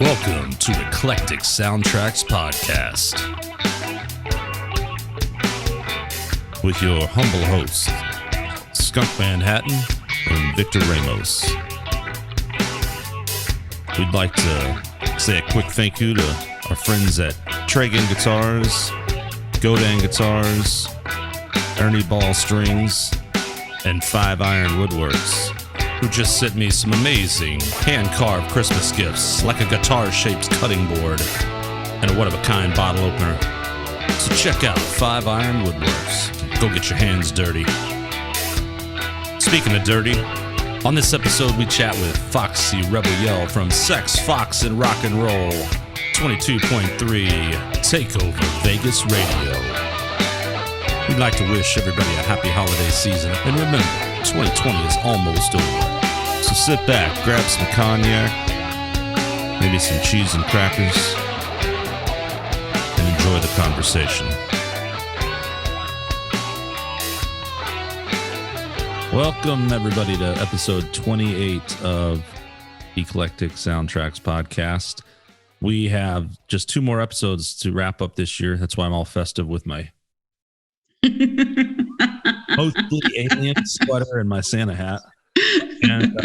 Welcome to Eclectic Soundtrax Podcast with your humble hosts, Skunk Manhattan and Victor Ramos. We'd like to say a quick thank you to our friends at Tragan Guitars, Godan Guitars, Ernie Ball Strings, and 5 Iron Woodworks, who just sent me some amazing hand-carved Christmas gifts, like a guitar-shaped cutting board and a one-of-a-kind bottle opener. So check out 5 Iron Woodworks. Go get your hands dirty. Speaking of dirty, on this episode we chat with Foxy Rebel Yell from Sex, Fox, and Rock and Roll 22.3 TakeOver Vegas Radio. We'd like to wish everybody a happy holiday season, and remember, 2020 is almost over. So sit back, grab some cognac, maybe some cheese and crackers, and enjoy the conversation. Welcome, everybody, to episode 28 of Eclectic Soundtrax Podcast. We have just 2 more episodes to wrap up this year. That's why I'm all festive with my mostly alien sweater and my Santa hat. And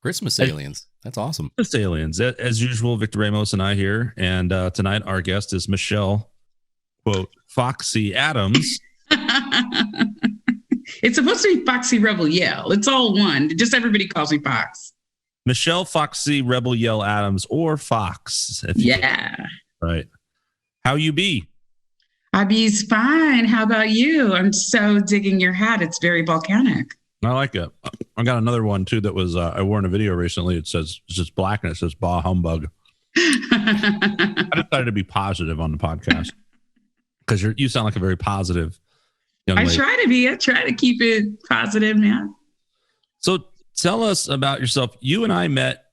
Christmas aliens. That's awesome. Christmas aliens. As usual, Victor Ramos and I here. And tonight our guest is Michelle, quote, Foxy Adams. It's supposed to be Foxy Rebel Yell. It's all one. Just everybody calls me Fox. Michelle Foxy Rebel Yell Adams, or Fox. Right. How you be? I be's fine. How about you? I'm so digging your hat. It's very volcanic. I like it. I got another one too that was I wore in a video recently. It says, it's just black and it says bah humbug. I decided to be positive on the podcast because you sound like a very positive young lady. I try to keep it positive, man. So tell us about yourself. You and I met.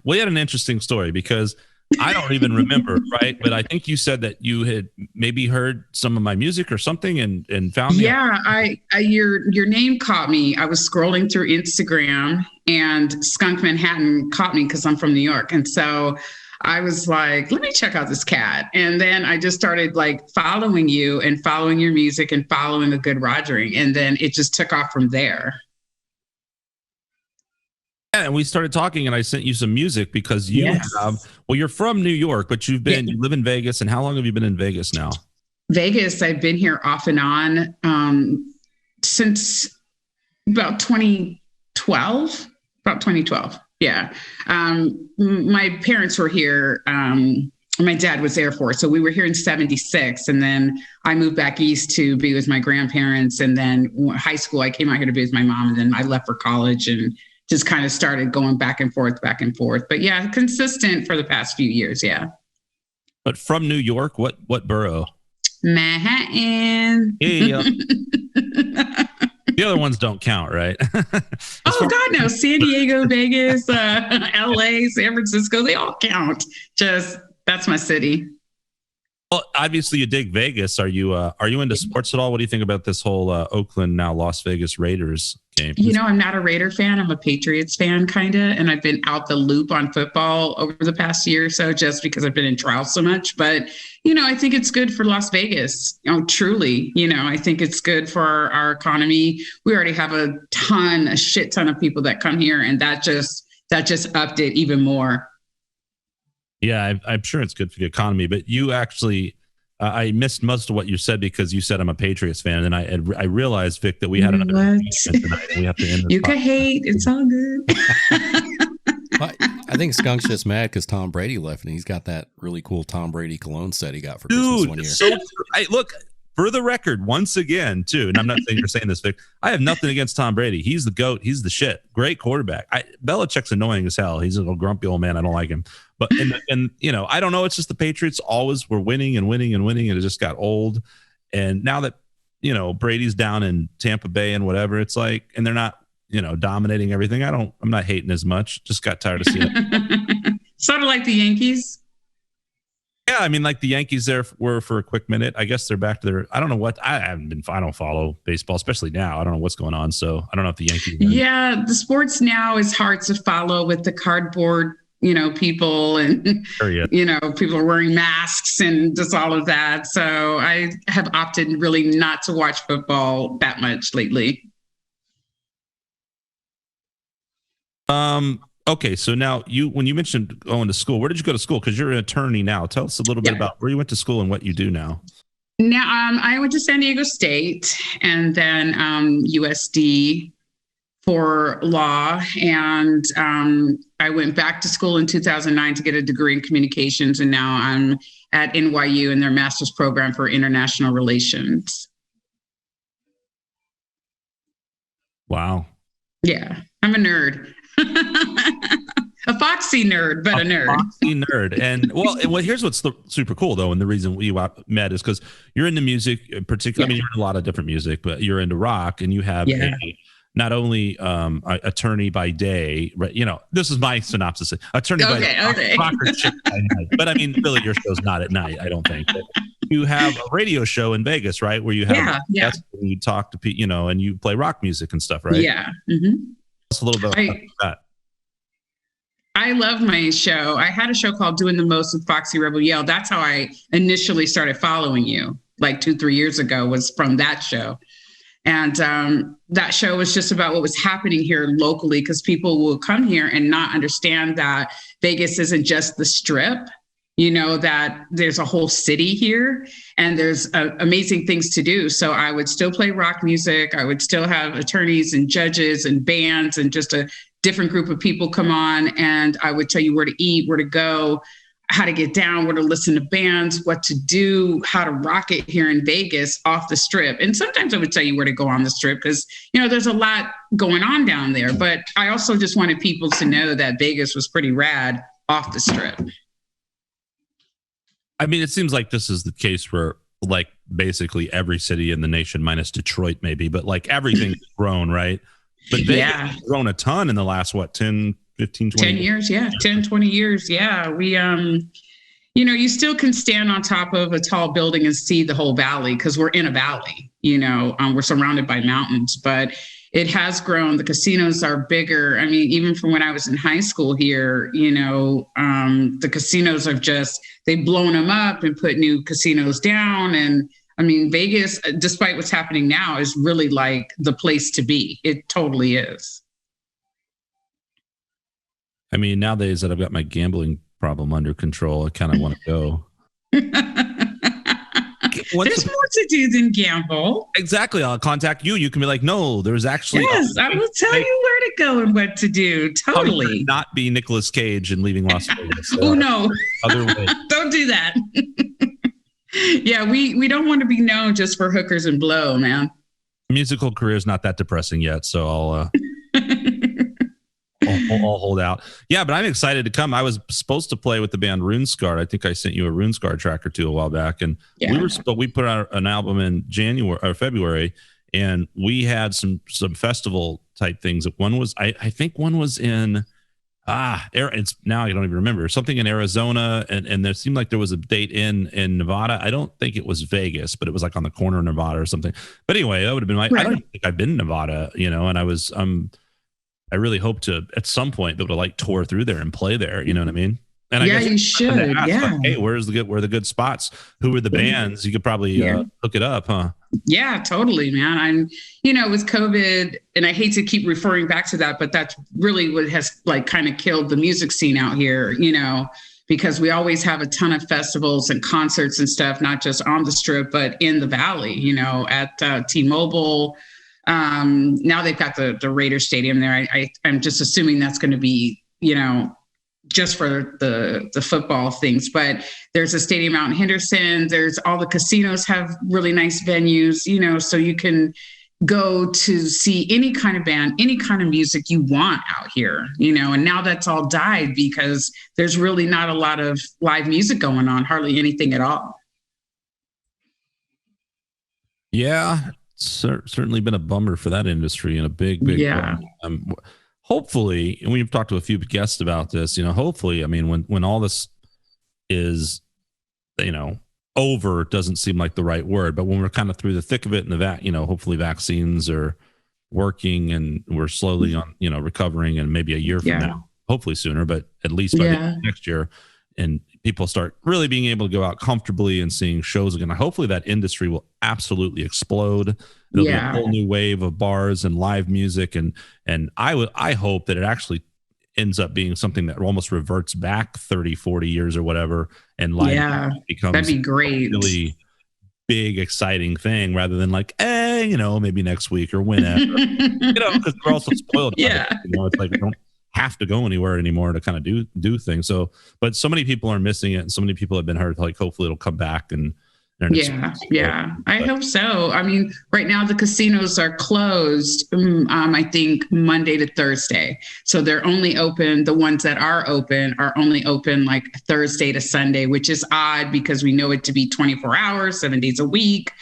We had an interesting story because I don't even remember, right? But I think you said that you had maybe heard some of my music or something and found me. Yeah, your name caught me. I was scrolling through Instagram and Skunk Manhattan caught me because I'm from New York. And so I was like, let me check out this cat. And then I just started like following you and following your music and following A Good Rogering. And then it just took off from there. Yeah, and we started talking, and I sent you some music because you you're from New York, but you live in Vegas. And how long have you been in Vegas now? Vegas, I've been here off and on since about 2012. Yeah. My parents were here. My dad was Air Force. So we were here in 76. And then I moved back east to be with my grandparents. And then high school, I came out here to be with my mom. And then I left for college and just kind of started going back and forth. But yeah, consistent for the past few years. Yeah. But from New York, what borough? Manhattan. Yeah. The other ones don't count, right? God, no. San Diego, Vegas, LA, San Francisco, they all count. Just, that's my city. Well, obviously you dig Vegas. Are you into sports at all? What do you think about this whole Oakland, now Las Vegas Raiders game? You know, I'm not a Raider fan. I'm a Patriots fan, kind of. And I've been out the loop on football over the past year or so just because I've been in trials so much. But, you know, I think it's good for Las Vegas. Truly, I think it's good for our economy. We already have a shit ton of people that come here. And that just upped it even more. Yeah, I'm sure it's good for the economy, but you actually, I missed most of what you said because you said I'm a Patriots fan, and I realized, Vic, that we had another engagement tonight. And we have to end this. You can hate, it's all good. I think Skunk's just mad because Tom Brady left, and he's got that really cool Tom Brady cologne set he got for Christmas one year. So look, for the record, once again, too, and I'm not saying you're saying this, Vic, I have nothing against Tom Brady. He's the GOAT. He's the shit. Great quarterback. Belichick's annoying as hell. He's a little grumpy old man. I don't like him. But, and I don't know. It's just the Patriots always were winning and winning and winning, and it just got old. And now that, Brady's down in Tampa Bay and whatever, it's like, and they're not, dominating everything. I'm not hating as much. Just got tired of seeing it. Sort of like the Yankees. Yeah, I mean, like the Yankees there were for a quick minute. I guess they're back to their. I don't know what. I don't follow baseball, especially now. I don't know what's going on, so I don't know if the Yankees. Yeah, the sports now is hard to follow with the cardboard people, and people are wearing masks and just all of that. So I have opted really not to watch football that much lately. Okay, so now when you mentioned going to school, where did you go to school? Because you're an attorney now. Tell us a little bit about where you went to school and what you do now. Now, I went to San Diego State and then USD for law, and I went back to school in 2009 to get a degree in communications, and now I'm at NYU in their master's program for international relations. Wow. Yeah, I'm a nerd. A foxy nerd, but a nerd. Foxy nerd. And well, here's what's super cool though, and the reason we met is because you're into music, in particular. I mean, you're in a lot of different music, but you're into rock, and you have not only attorney by day, right? This is my synopsis. Attorney by day, rocker chick by night. But I mean, really, your show's not at night, I don't think. But you have a radio show in Vegas, right? Where you have that's when you talk to people, and you play rock music and stuff, right? Yeah. Mm-hmm. Just a little bit about that. I love my show. I had a show called Doing the Most with Foxy Rebel Yell. That's how I initially started following you, like 2-3 years ago, was from that show. And that show was just about what was happening here locally, because people will come here and not understand that Vegas isn't just the Strip, that there's a whole city here and there's amazing things to do. So I would still play rock music. I would still have attorneys and judges and bands and just a different group of people come on, and I would tell you where to eat, where to go, how to get down, where to listen to bands, what to do, how to rock it here in Vegas off the Strip. And sometimes I would tell you where to go on the Strip because, there's a lot going on down there. But I also just wanted people to know that Vegas was pretty rad off the Strip. I mean, it seems like this is the case for like basically every city in the nation minus Detroit maybe, but like everything's grown, right? But Vegas has grown a ton in the last, 10, 15, 20 years? Yeah, 10, 20 years. Yeah. We, you still can stand on top of a tall building and see the whole valley because we're in a valley, we're surrounded by mountains, but it has grown. The casinos are bigger. I mean, even from when I was in high school here, the casinos are they've blown them up and put new casinos down. And I mean, Vegas, despite what's happening now, is really like the place to be. It totally is. I mean, nowadays that I've got my gambling problem under control, I kind of want to go. There's more to do than gamble. Exactly. I'll contact you. You can be like, no, there's actually. Yes, I will tell you where to go and what to do. Totally. Not be Nicolas Cage and leaving Las Vegas. Oh, no. Other way. Don't do that. Yeah, we don't want to be known just for hookers and blow, man. Musical career is not that depressing yet, so I'll hold out. Yeah, but I'm excited to come. I was supposed to play with the band RuneScarred. I think I sent you a RuneScarred track or two a while back, and we put out an album in January or February, and we had some festival type things. One was I think one was in. It's now I don't even remember, something in Arizona, and there seemed like there was a date in Nevada. I don't think it was Vegas, but it was like on the corner of Nevada or something. But anyway, that would have been I don't think I've been in Nevada, and I was I really hope to at some point be able to like tour through there and play there. You know what I mean? And I guess you should. Like, hey, where are the good spots? Who are the bands? You could probably hook it up, huh? Yeah, totally, man. I'm, with COVID, and I hate to keep referring back to that, but that's really what has like kind of killed the music scene out here, because we always have a ton of festivals and concerts and stuff, not just on the Strip, but in the Valley, at T-Mobile. Now they've got the Raiders Stadium there. I'm just assuming that's going to be, just for the football things, but there's a stadium out in Henderson. There's all the casinos have really nice venues, so you can go to see any kind of band, any kind of music you want out here, and now that's all died because there's really not a lot of live music going on, hardly anything at all. Yeah, certainly been a bummer for that industry and a big hopefully, and we've talked to a few guests about this, hopefully, I mean, when all this is, over, it doesn't seem like the right word, but when we're kind of through the thick of it and hopefully vaccines are working and we're slowly on, recovering, and maybe a year from now, hopefully sooner, but at least by the end of next year, and people start really being able to go out comfortably and seeing shows again. Hopefully that industry will absolutely explode. There'll be a whole new wave of bars and live music, and I hope that it actually ends up being something that almost reverts back 30, 40 years or whatever, and live becomes that'd be great. Really big, exciting thing rather than like, maybe next week or whenever, because we're also spoiled. Yeah. It's like we don't have to go anywhere anymore to kind of do things. So, but so many people are missing it, and so many people have been hurt. Like, hopefully it'll come back and I hope so. I mean, right now the casinos are closed, I think Monday to Thursday. So they're only open, the ones that are only open like Thursday to Sunday, which is odd because we know it to be 24 hours, 7 days a week,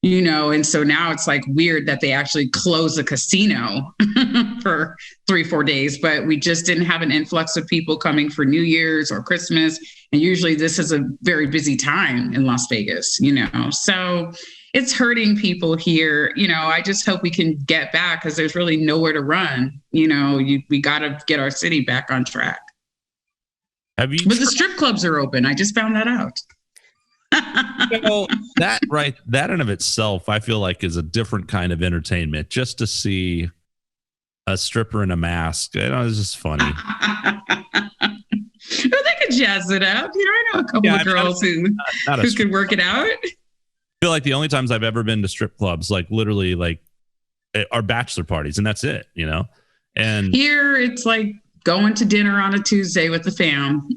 and so now it's like weird that they actually close a casino for 3-4 days, but we just didn't have an influx of people coming for New Year's or Christmas. And usually this is a very busy time in Las Vegas, so it's hurting people here. I just hope we can get back because there's really nowhere to run. We got to get our city back on track. But the strip clubs are open. I just found that out. That in of itself, I feel like is a different kind of entertainment. Just to see a stripper in a mask, it's just funny. Well, they could jazz it up. I know a couple of girls who could work it out. I feel like the only times I've ever been to strip clubs, like literally, like are bachelor parties, and that's it. And here it's like going to dinner on a Tuesday with the fam.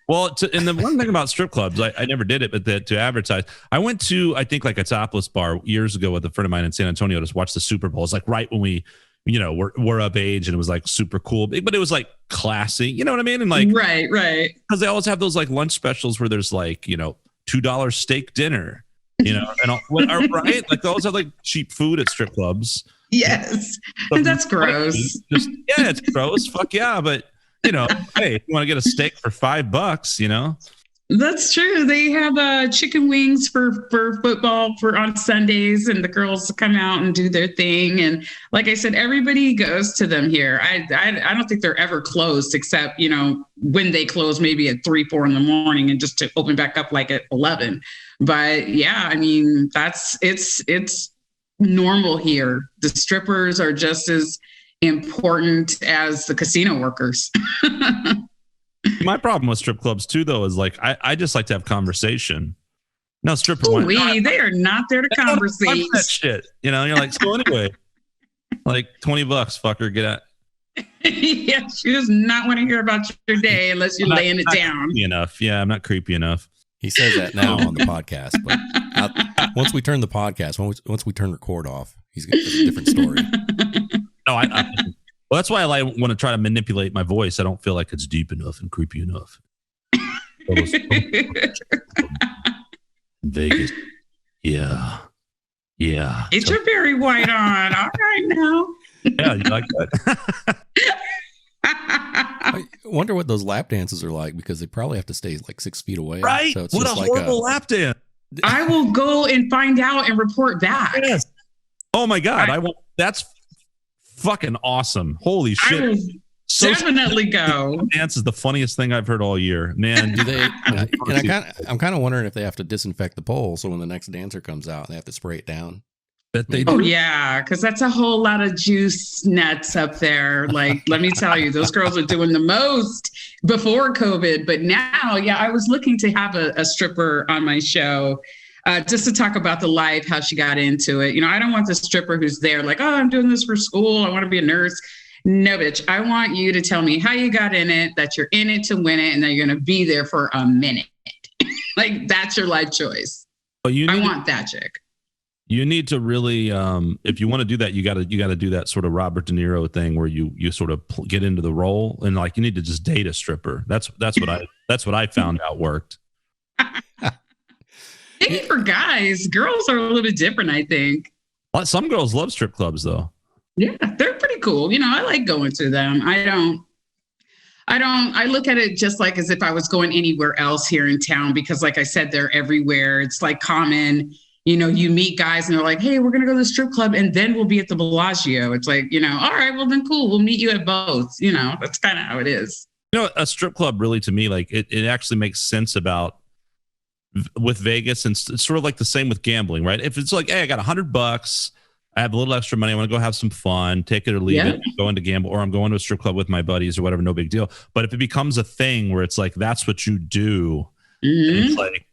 Well, and the one thing about strip clubs, I never did it, but to advertise, I went to, I think, like a topless bar years ago with a friend of mine in San Antonio to watch the Super Bowl. It's like right when we, we're of age, and it was like super cool, but it was like classy, you know what I mean? And like, right. Because they always have those like lunch specials where there's like, $2 steak dinner, and right? Like they always have like cheap food at strip clubs. Yes. And that's gross. It's gross. Fuck yeah. But hey, if you want to get a steak for $5, That's true. They have chicken wings for football on Sundays, and the girls come out and do their thing. And like I said, everybody goes to them here. I don't think they're ever closed except, when they close maybe at 3-4 in the morning and just to open back up like at 11. But yeah, I mean, it's normal here. The strippers are just as important as the casino workers. My problem with strip clubs too, though, is like I just like to have conversation. No stripper. They are not there to conversate. That shit. You're like, so anyway, like $20, fucker, get out. Yeah, she does not want to hear about your day unless you're laying it down. Enough. Yeah, I'm not creepy enough. He says that now on the podcast, but once we turn the podcast, once we turn record off, he's got a different story. No, well, that's why I want to try to manipulate my voice. I don't feel like it's deep enough and creepy enough. Vegas. Yeah. Get your Barry White on. All right now. Yeah, you like that? I wonder what those lap dances are like, because they probably have to stay like 6 feet away. Right. So it's what just a horrible lap dance. I will go and find out and report back. Yes. Oh my God. I will. That's fucking awesome. Holy shit. I will definitely go. Dance is the funniest thing I've heard all year, man. Do they? I'm kind of wondering if they have to disinfect the pole, so when the next dancer comes out, they have to spray it down. Bet they do. Oh yeah, because that's a whole lot of juice nuts up there. Like, let me tell you, those girls are doing the most before COVID, but now, yeah, I was looking to have a stripper on my show. Just to talk about the life, how she got into it. I don't want the stripper who's there like, oh, I'm doing this for school. I want to be a nurse. No, bitch. I want you to tell me how you got in it, that you're in it to win it, and that you're going to be there for a minute. Like, that's your life choice. Well, I want that chick. You need to really, if you want to do that, you got to do that sort of Robert De Niro thing where you sort of get into the role, and like you need to just date a stripper. That's what I found out worked. Maybe for guys, girls are a little bit different, I think. Some girls love strip clubs, though. Yeah, they're pretty cool. I like going to them. I look at it just like as if I was going anywhere else here in town, because like I said, they're everywhere. It's like common, you meet guys and they're like, hey, we're going to go to the strip club and then we'll be at the Bellagio. It's like, all right, well then cool. We'll meet you at both. That's kind of how it is. A strip club really to me, like it actually makes sense with Vegas, and it's sort of like the same with gambling, right? If it's like, hey, I got $100, I have a little extra money, I want to go have some fun, take it or leave it, go into gamble, or I'm going to a strip club with my buddies or whatever, no big deal. But if it becomes a thing where it's like that's what you do, and it's like,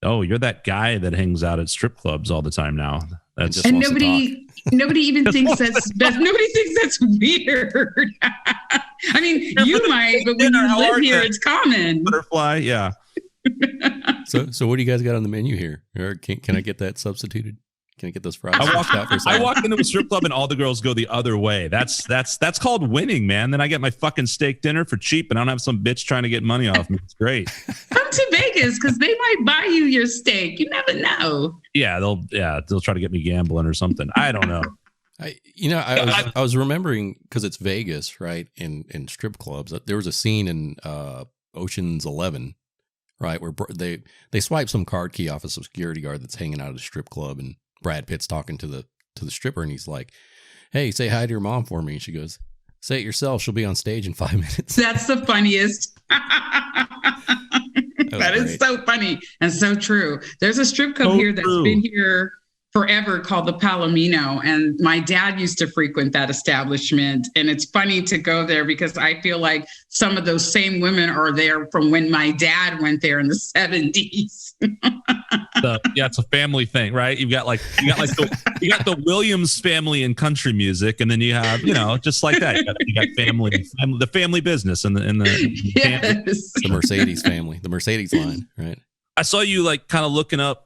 oh, you're that guy that hangs out at strip clubs all the time now. That's and nobody even thinks nobody thinks that's weird. I mean, you might, but when you live here, it's common. Butterfly, yeah. So what do you guys got on the menu here? Or can I get that substituted? Can I get those fries? I walk into a strip club and all the girls go the other way. That's called winning, man. Then I get my fucking steak dinner for cheap, and I don't have some bitch trying to get money off me. It's great. Come to Vegas because they might buy you your steak. You never know. Yeah, they'll try to get me gambling or something. I don't know. I was remembering because it's Vegas, right? In strip clubs, there was a scene in Ocean's 11, right, where they swipe some card key off of some security guard that's hanging out at a strip club, and Brad Pitt's talking to the stripper, and he's like, "Hey, say hi to your mom for me." And she goes, "Say it yourself. She'll be on stage in 5 minutes." That's the funniest. That is so funny and so true. There's a strip club here that's been here forever called the Palomino, and my dad used to frequent that establishment, and it's funny to go there because I feel like some of those same women are there from when my dad went there in the 70s. It's a family thing, right? You got the Williams family in country music, and then you have just like that you got the family business and the Mercedes family, the Mercedes line, right? I saw you like kind of looking up.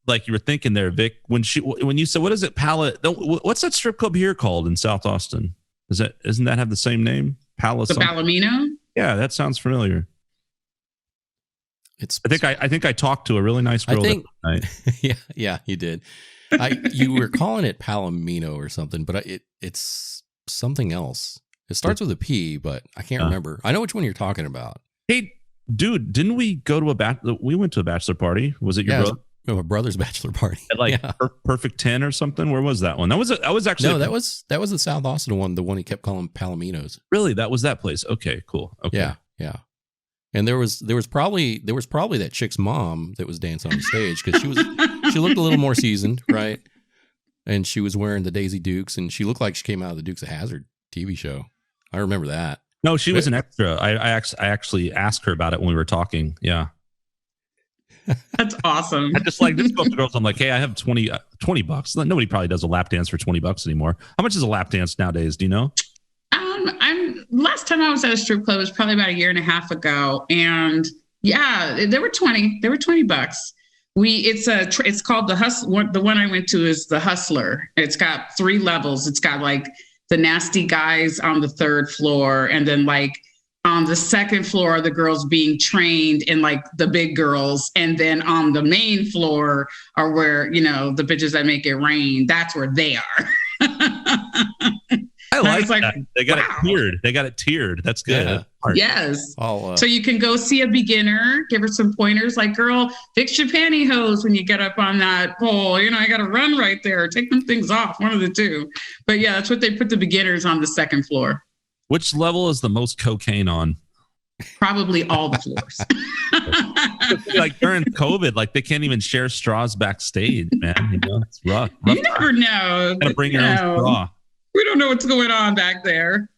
Like you were thinking there, Vic, when you said, what is it? What's that strip club here called in South Austin? Doesn't that have the same name? The Palomino? Yeah, that sounds familiar. I think I talked to a really nice girl that night. Yeah, you did. You were calling it Palomino or something, but it's something else. It starts with a P, but I can't remember. I know which one you're talking about. Hey, dude, didn't we go to we went to a bachelor party? Was it your brother? My brother's bachelor party at Perfect 10 or something. Where was that one? That was actually that was the South Austin one, the one he kept calling Palominos. Really, that was that place. Okay, cool. Okay, yeah. And there was probably that chick's mom that was dancing on the stage because she looked a little more seasoned, right? And she was wearing the Daisy Dukes, and she looked like she came out of the Dukes of Hazzard TV show. I remember that. No, she was an extra. I actually asked her about it when we were talking. Yeah. That's awesome. I just go up to girls. I'm like, hey, I have $20. Nobody probably does a lap dance for $20 anymore. How much is a lap dance nowadays? Do you know? Last time I was at a strip club was probably about a year and a half ago, and yeah, they were $20. They were $20. It's called the Hustler. The one I went to is the Hustler. It's got 3 levels. It's got like the nasty guys on the 3rd floor, and then like on the 2nd floor are the girls being trained in like the big girls. And then on the main floor are where, the bitches that make it rain. That's where they are. I like that. They got it tiered. They got it tiered. That's good. Yeah. Yes. So you can go see a beginner, give her some pointers like, girl, fix your pantyhose when you get up on that pole. I got to run right there. Take them things off. One of the two. But yeah, that's what they put the beginners on the 2nd floor. Which level is the most cocaine on? Probably all the floors. Like during COVID, like they can't even share straws backstage, man. It's rough. You never know. Gotta bring your own straw. We don't know what's going on back there.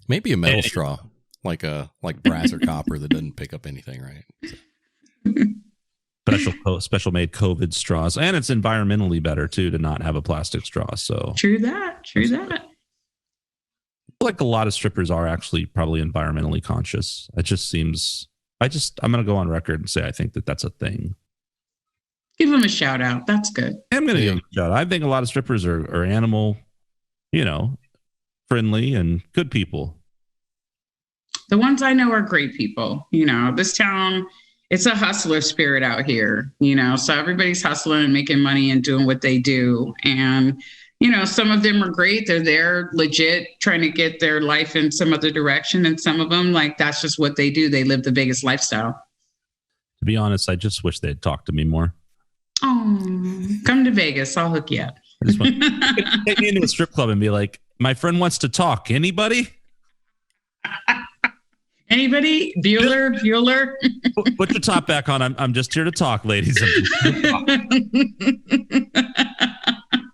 Maybe a metal straw, like brass or copper that doesn't pick up anything, right? Special made COVID straws, and it's environmentally better too to not have a plastic straw. So true that. Like a lot of strippers are actually probably environmentally conscious. It just seems. I'm going to go on record and say I think that's a thing. Give them a shout out. That's good. I'm going to give them a shout out. I think a lot of strippers are animal, friendly and good people. The ones I know are great people. This town, it's a hustler spirit out here. So everybody's hustling and making money and doing what they do. And some of them are great. They're there legit trying to get their life in some other direction. And some of them, like, that's just what they do. They live the Vegas lifestyle. To be honest, I just wish they'd talk to me more. Oh, come to Vegas. I'll hook you up. I just want take me into a strip club and be like, my friend wants to talk. Anybody? Anybody? Bueller? Put your top back on. I'm just here to talk, ladies.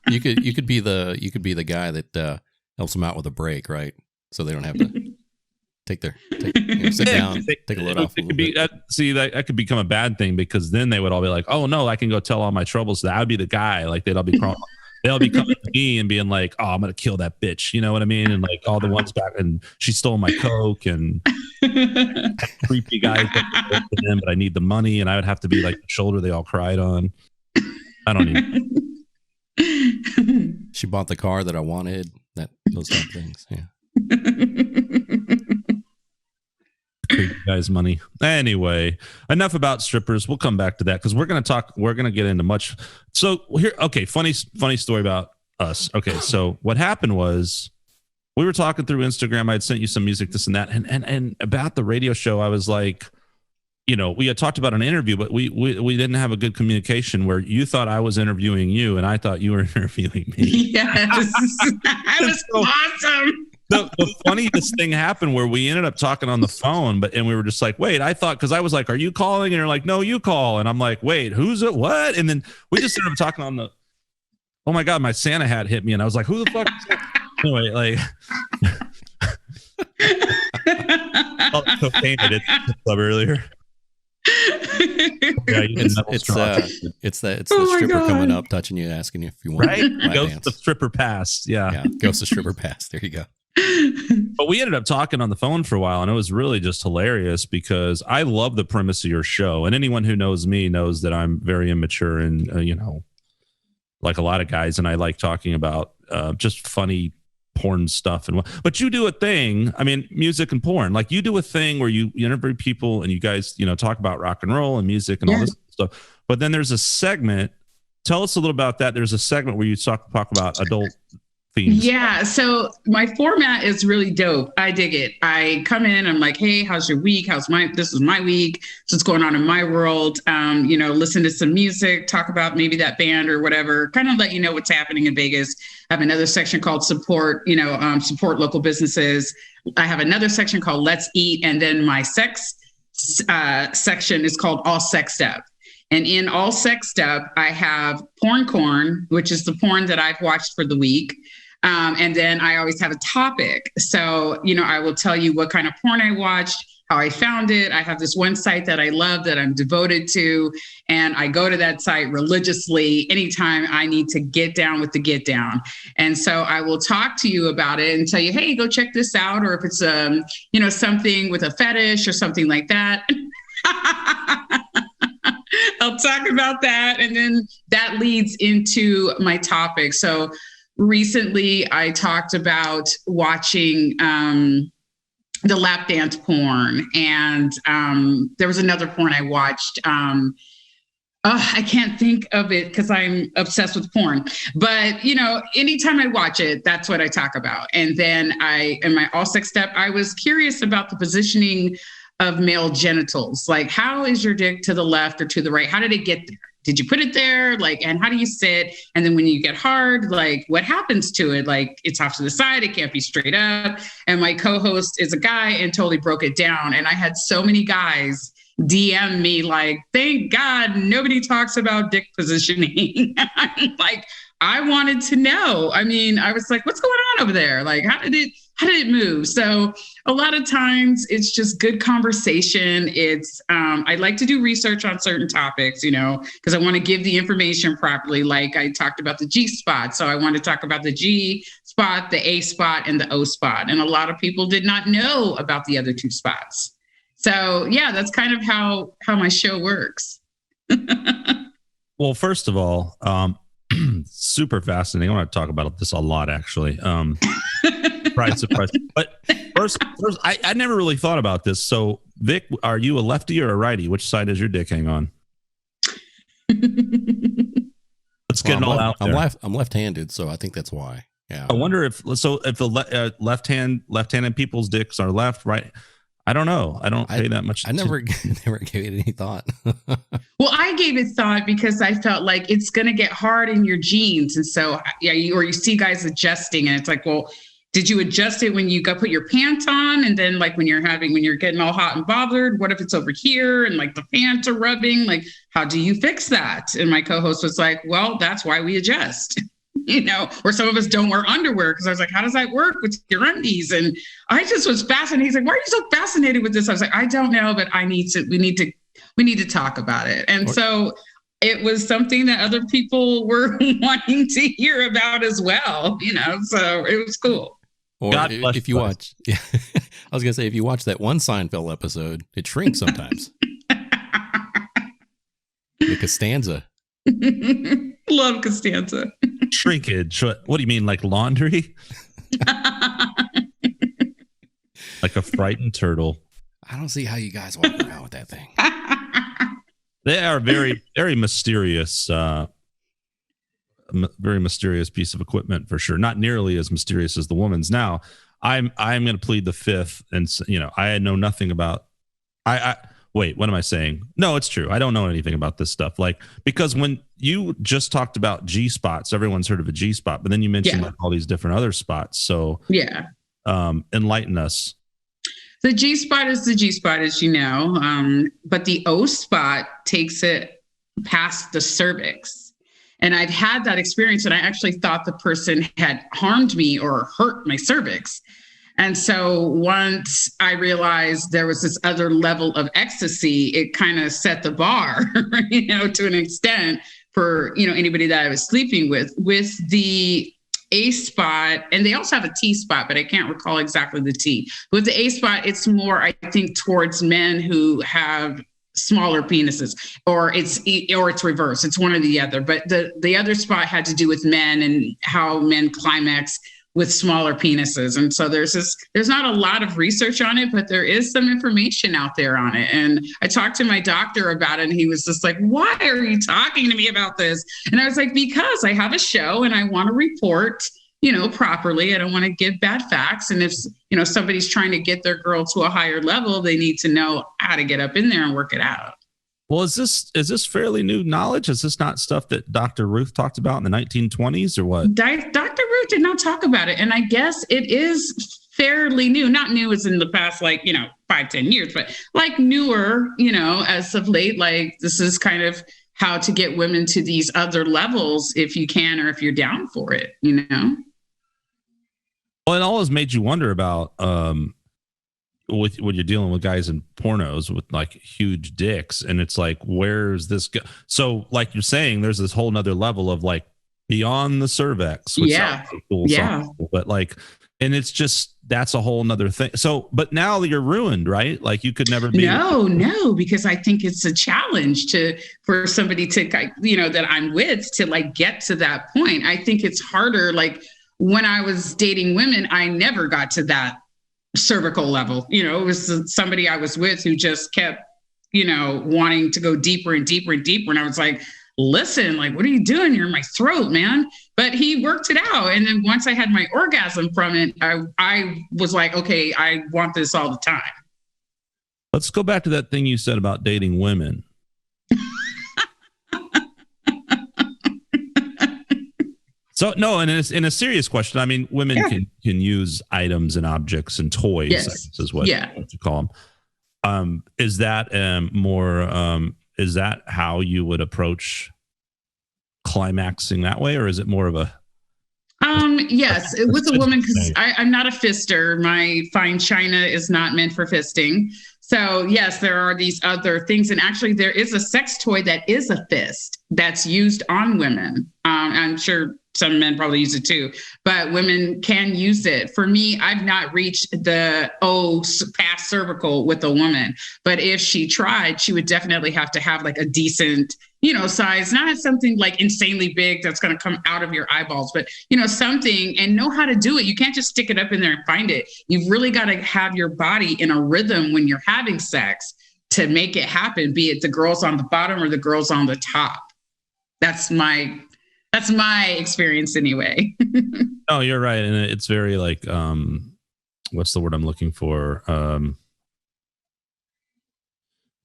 You could be the guy that helps them out with a break, right? So they don't have to sit down, take a load off. That could become a bad thing, because then they would all be like, "Oh no, I can go tell all my troubles." So that would be the guy. Like they'd all be crawling. They'll be coming to me and being like, "Oh, I'm gonna kill that bitch," you know what I mean? And like all the ones back, and she stole my coke, and creepy guys that them, but I need the money, and I would have to be like the shoulder they all cried on. I don't need. She bought the car that I wanted. Those type of things. Yeah. Creepy guys' money. Anyway, enough about strippers. We'll come back to that, because we're going to get into much. So here, okay, funny story about us. Okay, so what happened was we were talking through Instagram. I had sent you some music, this and that, and about the radio show, I was like, you know, we had talked about an interview, but we didn't have a good communication, where you thought I was interviewing you and I thought you were interviewing me. Yes, that was awesome. The funniest thing happened where we ended up talking on the phone, and we were just like, wait, I thought, because I was like, are you calling? And you're like, no, you call. And I'm like, wait, who's it? What? And then we just ended up talking on the, oh my God, my Santa hat hit me. And I was like, who the fuck is that? Anyway, like, cocaine I did the club earlier. Yeah, it's the stripper coming up, touching you, asking you if you want. Right? Ghost the stripper pass. Yeah. Ghost the stripper pass. There you go. But we ended up talking on the phone for a while, and it was really just hilarious, because I love the premise of your show, and anyone who knows me knows that I'm very immature and you know, like a lot of guys, and I like talking about just funny porn stuff. But you do a thing, I mean, music and porn, like you do a thing where you interview people and you guys, you know, talk about rock and roll and music and all this stuff. But then there's a segment. Tell us a little about that. There's a segment where you talk about adult themes. Yeah. So my format is really dope. I dig it. I come in, I'm like, hey, how's your week? This is my week. So what's going on in my world? You know, listen to some music, talk about maybe that band or whatever, kind of let you know what's happening in Vegas. I have another section called support local businesses. I have another section called Let's Eat. And then my sex section is called All Sexed Up. And in All Sexed Up, I have porn corn, which is the porn that I've watched for the week. And then I always have a topic. So, you know, I will tell you what kind of porn I watched, how I found it. I have this one site that I love that I'm devoted to, and I go to that site religiously anytime I need to get down with the get down. And so I will talk to you about it and tell you, hey, go check this out. Or if it's, you know, something with a fetish or something like that. I'll talk about that. And then that leads into my topic. So recently I talked about watching the lap dance porn, and there was another porn I watched. I can't think of it because I'm obsessed with porn, but you know, anytime I watch it, that's what I talk about. And then in my All Sex Step, I was curious about the positioning of male genitals. Like, how is your dick to the left or to the right? How did it get there? Did you put it there? Like, and how do you sit? And then when you get hard, like what happens to it? Like it's off to the side. It can't be straight up. And my co-host is a guy and totally broke it down. And I had so many guys DM me like, thank God nobody talks about dick positioning. Like, I wanted to know. I mean, I was like, what's going on over there? Like, how did it move? So a lot of times it's just good conversation. It's, I like to do research on certain topics, you know, because I want to give the information properly. Like I talked about the G spot. So I want to talk about the G spot, the A spot, and the O spot. And a lot of people did not know about the other two spots. So yeah, that's kind of how my show works. Well, first of all, super fascinating. I want to talk about this a lot, actually. Surprise. But first, I never really thought about this. So, Vic, are you a lefty or a righty? Which side does your dick hang on? Let's get it all out there. I'm left-handed, so I think that's why. Yeah. I wonder if the left-handed people's dicks are left, right. I don't know. I don't pay that much. I never gave it any thought. Well, I gave it thought because I felt like it's going to get hard in your jeans. And so, yeah, you see guys adjusting and it's like, well, Did you adjust it when you put your pants on? And then like when you're getting all hot and bothered, what if it's over here and like the pants are rubbing? Like, how do you fix that? And my co-host was like, well, that's why we adjust. Or some of us don't wear underwear, because I was like, how does that work with your undies? And I just was fascinated. He's like, why are you so fascinated with this? I was like, I don't know, but we need to talk about it. And so it was something that other people were wanting to hear about as well, so it was cool. Or if you watch, I was going to say, if you watch that one Seinfeld episode, it shrinks sometimes. The Costanza. Love Costanza. Shrinkage. What do you mean, like laundry? Like a frightened turtle. I don't see how you guys walk around with that thing. They are very, very mysterious. Very mysterious piece of equipment for sure. Not nearly as mysterious as the woman's. Now, I'm going to plead the fifth, and I know nothing about. Wait, what am I saying? No, it's true. I don't know anything about this stuff. Like, because when you just talked about G spots, everyone's heard of a G spot, but then you mentioned like all these different other spots. So enlighten us. The G spot is the G spot, as you know, but the O spot takes it past the cervix. And I've had that experience, and I actually thought the person had harmed me or hurt my cervix. And so once I realized there was this other level of ecstasy, it kind of set the bar, to an extent for, anybody that I was sleeping with the A spot. And they also have a T spot, but I can't recall exactly the T. With the A spot, it's more, I think, towards men who have smaller penises, or it's reverse. It's one or the other. But the other spot had to do with men and how men climax with smaller penises. And so there's not a lot of research on it, but there is some information out there on it. And I talked to my doctor about it, and he was just like, why are you talking to me about this? And I was like, because I have a show and I want to report, properly. I don't want to give bad facts. And if, somebody's trying to get their girl to a higher level, they need to know how to get up in there and work it out. Well, is this fairly new knowledge? Is this not stuff that Dr. Ruth talked about in the 1920s or what? Dr. Ruth did not talk about it. And I guess it is fairly new. Not new as in the past, 5-10 years, but like newer, as of late, like this is kind of how to get women to these other levels if you can, or if you're down for it, Well, it always made you wonder about, with when you're dealing with guys in pornos with like huge dicks, and it's like, where's this go? So like you're saying, there's this whole nother level of like beyond the cervix, which sounds cool, but like, and it's just, that's a whole nother thing. So, but now you're ruined, right? Like you could never be. No, because I think it's a challenge for somebody to, that I'm with, to like get to that point. I think it's harder. Like when I was dating women, I never got to that cervical level. It was somebody I was with who just kept, wanting to go deeper and deeper and deeper. And I was like, listen, like, what are you doing? You're in my throat, man. But he worked it out. And then once I had my orgasm from it, I was like, okay, I want this all the time. Let's go back to that thing you said about dating women. So no, and in a serious question, I mean, women can use items and objects and toys. Yes. I guess is what you call them. Is that more? Is that how you would approach climaxing that way, or is it more of a? Yes, with a woman, because I'm not a fister. My fine china is not meant for fisting. So yes, there are these other things. And actually there is a sex toy that is a fist that's used on women. I'm sure some men probably use it too, but women can use it. For me, I've not reached the past cervical with a woman, but if she tried, she would definitely have to have like a decent, size, not something like insanely big that's going to come out of your eyeballs, but something, and know how to do it. You can't just stick it up in there and find it. You've really got to have your body in a rhythm when you're having sex to make it happen, be it the girls on the bottom or the girls on the top. That's my experience anyway. Oh, you're right. And it's very like, what's the word I'm looking for?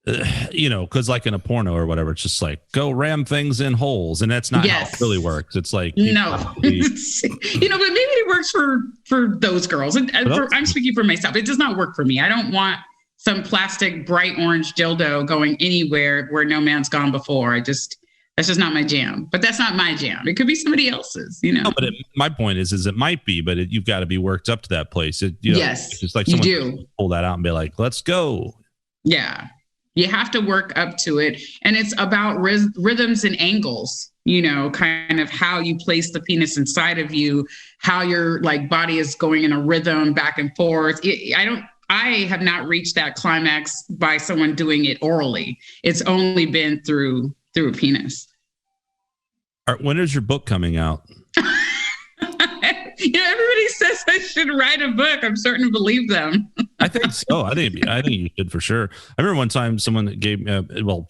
because like in a porno or whatever, it's just like go ram things in holes, and that's not how it really works. It's like no, but maybe it works for those girls. And I'm speaking for myself. It does not work for me. I don't want some plastic bright orange dildo going anywhere where no man's gone before. That's just not my jam. But that's not my jam. It could be somebody else's, No, but my point is it might be, but you've got to be worked up to that place. Yes, it's like you someone do pull that out and be like, let's go. Yeah. You have to work up to it. And it's about rhythms and angles, kind of how you place the penis inside of you, how your like body is going in a rhythm back and forth. I have not reached that climax by someone doing it orally. It's only been through a penis. All right, when is your book coming out? Everybody says I should write a book. I'm starting to believe them. I think so. I think you should for sure. I remember one time someone gave me,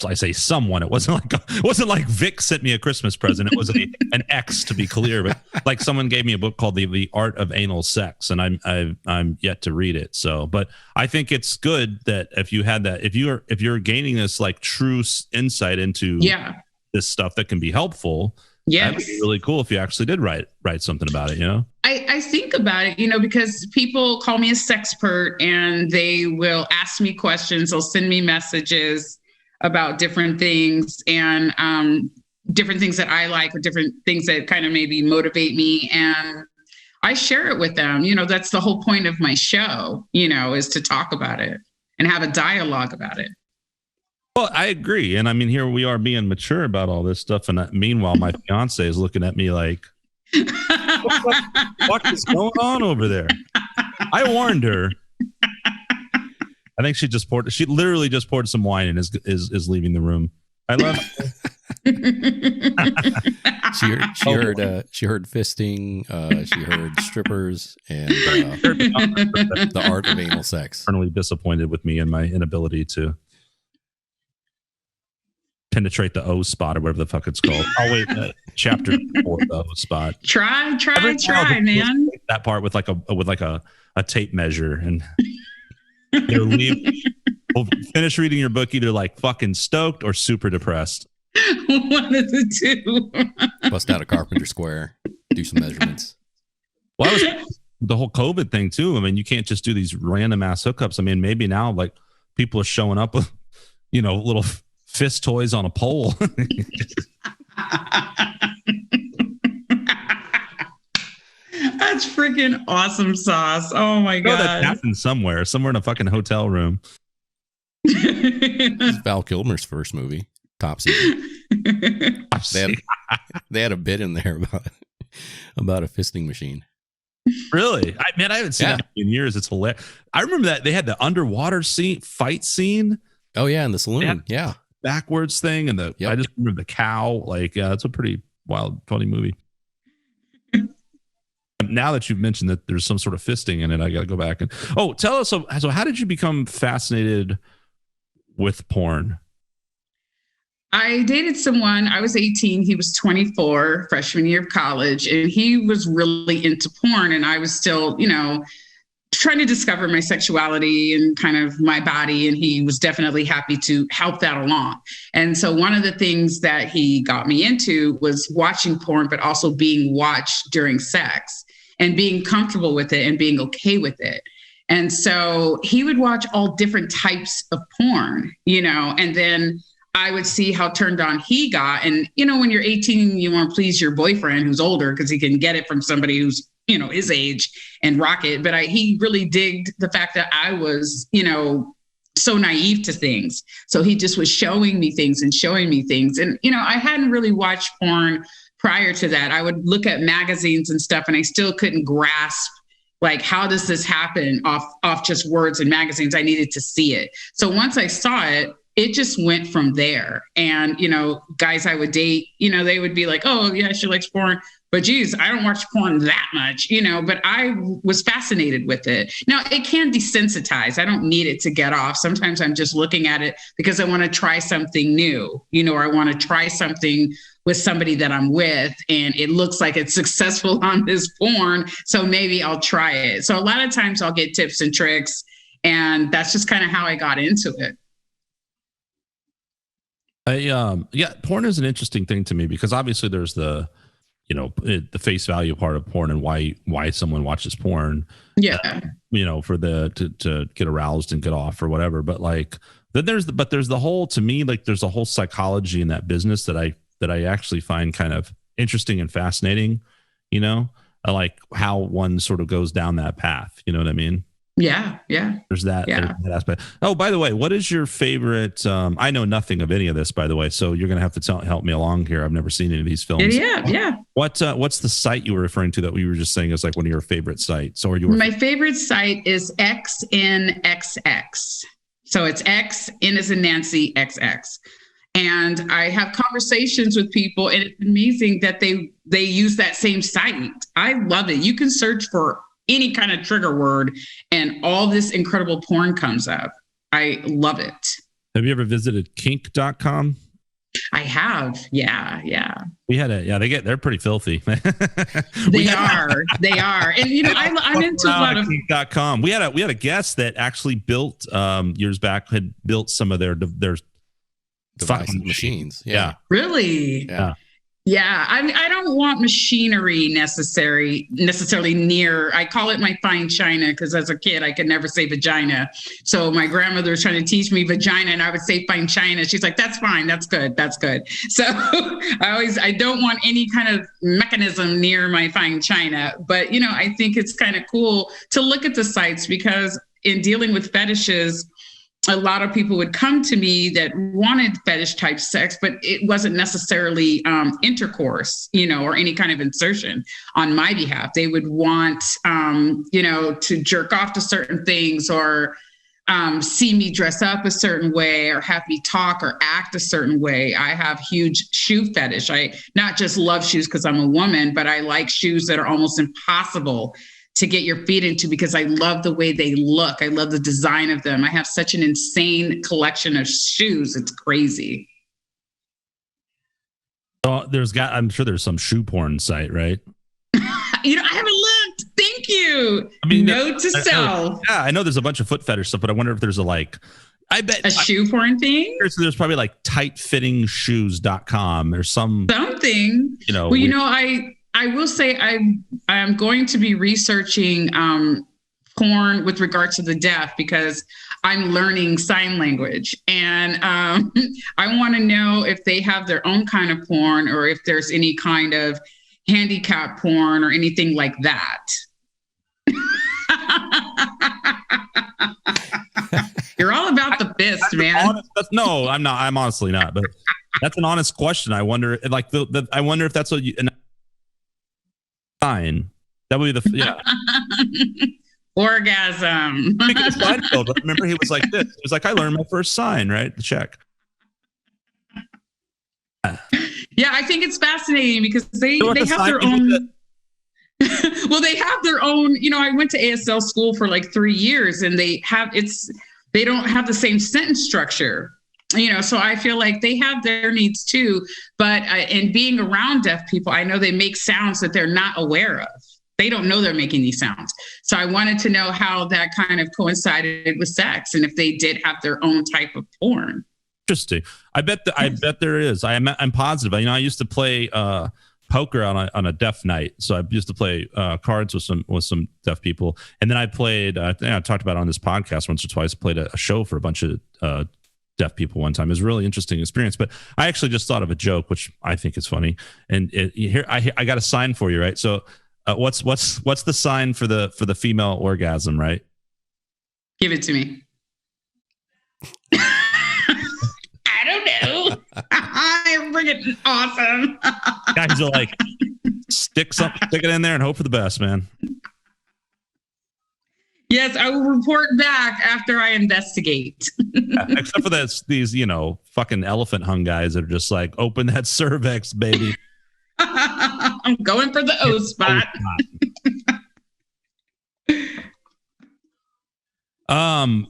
I say someone. It wasn't like Vic sent me a Christmas present. It was an ex, to be clear. But like someone gave me a book called The Art of Anal Sex, and I'm yet to read it. So, but I think it's good that if you had that, if you're gaining this like true insight into this stuff that can be helpful. Yes. That'd be really cool if you actually did write something about it, I think about it, because people call me a sexpert and they will ask me questions. They'll send me messages about different things and different things that I like or different things that kind of maybe motivate me. And I share it with them. That's the whole point of my show, is to talk about it and have a dialogue about it. Well, I agree. And I mean, here we are being mature about all this stuff. And meanwhile, my fiance is looking at me like, what is going on over there? I warned her. I think she literally just poured some wine and is leaving the room. I love it. She heard fisting. She heard strippers and the art of anal sex. Eternally disappointed with me and my inability to penetrate the O spot or whatever the fuck it's called. Oh wait, chapter 4, the O spot. Try, man. That part with like a tape measure, and we'll finish reading your book either like fucking stoked or super depressed. One of the two. Bust out a carpenter square, do some measurements. Well, that was the whole COVID thing too. I mean, you can't just do these random ass hookups. I mean, maybe now like people are showing up with little fist toys on a pole. That's freaking awesome sauce. Oh my god. That happened somewhere in a fucking hotel room. This is Val Kilmer's first movie, Top Secret. They had a bit in there about a fisting machine. Really? I haven't seen that in years. It's hilarious. I remember that they had the underwater fight scene. Oh yeah, in the saloon. Yeah. Backwards thing and I just remember the cow. Like, it's a pretty wild, funny movie. Now that you've mentioned that there's some sort of fisting in it, I got to go back and tell us. So how did you become fascinated with porn? I dated someone. I was 18. He was 24, freshman year of college, and he was really into porn. And I was still, trying to discover my sexuality and kind of my body. And he was definitely happy to help that along. And so one of the things that he got me into was watching porn, but also being watched during sex and being comfortable with it and being okay with it. And so he would watch all different types of porn, and then I would see how turned on he got. And, when you're 18, you want to please your boyfriend who's older because he can get it from somebody who's, his age and rock it. But he really digged the fact that I was, so naive to things. So he just was showing me things. And, I hadn't really watched porn prior to that. I would look at magazines and stuff, and I still couldn't grasp, like, how does this happen off just words in magazines? I needed to see it. So once I saw it, it just went from there. And, guys I would date, they would be like, oh yeah, she likes porn. But geez, I don't watch porn that much, but I was fascinated with it. Now, it can desensitize. I don't need it to get off. Sometimes I'm just looking at it because I want to try something new, or I want to try something with somebody that I'm with, and it looks like it's successful on this porn. So maybe I'll try it. So a lot of times I'll get tips and tricks, and that's just kind of how I got into it. Yeah, porn is an interesting thing to me because obviously there's the the face value part of porn and why someone watches porn. Yeah. For to get aroused and get off or whatever. But like then there's the whole, to me, like there's a whole psychology in that business that I actually find kind of interesting and fascinating. I like how one sort of goes down that path. You know what I mean? Yeah. There's that aspect. Oh, by the way, what is your favorite? I know nothing of any of this, by the way, so you're gonna have to help me along here. I've never seen any of these films. Yeah. What's the site you were referring to that we were just saying is like one of your favorite sites? Or my favorite site is XNXX. So it's X, N as in Nancy, XX. And I have conversations with people, and it's amazing that they use that same site. I love it. You can search for any kind of trigger word and all this incredible porn comes up. I love it. Have you ever visited kink.com? I have. Yeah. We had they're pretty filthy. They are. And I'm into a lot of kink.com. We had a guest that actually built years back had built some of their device machines. Yeah. Really? Yeah, I don't want machinery necessarily near. I call it my fine china because as a kid I could never say vagina. So my grandmother was trying to teach me vagina, and I would say fine china. She's like, "That's fine, that's good." So I don't want any kind of mechanism near my fine china. But I think it's kind of cool to look at the sites because in dealing with fetishes, a lot of people would come to me that wanted fetish type sex, but it wasn't necessarily intercourse, or any kind of insertion on my behalf. They would want, to jerk off to certain things or see me dress up a certain way or have me talk or act a certain way. I have huge shoe fetish. I not just love shoes because I'm a woman, but I like shoes that are almost impossible to get your feet into because I love the way they look. I love the design of them. I have such an insane collection of shoes. It's crazy. Oh, I'm sure there's some shoe porn site, right? I haven't looked. Thank you. Note to self. Yeah, I know there's a bunch of foot fetish stuff, but I wonder if there's I bet a shoe porn thing. There's probably like tightfittingshoes.com. There's something. I will say I'm going to be researching porn with regards to the deaf because I'm learning sign language. And I want to know if they have their own kind of porn or if there's any kind of handicap porn or anything like that. You're all about the fist, man. No, I'm not. I'm honestly not. But that's an honest question. I wonder, I wonder if that's what you... Sign. That would be orgasm. Remember, he was like this. He was like, I learned my first sign, right? The check. Yeah, I think it's fascinating because they have their own. Well, they have their own. I went to ASL school for like 3 years, and they don't have the same sentence structure. So I feel like they have their needs too. But in being around deaf people, I know they make sounds that they're not aware of. They don't know they're making these sounds. So I wanted to know how that kind of coincided with sex and if they did have their own type of porn. Interesting. I bet there is. I'm positive. I used to play poker on a deaf night. So I used to play cards with some deaf people. And then I played, I talked about it on this podcast once or twice, I played a show for a bunch of deaf people one time. It was a really interesting experience, but I actually just thought of a joke, which I think is funny. And here I got a sign for you, right? So what's the sign for the female orgasm, right? Give it to me. I don't know. You're freaking awesome. Guys are like, stick it in there and hope for the best, man. Yes, I will report back after I investigate. Yeah, except for these, fucking elephant hung guys that are just like, open that cervix, baby. I'm going for the O spot.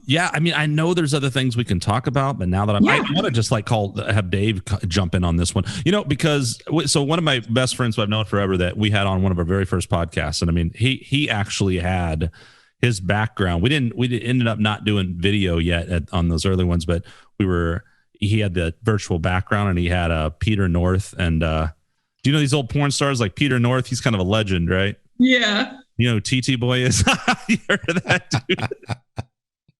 Yeah, I know there's other things we can talk about, but now that I want to just have Dave jump in on this one, because one of my best friends who I've known forever that we had on one of our very first podcasts, and he actually had his background. We ended up not doing video yet on those early ones, but we were, he had the virtual background, and he had Peter North. And do you know these old porn stars like Peter North? He's kind of a legend, right? Yeah. You know who TT Boy is? You heard of that dude?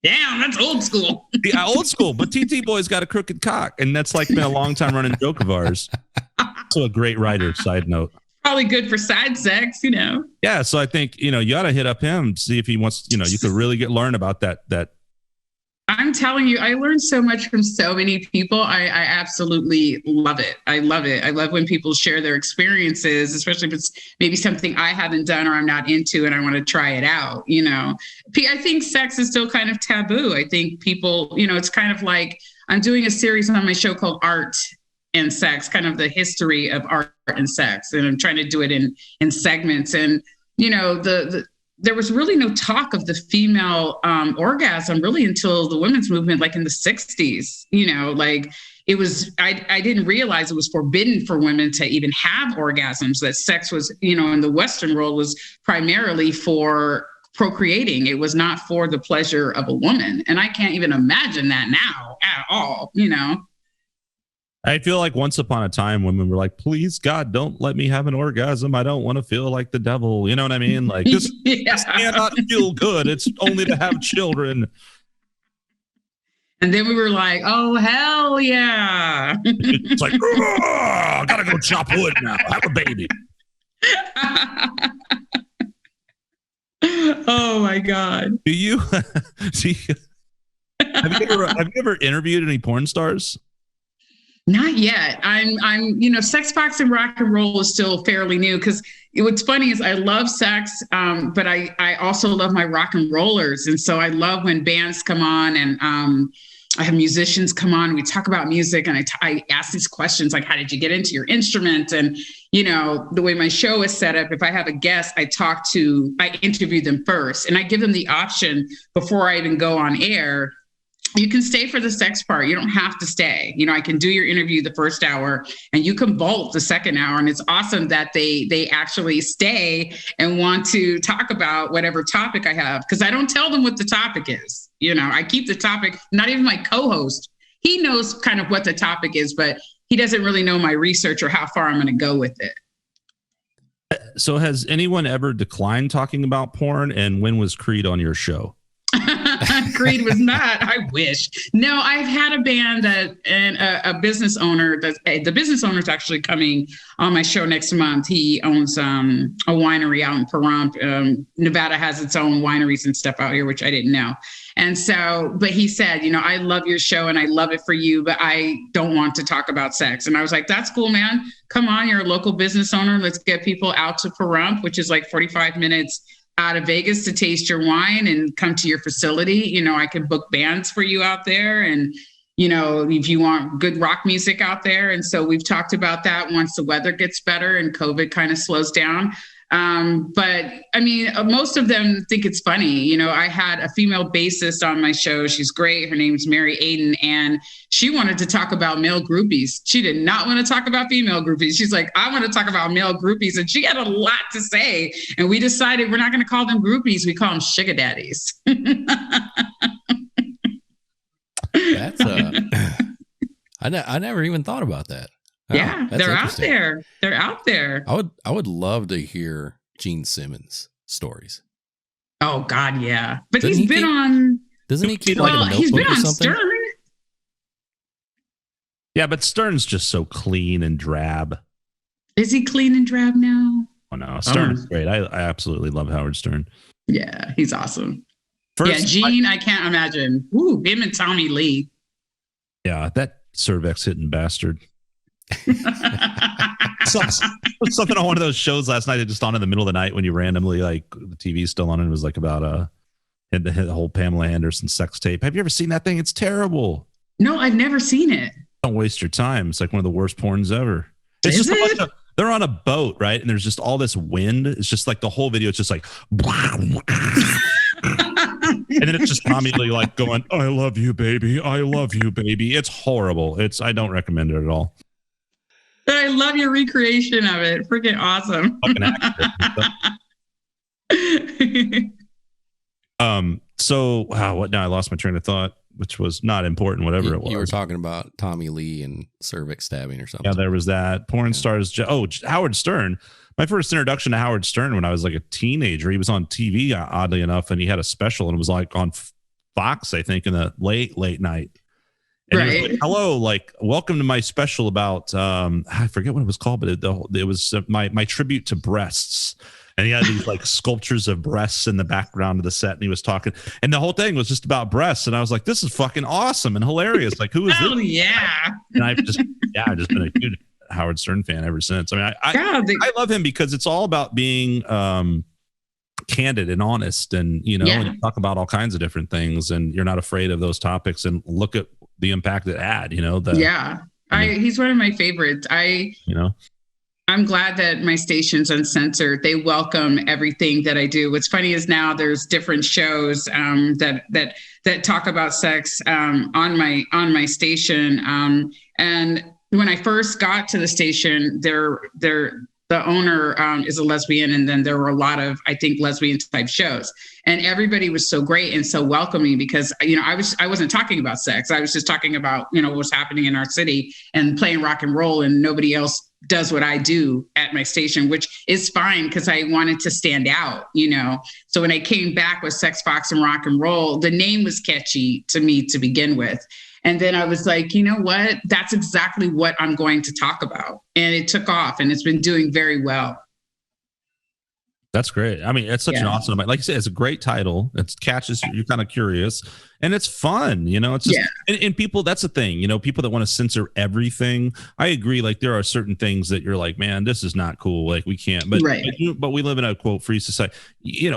Damn, that's old school. Yeah, old school. But TT Boy's got a crooked cock, and that's like been a long time running joke of ours. So a great writer. Side note. Probably good for side sex, you know. Yeah, so I think you ought to hit up him, see if he wants. You could really learn about that. I'm telling you, I learned so much from so many people. I absolutely love it. I love it. I love when people share their experiences, especially if it's maybe something I haven't done or I'm not into and I want to try it out. I think sex is still kind of taboo. I think people, it's kind of like I'm doing a series on my show called Art and Sex, kind of the history of art and sex. And I'm trying to do it in segments. And, there was really no talk of the female orgasm really until the women's movement, like in the 60s, it was, I didn't realize it was forbidden for women to even have orgasms, that sex was, in the Western world was primarily for procreating. It was not for the pleasure of a woman. And I can't even imagine that now at all, I feel like once upon a time, women were like, please, God, don't let me have an orgasm. I don't want to feel like the devil. You know what I mean? Like, this cannot feel good. It's only to have children. And then we were like, oh, hell yeah. It's like, I got to go chop wood now. Have a baby. Oh, my God. Have you ever interviewed any porn stars? Not yet. I'm, sex, box, and rock and roll is still fairly new because what's funny is I love sex, but I also love my rock and rollers. And so I love when bands come on and I have musicians come on, we talk about music and I ask these questions like, how did you get into your instrument? And, the way my show is set up, if I have a guest, I interview them first and I give them the option before I even go on air. You can stay for the sex part. You don't have to stay. I can do your interview the first hour and you can bolt the second hour. And it's awesome that they actually stay and want to talk about whatever topic I have. Because I don't tell them what the topic is. I keep the topic, not even my co-host. He knows kind of what the topic is, but he doesn't really know my research or how far I'm going to go with it. So has anyone ever declined talking about porn? And when was Creed on your show? Creed was not. I wish. No, I've had a band and a business owner. The business owner is actually coming on my show next month. He owns a winery out in Pahrump. Nevada has its own wineries and stuff out here, which I didn't know. And so, but he said, I love your show and I love it for you, but I don't want to talk about sex. And I was like, that's cool, man. Come on, you're a local business owner. Let's get people out to Pahrump, which is like 45 minutes out of Vegas to taste your wine and come to your facility. I can book bands for you out there. And, if you want good rock music out there. And so we've talked about that once the weather gets better and COVID kind of slows down. But I mean, most of them think it's funny. I had a female bassist on my show. She's great. Her name's Mary Aiden. And she wanted to talk about male groupies. She did not want to talk about female groupies. She's like, I want to talk about male groupies. And she had a lot to say. And we decided we're not going to call them groupies. We call them sugar daddies. That's I never even thought about that. Oh, yeah, they're out there. They're out there. I would love to hear Gene Simmons stories. Oh God, yeah. But Doesn't he's been on. Doesn't he keep like a notebook he's been or on something? Stern. Yeah, but Stern's just so clean and drab. Is he clean and drab now? Oh no, Stern's great. I absolutely love Howard Stern. Yeah, he's awesome. First, Gene, I can't imagine. Ooh, him and Tommy Lee. Yeah, that cervix hitting bastard. Something on one of those shows last night. It just on in the middle of the night when you randomly like the TV's still on and it was like about the whole Pamela Anderson sex tape. Have you ever seen that thing? It's terrible. No, I've never seen it. Don't waste your time. It's like one of the worst porns ever. It's just a bunch of, they're on a boat, right? And there's just all this wind. It's just like the whole video. It's just like, and then it's just Tommy Lee like going, "I love you, baby. I love you, baby." It's horrible. I don't recommend it at all. I love your recreation of it. Freaking awesome. So wow, what now? I lost my train of thought. which was not important, whatever it was. You were talking about Tommy Lee and cervix stabbing or something. Yeah, there was that. Porn stars. Howard Stern. My first introduction to Howard Stern when I was like a teenager. He was on TV, oddly enough, and he had a special, and it was like on Fox, I think, in the late night. And he was like, hello, like, welcome to my special about I forget what it was called, but it was my tribute to breasts. And he had these like sculptures of breasts in the background of the set, and he was talking, and the whole thing was just about breasts. And I was like, this is fucking awesome and hilarious. Like, who is this? Yeah. And I've just been a huge Howard Stern fan ever since. I mean, I love him because it's all about being candid and honest, and and you talk about all kinds of different things, and you're not afraid of those topics, and look at the impact it had. He's one of my favorites. I'm glad that my station's uncensored. They welcome everything that I do. What's funny is now there's different shows that talk about sex on my station. And when I first got to the station, the owner is a lesbian, and then there were a lot of, I think, lesbian type shows, and everybody was so great and so welcoming because I wasn't talking about sex. I was just talking about what was happening in our city and playing rock and roll, and nobody else does what I do at my station, which is fine because I wanted to stand out, So when I came back with Sex, Fox, and Rock and Roll, the name was catchy to me to begin with. And then I was like, you know what? That's exactly what I'm going to talk about. And it took off, and it's been doing very well. That's great. I mean, it's such an awesome, like you said, it's a great title. It catches you. You're kind of curious, and it's fun. It's just, and people, that's the thing, people that want to censor everything. I agree. Like, there are certain things that you're like, man, this is not cool. Like, we can't, but we live in a quote free society.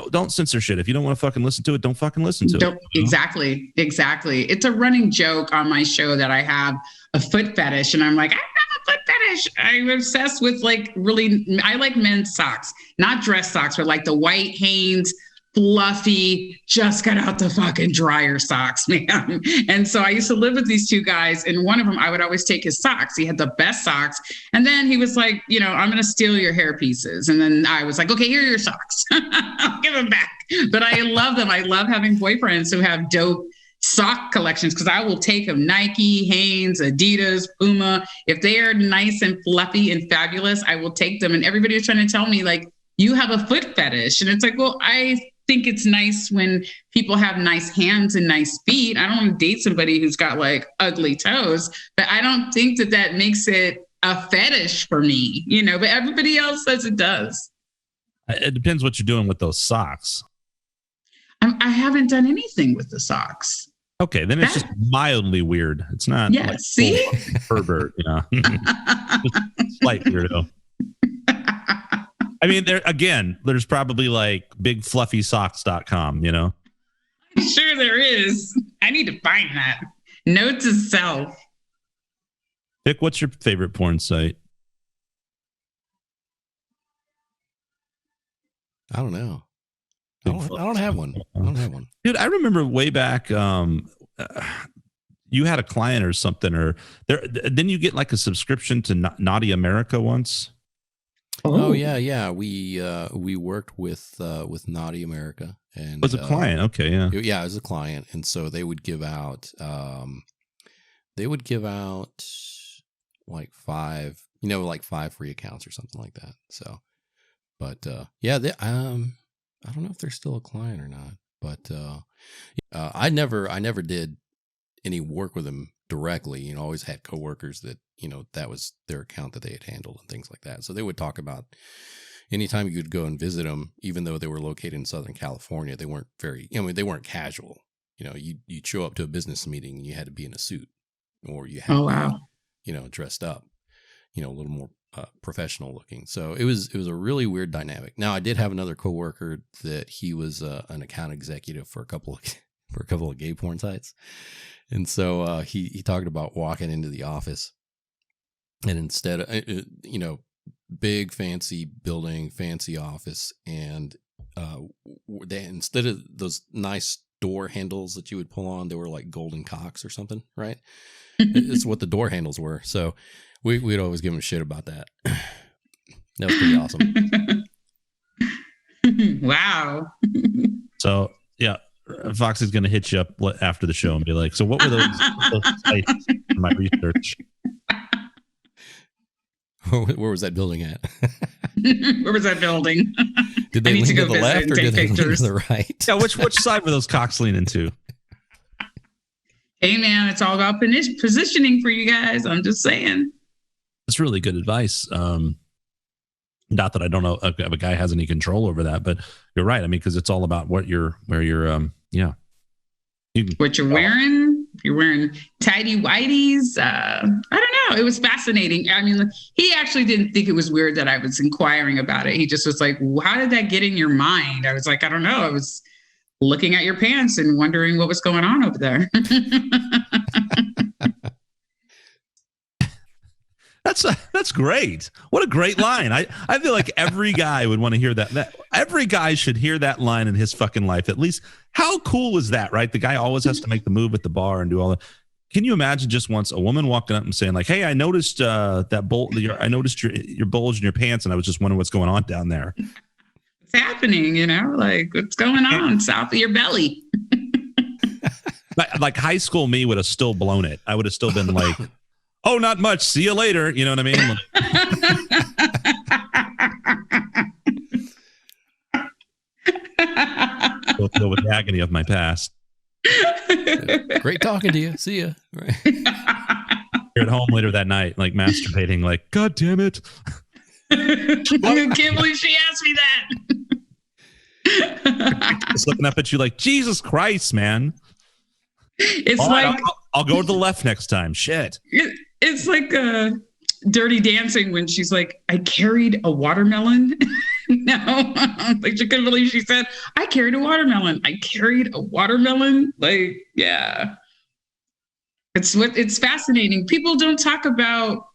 Don't censor shit. If you don't want to fucking listen to it, don't fucking listen to it. Exactly. It's a running joke on my show that I have a foot fetish, and I'm like, I have a foot fetish. I'm obsessed with I like men's socks, not dress socks, but like the white Hanes, fluffy, just got out the fucking dryer socks, man. And so I used to live with these two guys, and one of them, I would always take his socks. He had the best socks. And then he was like, I'm going to steal your hair pieces. And then I was like, okay, here are your socks. I'll give them back. But I love them. I love having boyfriends who have dope sock collections, because I will take them Nike, Hanes, Adidas, Puma. If they are nice and fluffy and fabulous, I will take them. And everybody was trying to tell me, like, you have a foot fetish. And it's like, well, I think it's nice when people have nice hands and nice feet. I don't want to date somebody who's got like ugly toes, but I don't think that makes it a fetish for me, but everybody else says it does. It depends what you're doing with those socks. I haven't done anything with the socks. Okay, then it's just mildly weird. It's not see? Pervert, just slight weirdo. I mean, there's probably like bigfluffysocks.com, I'm sure there is. I need to find that. Note to self. Vic, what's your favorite porn site? I don't know. I don't have one. Dude, I remember way back, you had a client or something, or didn't you get like a subscription to Naughty America once? Oh yeah. We worked with Naughty America, and was a client. Okay, yeah. Yeah, as a client, and so they would give out like 5, like 5 free accounts or something like that. So, but I don't know if they're still a client or not, but I never did any work with them directly. Always had coworkers that that was their account that they had handled and things like that. So they would talk about anytime you could go and visit them, even though they were located in Southern California, they weren't they weren't casual. You'd show up to a business meeting and you had to be in a suit, or you had to be, dressed up, a little more professional looking. So it was a really weird dynamic. Now, I did have another coworker that he was an account executive for a couple of gay porn sites, and so he talked about walking into the office, and instead of big fancy building, fancy office, and instead of those nice door handles that you would pull on, they were like golden cocks or something, right? It's what the door handles were. So we'd always give him shit about that. That was pretty awesome. Wow. So yeah, Foxy's going to hit you up after the show and be like, so what were those sites in my research? Where was that building at? Where was that building? Did they lean to the left or did they lean to the right? Yeah, which side were those cocks leaning to? Hey, man, it's all about positioning for you guys. I'm just saying. That's really good advice. Not that I don't know if a guy has any control over that, but you're right. I mean, because it's all about what you're wearing. If you're wearing tidy whities. I don't know. It was fascinating. I mean, he actually didn't think it was weird that I was inquiring about it. He just was like, how did that get in your mind? I was like, I don't know. I was looking at your pants and wondering what was going on over there. That's great. What a great line. I feel like every guy would want to hear that. Every guy should hear that line in his fucking life. At least, how cool is that, right? The guy always has to make the move at the bar and do all that. Can you imagine just once a woman walking up and saying like, "Hey, I noticed I noticed your bulge in your pants, and I was just wondering what's going on down there." What's happening? Like what's going on south of your belly? Like high school me would have still blown it. I would have still been like, "Oh, not much. See you later." You know what I mean? Deal with the agony of my past. Great talking to you. See ya. Right. You're at home later that night, like masturbating, like, God damn it. I can't believe she asked me that. Just looking up at you like, Jesus Christ, man. It's all like right, I'll go to the left next time. Shit. It's like Dirty Dancing when she's like, I carried a watermelon. No, like she couldn't believe she said, I carried a watermelon. I carried a watermelon. Like, yeah. It's fascinating. People don't talk about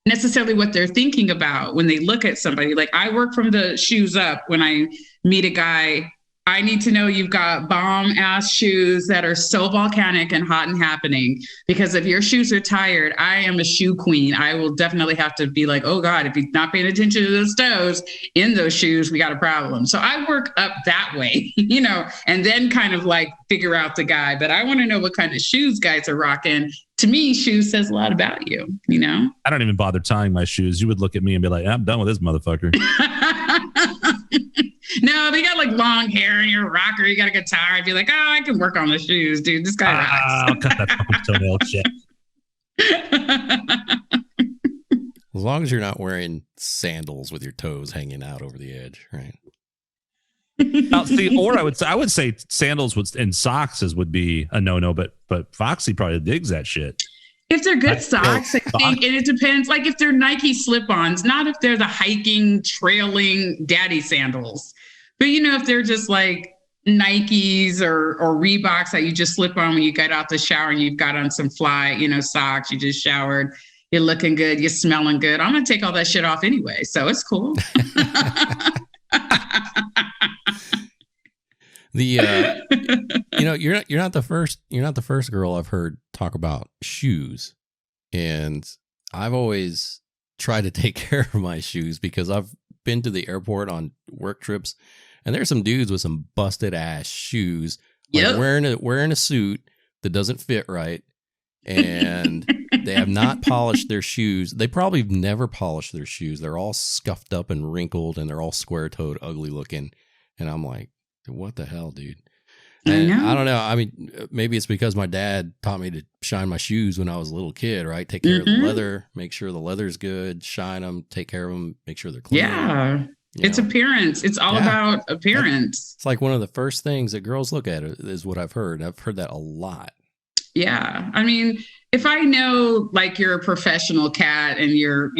necessarily what they're thinking about when they look at somebody. Like I work from the shoes up. When I meet a guy, I need to know you've got bomb ass shoes that are so volcanic and hot and happening, because if your shoes are tired, I am a shoe queen. I will definitely have to be like, oh God, if you're not paying attention to those toes in those shoes, we got a problem. So I work up that way, and then kind of like figure out the guy. But I want to know what kind of shoes guys are rocking. To me, shoes says a lot about you, I don't even bother tying my shoes. You would look at me and be like, I'm done with this motherfucker. No, they got like long hair and you're a rocker. You got a guitar. I'd be like, I can work on the shoes, dude. This guy rocks. I'll cut that fucking toenail shit. As long as you're not wearing sandals with your toes hanging out over the edge, right? Or I would say sandals and socks would be a no-no, but Foxy probably digs that shit. If they're good socks, I think, and it depends. Like if they're Nike slip-ons, not if they're the hiking, trailing daddy sandals. But if they're just like Nikes or Reeboks that you just slip on when you get out the shower and you've got on some fly, socks, you just showered, you're looking good, you're smelling good. I'm gonna take all that shit off anyway, so it's cool. You're not the first girl I've heard talk about shoes, and I've always tried to take care of my shoes because I've been to the airport on work trips, and there's some dudes with some busted ass shoes, like wearing a suit that doesn't fit right, and they have not polished their shoes. They probably have never polished their shoes. They're all scuffed up and wrinkled, and they're all square-toed, ugly looking, and I'm like, what the hell, dude? And I don't know. I mean, maybe it's because my dad taught me to shine my shoes when I was a little kid, right? Take care of the leather, make sure the leather's good, shine them, take care of them, make sure they're clean. Yeah. It's appearance. It's all about appearance. It's like one of the first things that girls look at is what I've heard. I've heard that a lot. Yeah. I mean, if I know like you're a professional cat and you're,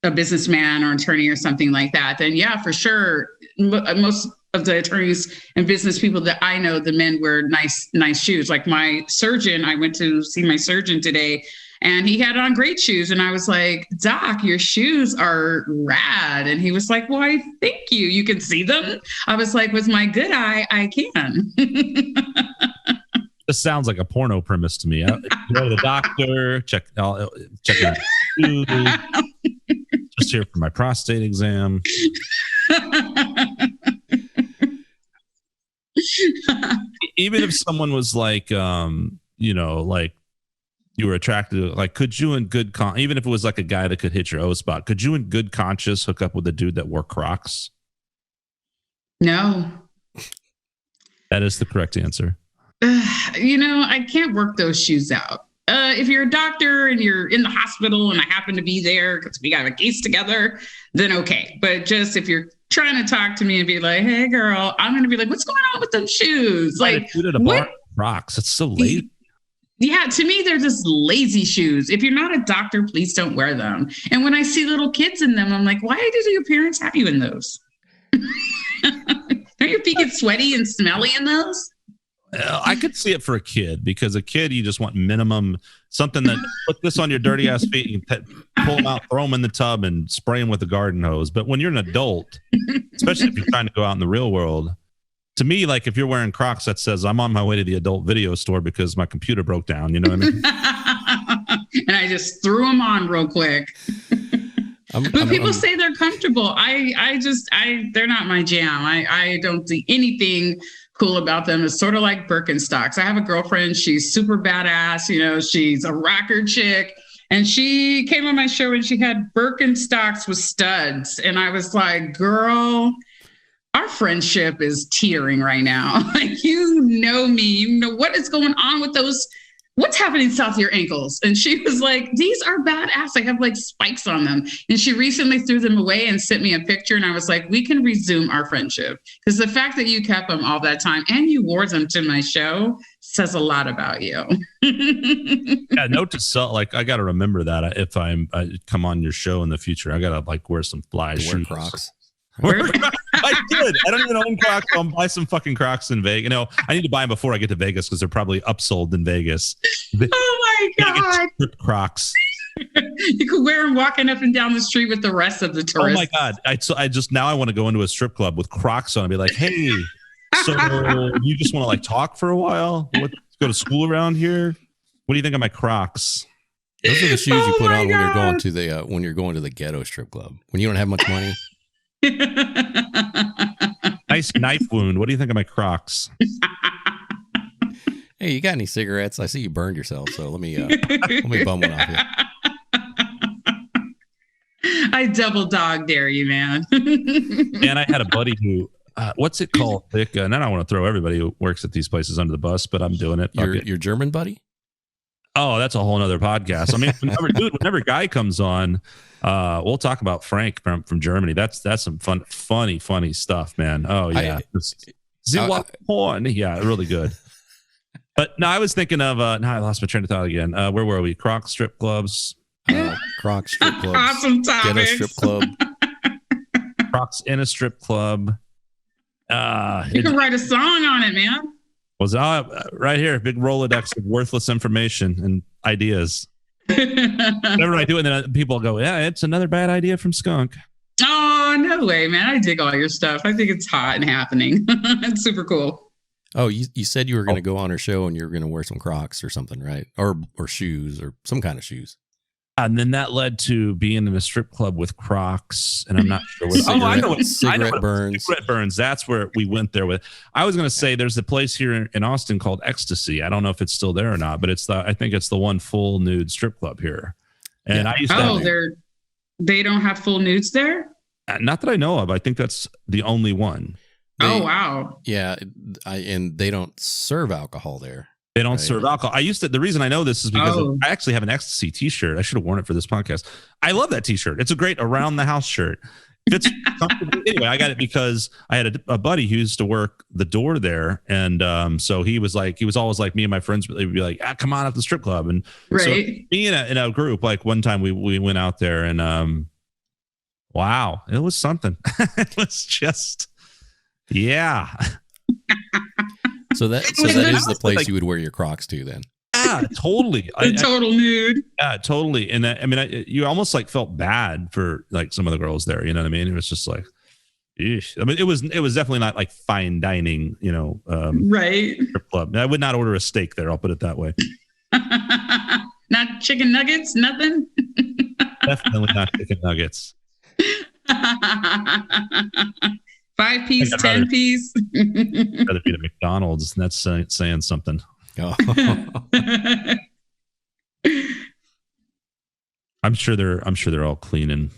a businessman or attorney or something like that, then yeah, for sure. Most of the attorneys and business people that I know, the men wear nice shoes. Like my surgeon, I went to see my surgeon today and he had on great shoes. And I was like, Doc, your shoes are rad. And he was like, why, thank you. You can see them. I was like, with my good eye, I can. This sounds like a porno premise to me. Go to the doctor, check out shoes, just here for my prostate exam. even if someone was like, like you were attracted to, like, could you in good even if it was like a guy that could hit your O spot, could you in good conscience hook up with a dude that wore Crocs? No. That is the correct answer. I can't work those shoes out. If you're a doctor and you're in the hospital and I happen to be there because we got a case together, then okay. But just if you're trying to talk to me and be like, hey, girl, I'm going to be like, what's going on with those shoes? Like, what? Crocs. It's so lazy. Yeah, to me, they're just lazy shoes. If you're not a doctor, please don't wear them. And when I see little kids in them, I'm like, why did your parents have you in those? Don't your feet get sweaty and smelly in those? I could see it for a kid, because a kid, you just want minimum something that put this on your dirty ass feet, you can pull them out, throw them in the tub and spray them with a garden hose. But when you're an adult, especially if you're trying to go out in the real world, to me, like if you're wearing Crocs that says I'm on my way to the adult video store because my computer broke down, you know what I mean? And I just threw them on real quick. But people say they're comfortable. They're not my jam. I don't see anything cool about them. It's sort of like Birkenstocks. I have a girlfriend. She's super badass. She's a rocker chick. And she came on my show and she had Birkenstocks with studs. And I was like, girl, our friendship is teetering right now. Like, you know me, you know what is going on with those. What's happening south of your ankles? And she was like, these are badass. They have like spikes on them. And she recently threw them away and sent me a picture. And I was like, we can resume our friendship. Because the fact that you kept them all that time and you wore them to my show says a lot about you. Yeah, note to self, like, I got to remember that if I come on your show in the future, I got to like wear some fly shoes. Crocs. I did. I don't even own Crocs. I'll buy some fucking Crocs in Vegas. I need to buy them before I get to Vegas because they're probably upsold in Vegas. Oh my God. Crocs. You could wear them walking up and down the street with the rest of the tourists. Oh my God. I want to go into a strip club with Crocs on and be like, hey, so you just want to like talk for a while? Go to school around here? What do you think of my Crocs? Those are the shoes you put on when you're going to the ghetto strip club. When you don't have much money. Nice knife wound. What do you think of my Crocs? Hey, you got any cigarettes? I see you burned yourself, so let me bum one off you. I double dog dare you, man. And I had a buddy who, what's it called? And I don't want to throw everybody who works at these places under the bus, but I'm doing it. Your German buddy? Oh, that's a whole nother podcast. I mean, whenever Guy comes on, we'll talk about Frank from Germany. That's some funny stuff, man. Oh yeah, porn. Yeah, really good. But no, I was thinking of. I lost my train of thought again. Where were we? Crocs strip clubs. Crocs strip clubs. Awesome topics. Ghetto strip club. Crocs in a strip club. You can write a song on it, man. Was right here, big Rolodex of worthless information and ideas. Whenever I do it, then people go, yeah, it's another bad idea from Skunk. Oh, no way, man. I dig all your stuff. I think it's hot and happening. It's super cool. Oh, you said you were going to go on her show and you were going to wear some Crocs or something, right? Or shoes or some kind of shoes. And then that led to being in a strip club with Crocs, and I'm not sure what. Cigarette burns. Cigarette burns. That's where we went there with. I was going to say there's a place here in Austin called Ecstasy. I don't know if it's still there or not, but I think it's the one full nude strip club here. And I used to. They don't have full nudes there? Not that I know of. I think that's the only one. Wow. Yeah, and they don't serve alcohol there. They don't serve alcohol. The reation I know this is because I actually have an Ecstasy t-shirt. I should have worn it for this podcast. I love that t-shirt. It's a great around the house shirt. It's anyway, I got it because I had a buddy who used to work the door there. And so he was always like, me and my friends would be like, come on up to the strip club. And so me in a group, like one time we went out there and wow, it was something. It was just, yeah. So that is the place you would wear your Crocs to then. Yeah, totally. Total nude. Yeah, totally. And I mean, you almost like felt bad for like some of the girls there. You know what I mean? It was just like, eesh. I mean, it was definitely not like fine dining, right. Strip club. I would not order a steak there. I'll put it that way. Not chicken nuggets, nothing. Definitely not chicken nuggets. 5-piece, 10-piece. Rather be at McDonald's, and that's saying something. Oh. I'm sure they're all clean and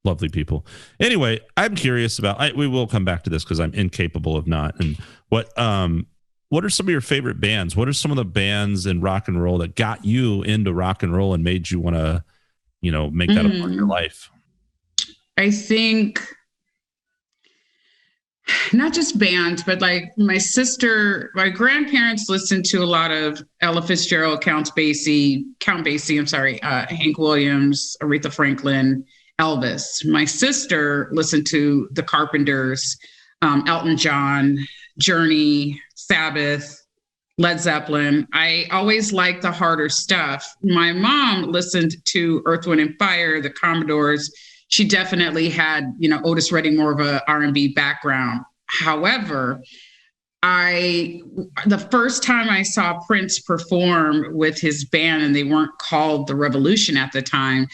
lovely people. Anyway, I'm curious about. We will come back to this because I'm incapable of not. And what are some of your favorite bands? What are some of the bands in rock and roll that got you into rock and roll and made you want to, make that a part of your life? I think not just bands, but like my grandparents listened to a lot of Ella Fitzgerald, Count Basie, Hank Williams, Aretha Franklin, Elvis. My sister listened to the Carpenters, Elton John, Journey, Sabbath, Led Zeppelin. I always liked the harder stuff. My mom listened to Earth, Wind & Fire, the Commodores. She definitely had, Otis Redding, more of a R&B background. However, the first time I saw Prince perform with his band, and they weren't called The Revolution at the time,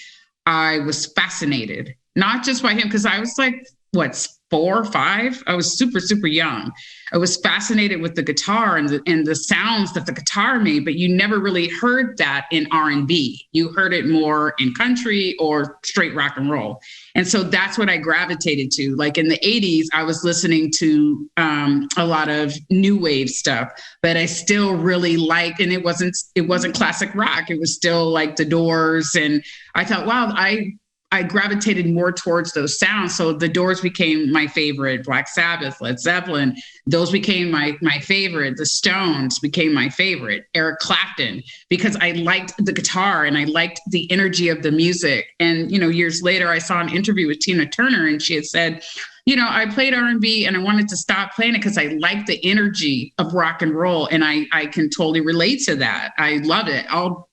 I was fascinated, not just by him, because I was like, 4 or 5? I was super, super young. I was fascinated with the guitar and the sounds that the guitar made, but you never really heard that in R&B. You heard it more in country or straight rock and roll. And so that's what I gravitated to. Like in the 80s, I was listening to a lot of new wave stuff, but I still really liked, and it wasn't classic rock. It was still like the Doors. And I thought, wow, I gravitated more towards those sounds. So the Doors became my favorite, Black Sabbath, Led Zeppelin, those became my favorite. The Stones became my favorite, Eric Clapton, because I liked the guitar and I liked the energy of the music. And, years later, I saw an interview with Tina Turner, and she had said, I played R&B and I wanted to stop playing it because I like the energy of rock and roll. And I can totally relate to that. I love it. I'll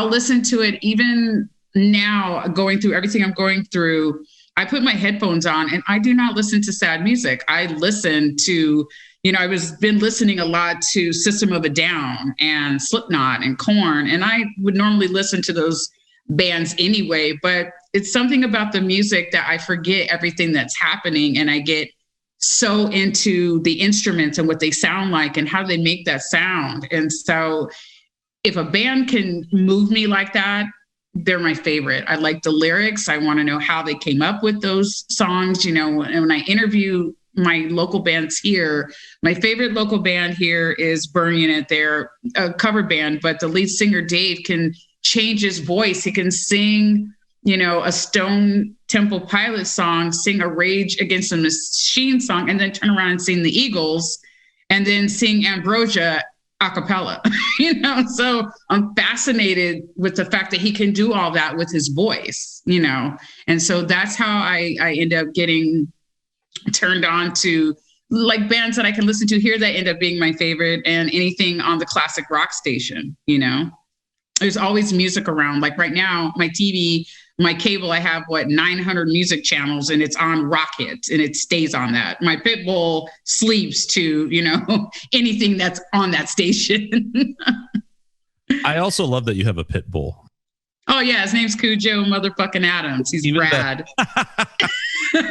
listen to it even now, going through everything I'm going through. I put my headphones on and I do not listen to sad music. I listen to, been listening a lot to System of a Down and Slipknot and Korn, and I would normally listen to those bands anyway, but it's something about the music that I forget everything that's happening, and I get so into the instruments and what they sound like and how they make that sound. And so if a band can move me like that, they're my favorite. I like the lyrics. I want to know how they came up with those songs, and when I interview my local bands here, my favorite local band here is Burn Unit. They're a cover band, but the lead singer, Dave, can change his voice. He can sing, a Stone Temple Pilots song, sing a Rage Against the Machine song, and then turn around and sing the Eagles, and then sing Ambrosia a cappella, so I'm fascinated with the fact that he can do all that with his voice, and so that's how I end up getting turned on to like bands that I can listen to here that end up being my favorite, and anything on the classic rock station. There's always music around. Like right now, my TV, my cable, I have 900 music channels, and it's on rock hits, and it stays on that. My pit bull sleeps to, anything that's on that station. I also love that you have a pit bull. Oh yeah, his name's Cujo motherfucking Adams. He's rad. Of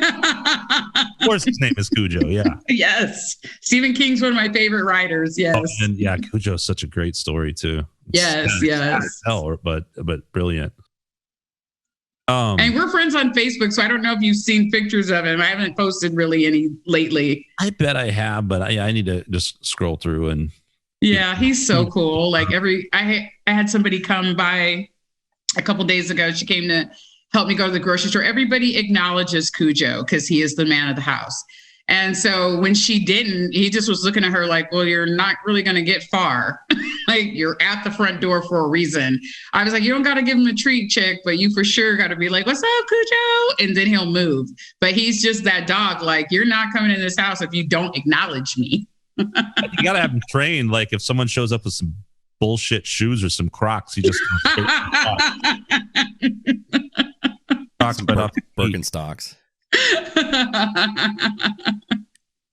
course, his name is Cujo. Yeah. Yes, Stephen King's one of my favorite writers. Yes. Oh, and yeah, Cujo is such a great story too. Yes. But brilliant. And we're friends on Facebook, so I don't know if you've seen pictures of him. I haven't posted really any lately. I bet I have, but I need to just scroll through and. Yeah, he's so cool. Like I had somebody come by a couple days ago. She came to help me go to the grocery store. Everybody acknowledges Cujo because he is the man of the house. And so when she didn't, he just was looking at her like, well, you're not really going to get far. Like, you're at the front door for a reason. I was like, you don't got to give him a treat, chick, but you for sure got to be like, what's up, Cujo? And then he'll move. But he's just that dog. Like, you're not coming in this house if you don't acknowledge me. You got to have him trained. Like, if someone shows up with some bullshit shoes or some Crocs, he just goes straight to the Crocs, but off Birkenstocks.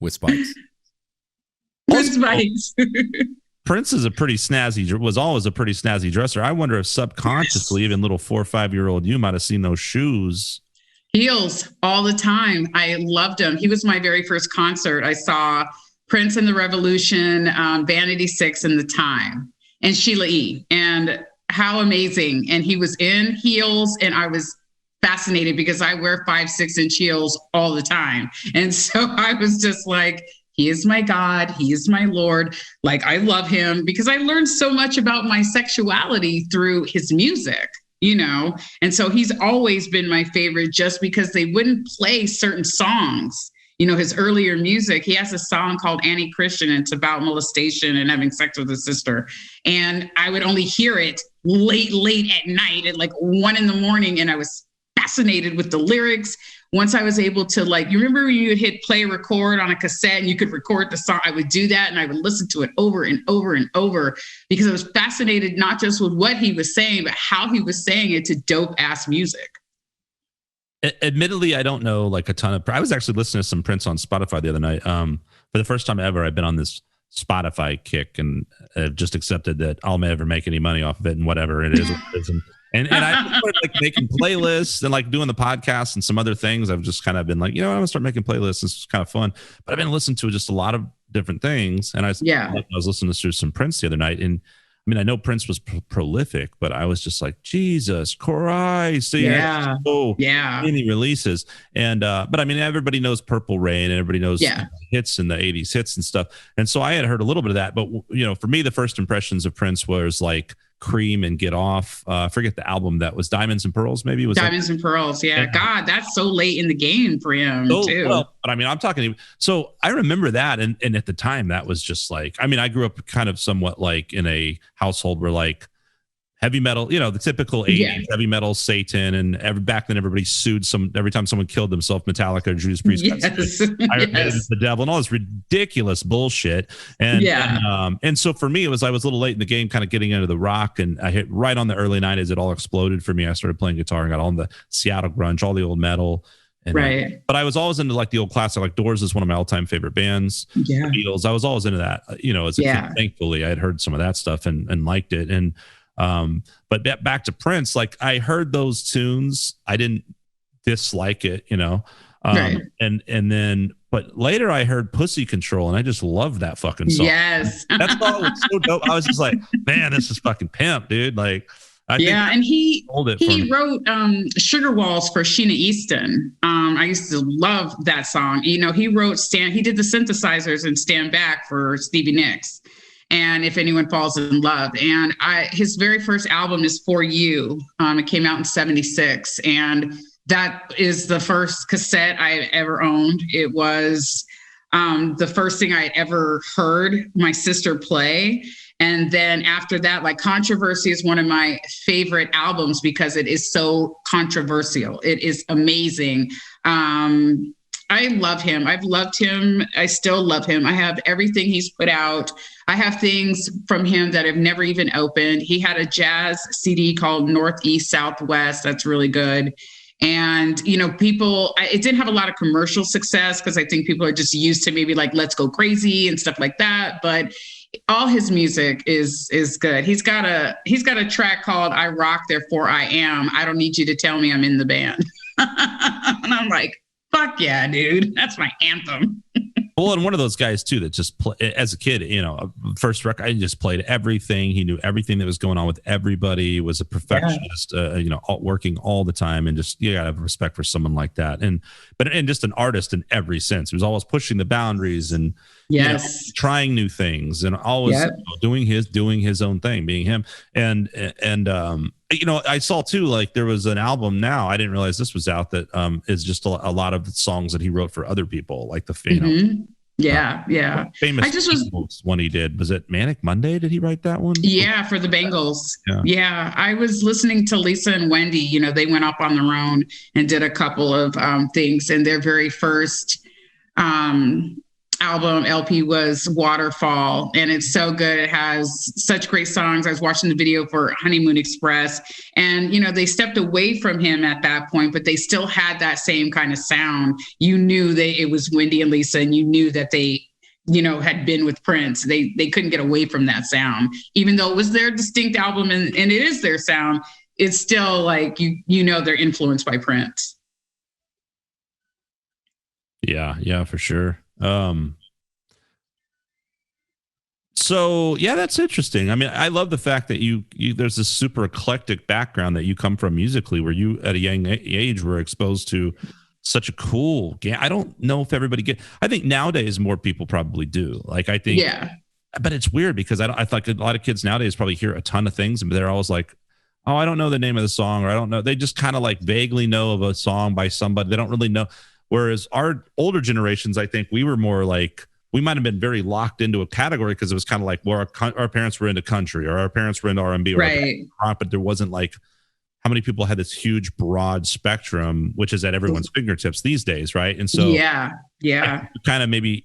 With spikes. With spikes. Prince is was always a pretty snazzy dresser. I wonder if subconsciously, even little 4 or 5 year old you might have seen those shoes. Heels all the time. I loved him. He was my very first concert. I saw Prince and the Revolution, Vanity 6 and The Time, and Sheila E. And how amazing. And he was in heels, and I was fascinated because I wear 5-6-inch heels all the time. And so I was just like, he is my God. He is my Lord. Like, I love him because I learned so much about my sexuality through his music. And so he's always been my favorite just because they wouldn't play certain songs. His earlier music, he has a song called Annie Christian, and it's about molestation and having sex with his sister. And I would only hear it late at night at like 1 a.m. And I was fascinated with the lyrics. Once I was able to, you remember when you would hit play record on a cassette and you could record the song? I would do that, and I would listen to it over and over and over because I was fascinated not just with what he was saying, but how he was saying it to dope ass music. Admittedly, I don't know a ton of. I was actually listening to some Prince on Spotify the other night. For the first time ever, I've been on this Spotify kick, and just accepted that I'll never make any money off of it, and whatever it is, what it is. And I started making playlists and doing the podcast and some other things. I've just kind of been I'm gonna start making playlists. This is kind of fun. But I've been listening to just a lot of different things. And I was listening to some Prince the other night, and I know Prince was prolific, but I was just like, Jesus Christ. Many releases. And but everybody knows Purple Rain, and everybody knows hits in the 80s hits and stuff. And so I had heard a little bit of that. But for me, the first impressions of Prince was Cream and Get Off. I forget the album that was Diamonds and Pearls, maybe. Was Diamonds and Pearls. Yeah. God, that's so late in the game for him too. Well, but I'm talking. So I remember that. And at the time that was just I grew up kind of somewhat in a household where heavy metal, the typical 80s heavy metal, Satan, and back then everybody sued every time someone killed themselves, Metallica or Judas Priest. The devil and all this ridiculous bullshit. And so for me, I was a little late in the game, kind of getting into the rock, and I hit right on the early 90s. It all exploded for me. I started playing guitar and got all the Seattle grunge, all the old metal. And, but I was always into the old classic, Doors is one of my all-time favorite bands. The Beatles, I was always into that. As a kid, thankfully I had heard some of that stuff and liked it. And but back to Prince, I heard those tunes, I didn't dislike it, and then but later I heard Pussy Control, and I just loved that fucking song. Yes. That song was so dope. I was just like, man, this is fucking pimp, dude. And he wrote Sugar Walls for Sheena Easton. I used to love that song. He wrote he did the synthesizers in Stand Back for Stevie Nicks and If Anyone Falls in Love. And his very first album is For You. It came out in 1976. And that is the first cassette I ever owned. It was the first thing I ever heard my sister play. And then after that, Controversy is one of my favorite albums because it is so controversial. It is amazing. I love him. I've loved him. I still love him. I have everything he's put out. I have things from him that I've never even opened. He had a jazz CD called Northeast Southwest. That's really good. And, it didn't have a lot of commercial success because I think people are just used to maybe Let's Go Crazy and stuff like that. But all his music is good. He's got a track called I Rock, Therefore I Am. I don't need you to tell me I'm in the band. And I'm like, fuck yeah, dude. That's my anthem. Well, and one of those guys too that just as a kid, first record, I just played everything. He knew everything that was going on with everybody. Was a perfectionist, working all the time, and just you gotta have respect for someone like that. And just an artist in every sense. He was always pushing the boundaries and trying new things, and always doing his own thing, being him. And I saw too, there was an album now. I didn't realize this was out that is just a lot of songs that he wrote for other people, famous. I just was one he did. Was it Manic Monday? Did he write that one? Yeah, for the Bengals. Yeah. I was listening to Lisa and Wendy. They went up on their own and did a couple of things, and their very first album LP was Waterfall, and it's so good. It has such great songs. I was watching the video for Honeymoon Express, and they stepped away from him at that point, but they still had that same kind of sound. You knew it was Wendy and Lisa, and you knew that they had been with Prince. They couldn't get away from that sound, even though it was their distinct album and it is their sound. It's still they're influenced by Prince. Yeah, for sure. So yeah, that's interesting. I mean, I love the fact that you there's this super eclectic background that you come from musically, where you at a young age were exposed to such a cool game. I don't know if everybody I think nowadays more people probably do. Like I think, Yeah. but it's weird because I think a lot of kids nowadays probably hear a ton of things, and they're always like, oh, I don't know the name of the song, or I don't know. They just kind of like vaguely know of a song by somebody. They don't really know. Whereas our older generations, I think we were more like, we might have been very locked into a category because it was kind of like, well, our parents were into country, or our parents were into R&B, or Right. rock, but there wasn't like, how many people had this huge broad spectrum, which is at everyone's fingertips these days, right? And so yeah. kind of maybe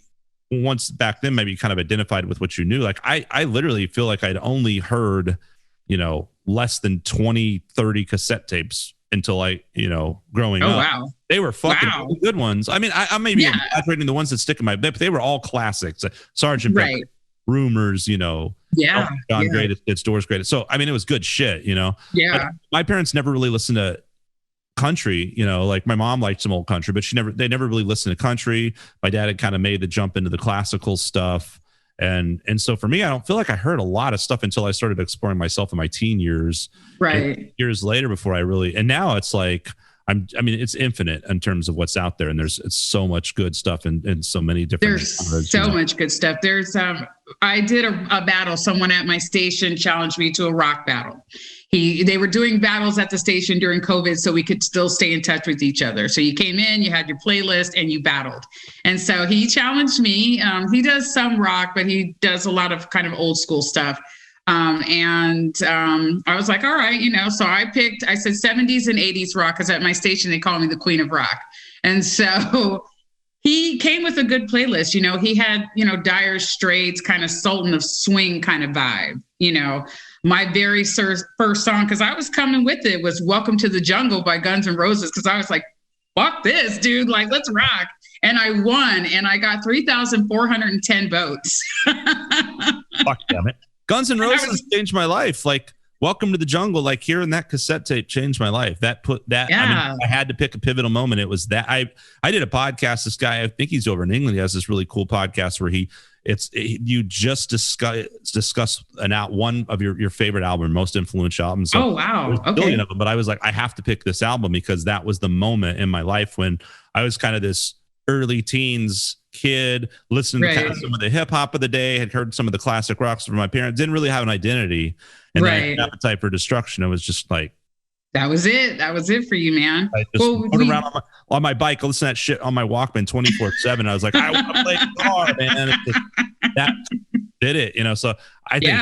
once back then, maybe kind of identified with what you knew. Like I literally feel like I'd only heard, less than 20, 30 cassette tapes until growing up. Wow. They were fucking good ones. I mean, I may be exaggerating the ones that stick in my, but they were all classics. Sergeant Pepper, Rumors, John Greatest Hits, Doors Greatest. So, I mean, it was good shit, Yeah. But my parents never really listened to country, like my mom liked some old country, but they never really listened to country. My dad had kind of made the jump into the classical stuff. And so for me, I don't feel like I heard a lot of stuff until I started exploring myself in my teen years. Right. Years later before I really, and now it's like, it's infinite in terms of what's out there. And it's so much good stuff and so many different. There's so much good stuff. There's, I did a battle. Someone at my station challenged me to a rock battle. They were doing battles at the station during COVID, so we could still stay in touch with each other. So you came in, you had your playlist, and you battled. And so he challenged me. He does some rock, but he does a lot of kind of old school stuff. I was like, all right, so I said 70s and 80s rock, because at my station, they call me the Queen of Rock. And so he came with a good playlist. He had, Dire Straits, kind of Sultan of Swing kind of vibe. My very first song, because I was coming with it, was Welcome to the Jungle by Guns N' Roses, because I was like, fuck this, dude, like, let's rock. And I won, and I got 3,410 votes. Fuck damn it. Guns N' Roses changed my life. Like, Welcome to the Jungle, like hearing that cassette tape changed my life. I had to pick a pivotal moment. It was that I did a podcast. This guy, I think he's over in England. He has this really cool podcast where you just discuss one of your favorite album, most influential albums. So oh wow, okay. Billion of them, but I was like, I have to pick this album because that was the moment in my life when I was kind of this early teens kid, listening to kind of some of the hip hop of the day, had heard some of the classic rocks from my parents, didn't really have an identity, and then Appetite for Destruction. It was just like, that was it for you, man. I just rode around on my bike, listen to that shit on my Walkman 24/7. I was like, I want to play guitar, man. That did it, So I think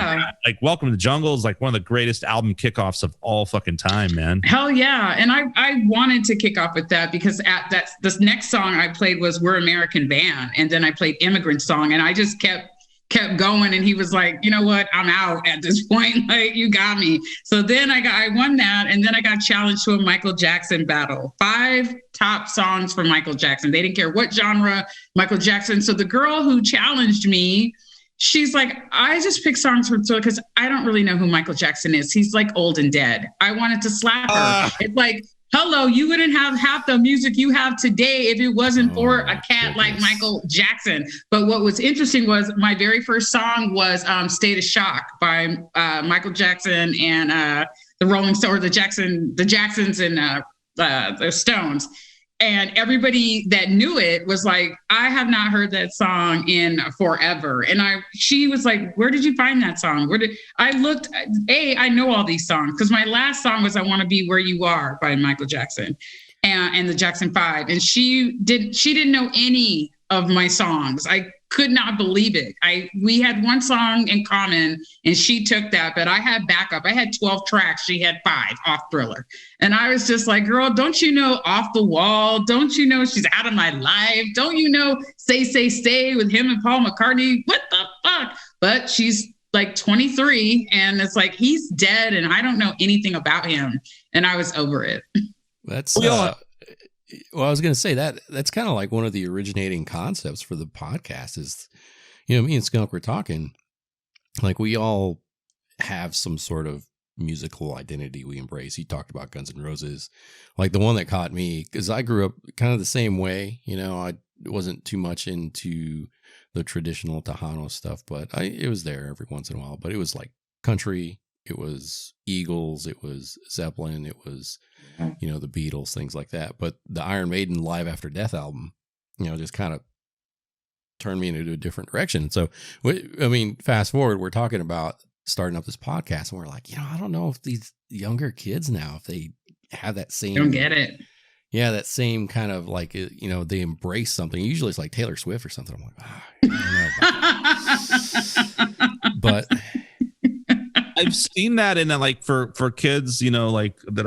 like Welcome to the Jungle is like one of the greatest album kickoffs of all fucking time, man. Hell yeah. And I wanted to kick off with that because this next song I played was We're American Band. And then I played Immigrant Song, and I just kept going, and he was like, you know what, I'm out at this point, like, you got me. So then I won that, and then I got challenged to a Michael Jackson battle. 5 top songs from Michael Jackson. They didn't care what genre, Michael Jackson. So the girl who challenged me, she's like, I just pick songs from, so because I don't really know who Michael Jackson is. He's like old and dead. I wanted to slap her. It's like, hello, you wouldn't have half the music you have today if it wasn't for a cat like Michael Jackson. But what was interesting was my very first song was State of Shock by Michael Jackson and the Rolling Stones, the Jacksons and the Stones. And everybody that knew it was like, I have not heard that song in forever. And she was like, where did you find that song? I looked, I know all these songs, because my last song was I Want to Be Where You Are by Michael Jackson and the Jackson 5. And she didn't know any of my songs. I could not believe it. We had one song in common, and she took that, but I had backup. I had 12 tracks. She had 5 off Thriller. And I was just like, girl, don't you know Off the Wall? Don't you know She's Out of My Life? Don't you know Say, Say, Stay with him and Paul McCartney? What the fuck? But she's like 23, and it's like, he's dead, and I don't know anything about him. And I was over it. That's well, I was going to say that's kind of like one of the originating concepts for the podcast is, me and Skunk were talking, like, we all have some sort of musical identity we embrace. He talked about Guns N' Roses, like the one that caught me, because I grew up kind of the same way. I wasn't too much into the traditional Tejano stuff, but it was there every once in a while. But it was like country, it was Eagles, it was Zeppelin, it was, you know, the Beatles, things like that. But the Iron Maiden Live After Death album, you know, just kind of turned me into a different direction. So, I mean, fast forward, we're talking about starting up this podcast, and we're like, you know, I don't know if these younger kids now, if they have that same, don't get it. Yeah, that same kind of like, you know, they embrace something. Usually it's like Taylor Swift or something. I'm like, I don't know. But I've seen that in like for kids, you know, like that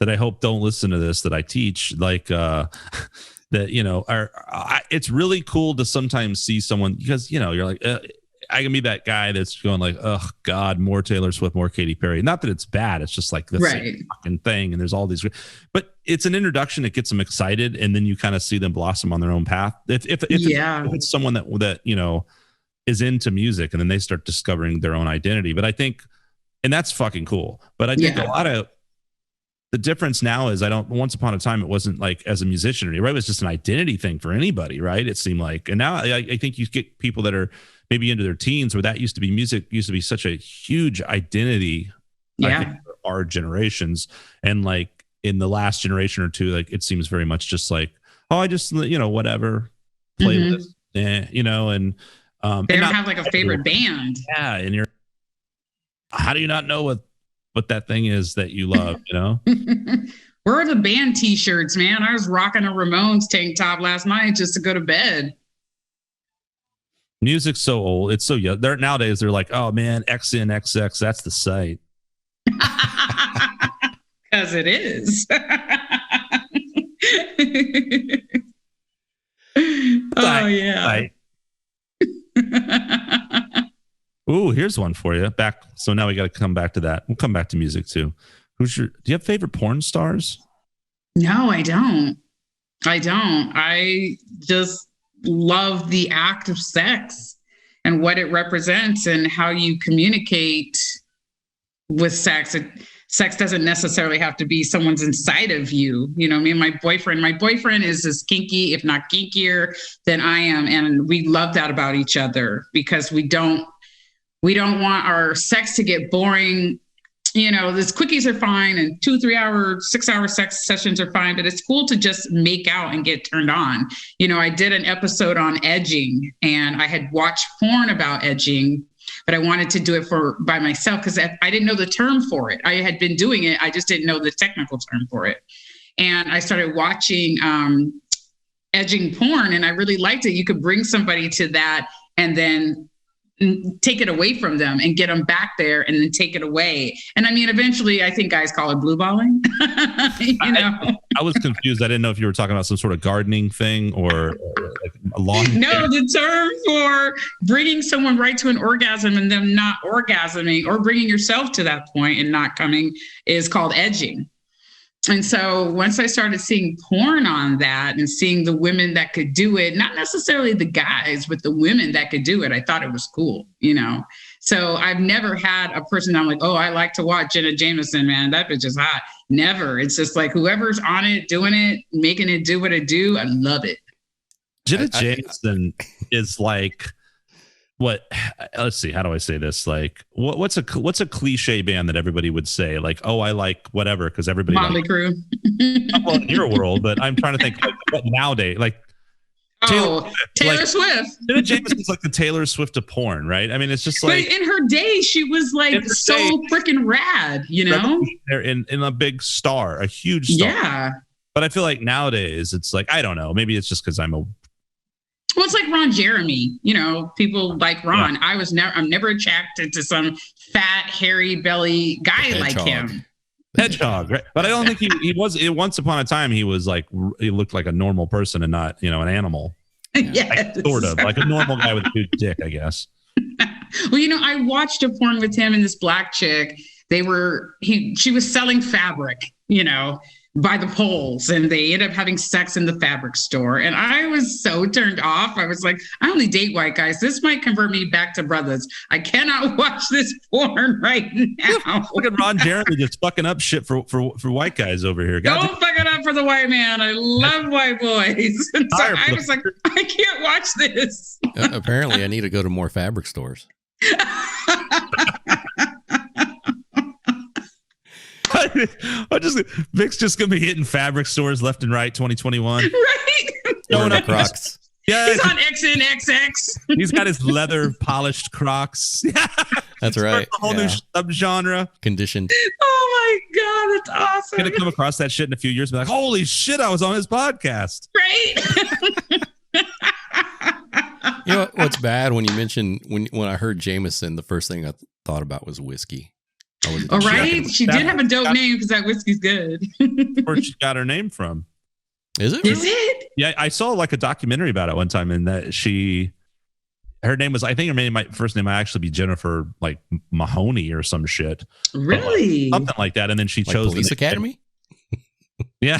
I hope don't listen to this, that I teach, like that, you know, it's really cool to sometimes see someone, because, you know, you're like, I can be that guy that's going like, oh God, more Taylor Swift, more Katy Perry. Not that it's bad. It's just like the same fucking thing. And there's all these, but it's an introduction that gets them excited. And then you kind of see them blossom on their own path. If it's someone that, you know, is into music, and then they start discovering their own identity. But I think, and that's fucking cool. But I think a lot of the difference now is once upon a time, it wasn't like as a musician, right? It was just an identity thing for anybody, right? It seemed like, and now I think you get people that are maybe into their teens, where that used to be music used to be such a huge identity, I think, for our generations. And like in the last generation or two, like it seems very much just like, oh, I just, you know, whatever playlist, you know, and they don't have like a favorite band. Yeah. And how do you not know what that thing is that you love, you know? Where are the band t-shirts, man? I was rocking a Ramones tank top last night just to go to bed. Music's so old. It's so young. Nowadays, they're like, oh man, XNXX, that's the site. Because it is. Oh, yeah. Ooh, here's one for you. So now we got to come back to that. We'll come back to music too. Do you have favorite porn stars? No, I don't. I just love the act of sex and what it represents and how you communicate with sex. Sex doesn't necessarily have to be someone's inside of you. You know, me and my boyfriend is as kinky, if not kinkier than I am. And we love that about each other, because we don't want our sex to get boring. You know, these quickies are fine, and 2, 3 hour, 6 hour sex sessions are fine, but it's cool to just make out and get turned on. You know, I did an episode on edging, and I had watched porn about edging, but I wanted to do it by myself because I didn't know the term for it. I had been doing it. I just didn't know the technical term for it. And I started watching edging porn, and I really liked it. You could bring somebody to that and then take it away from them and get them back there and then take it away. And I mean, eventually I think guys call it blue balling. You know, I was confused. I didn't know if you were talking about some sort of gardening thing or like a lawn. No, the term for bringing someone right to an orgasm and them not orgasming, or bringing yourself to that point and not coming, is called edging. And so once I started seeing porn on that and seeing the women that could do it, not necessarily the guys, but the women that could do it, I thought it was cool, you know? So I've never had a person I'm like, oh, I like to watch Jenna Jameson, man, that bitch is hot. Never. It's just like whoever's on it, doing it, making it do what it do. I love it. Jenna Jameson is like, what? Let's see. How do I say this? Like, what's a cliche band that everybody would say? Like, oh, I like whatever because everybody. Motley Crue. Well, in your world, but I'm trying to think like, what nowadays, like. Taylor Swift. Jenna Jameson's like the Taylor Swift of porn, right? I mean, it's just like. But in her day, she was like so freaking rad, you know. In a big star, a huge star. Yeah. But I feel like nowadays it's like, I don't know. Maybe it's just because I'm a. Well, it's like Ron Jeremy. You know, people like Ron. Yeah. I'm never attracted to some fat, hairy belly guy like him. Hedgehog, right? But I don't think he was. Once upon a time, he was like, he looked like a normal person and not, you know, an animal. Yes. Like, sort of like a normal guy with a huge dick, I guess. Well, you know, I watched a porn with him and this black chick. She was selling fabric, you know, by the poles, and they end up having sex in the fabric store. And I was so turned off. I was like, I only date white guys. This might convert me back to brothers. I cannot watch this porn right now. Look at Ron Jeremy just fucking up shit for white guys over here. Don't fuck it up for the white man. I love white boys. And so I was like, I can't watch this. Apparently, I need to go to more fabric stores. Vic's just gonna be hitting fabric stores left and right 2021. Right. Showing up Crocs. Yeah, he's on XNXX. He's got his leather polished Crocs. That's right. A whole new subgenre. Conditioned. Oh my God, that's awesome. Gonna come across that shit in a few years and be like, holy shit, I was on his podcast. Right. You know what's bad when you mentioned when I heard Jameson, the first thing I thought about was whiskey. All right. She did have a dope name because that whiskey's good. Where she got her name from. Is it? Is it? Yeah, I saw like a documentary about it one time, and that her name was, I think my first name might actually be Jennifer like Mahoney or some shit. Really? Something like that. And then she like chose Police Academy? Yeah.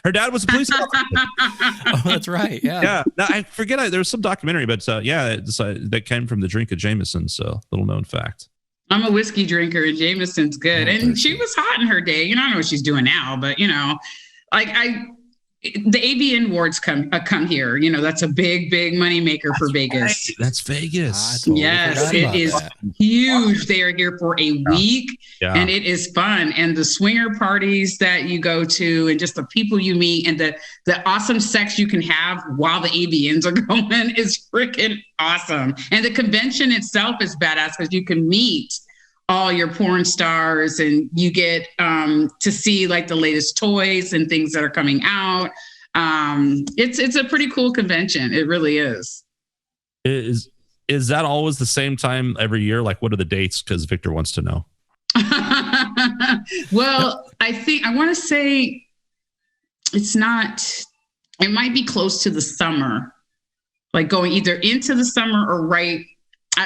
Her dad was a police officer. Oh, that's right. Yeah. Yeah. Now, I forget, there was some documentary, but that came from the drink of Jameson. So little known fact. I'm a whiskey drinker, and Jameson's good. And she was hot in her day. I don't know what she's doing now, but like the AVN awards come here. That's a big money maker for Vegas. Right. That's Vegas. Yes, it is huge. They are here for a week, and it is fun. And the swinger parties that you go to, and just the people you meet, and the awesome sex you can have while the AVNs are going is freaking awesome. And the convention itself is badass because you can meet all your porn stars, and you get to see like the latest toys and things that are coming out. It's a pretty cool convention. It really is. Is that always the same time every year? Like, what are the dates? Because Victor wants to know. Well, I want to say it's not. It might be close to the summer, like going either into the summer or right.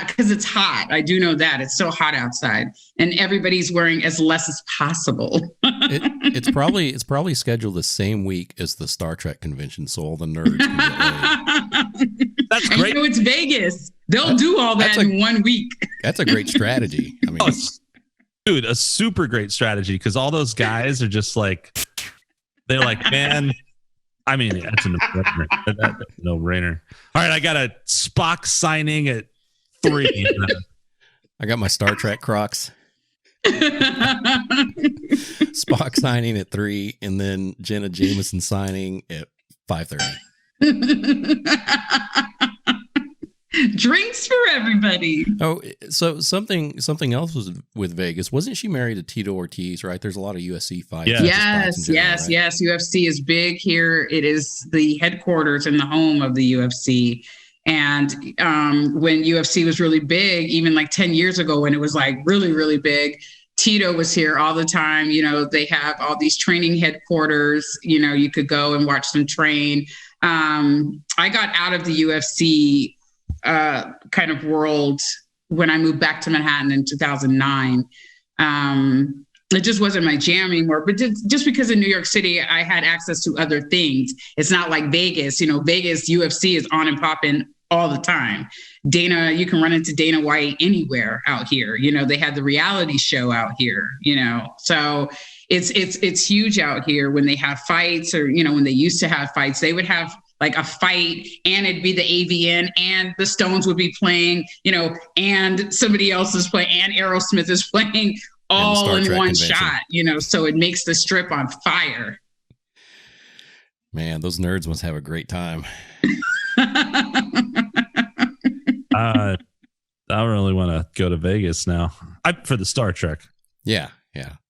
Because it's hot. I do know that it's so hot outside, and everybody's wearing as less as possible. It's probably scheduled the same week as the Star Trek convention, so all the nerds can get laid. That's great. It's Vegas. They'll do all that in 1 week. That's a great strategy. I mean, dude, a super great strategy, because all those guys are just like, they're like, man. I mean, that's a no-brainer. All right, I got a Spock signing at 3. I got my Star Trek Crocs. Spock signing at 3, and then Jenna Jameson signing at 5:30. Drinks for everybody. Oh, so something else was with Vegas. Wasn't she married to Tito Ortiz? Right? There's a lot of UFC fights. Yeah. Yes. UFC is big here. It is the headquarters and the home of the UFC. And when UFC was really big, even like 10 years ago, when it was like really, really big, Tito was here all the time. They have all these training headquarters. You could go and watch them train. I got out of the UFC kind of world when I moved back to Manhattan in 2009. It just wasn't my jam anymore. But just because in New York City, I had access to other things. It's not like Vegas. Vegas UFC is on and popping all the time. You can run into Dana White anywhere out here. They had the reality show out here, so it's huge out here when they have fights, or, when they used to have fights, they would have like a fight and it'd be the AVN and the Stones would be playing, and somebody else is playing and Aerosmith is playing all in one shot, so it makes the strip on fire. Man, those nerds must have a great time. I don't really want to go to Vegas now. For the Star Trek. Yeah.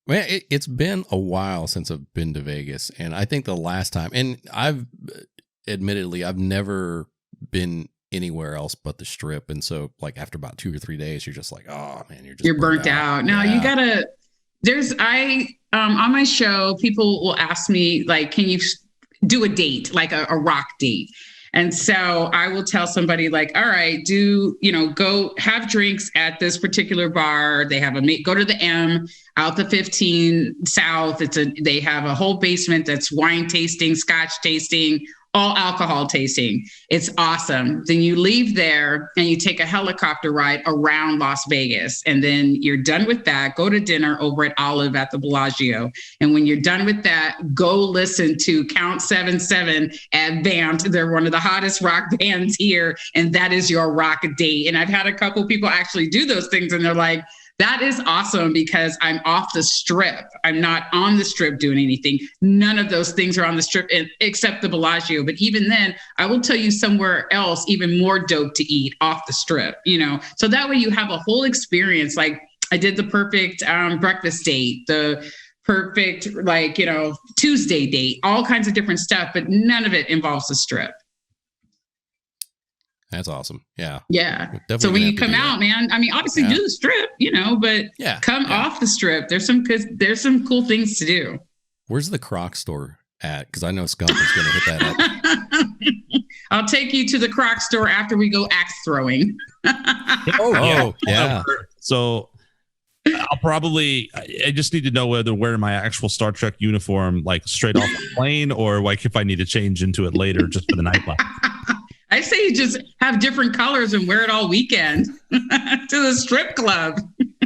Man, it's been a while since I've been to Vegas, and I think the last time, and I've never been anywhere else but the Strip, and so like after about 2 or 3 days, you're just like, oh man, you're burnt out. No, you gotta. On my show, people will ask me like, can you do a date, like a rock date? And so I will tell somebody like, all right, go have drinks at this particular bar. They have go to the M out the 15 South. They have a whole basement that's wine tasting, scotch tasting, all alcohol tasting. It's awesome. Then you leave there and you take a helicopter ride around Las Vegas. And then you're done with that. Go to dinner over at Olive at the Bellagio. And when you're done with that, go listen to Count 77 at Vamped. They're one of the hottest rock bands here. And that is your rock date. And I've had a couple people actually do those things. And they're like, that is awesome because I'm off the strip. I'm not on the strip doing anything. None of those things are on the strip except the Bellagio. But even then, I will tell you somewhere else, even more dope to eat off the strip, So that way you have a whole experience. Like I did the perfect breakfast date, the perfect, Tuesday date, all kinds of different stuff, but none of it involves the strip. That's awesome. Yeah. Yeah. So when you come out, man, I mean, obviously do the strip, but come off the strip. There's some cool things to do. Where's the Crocs store at? Because I know Skunk is going to hit that up. I'll take you to the Crocs store after we go axe throwing. Yeah. So I just need to know whether wear my actual Star Trek uniform, like straight off the plane, or like if I need to change into it later just for the nightlife. I say you just have different colors and wear it all weekend to the strip club.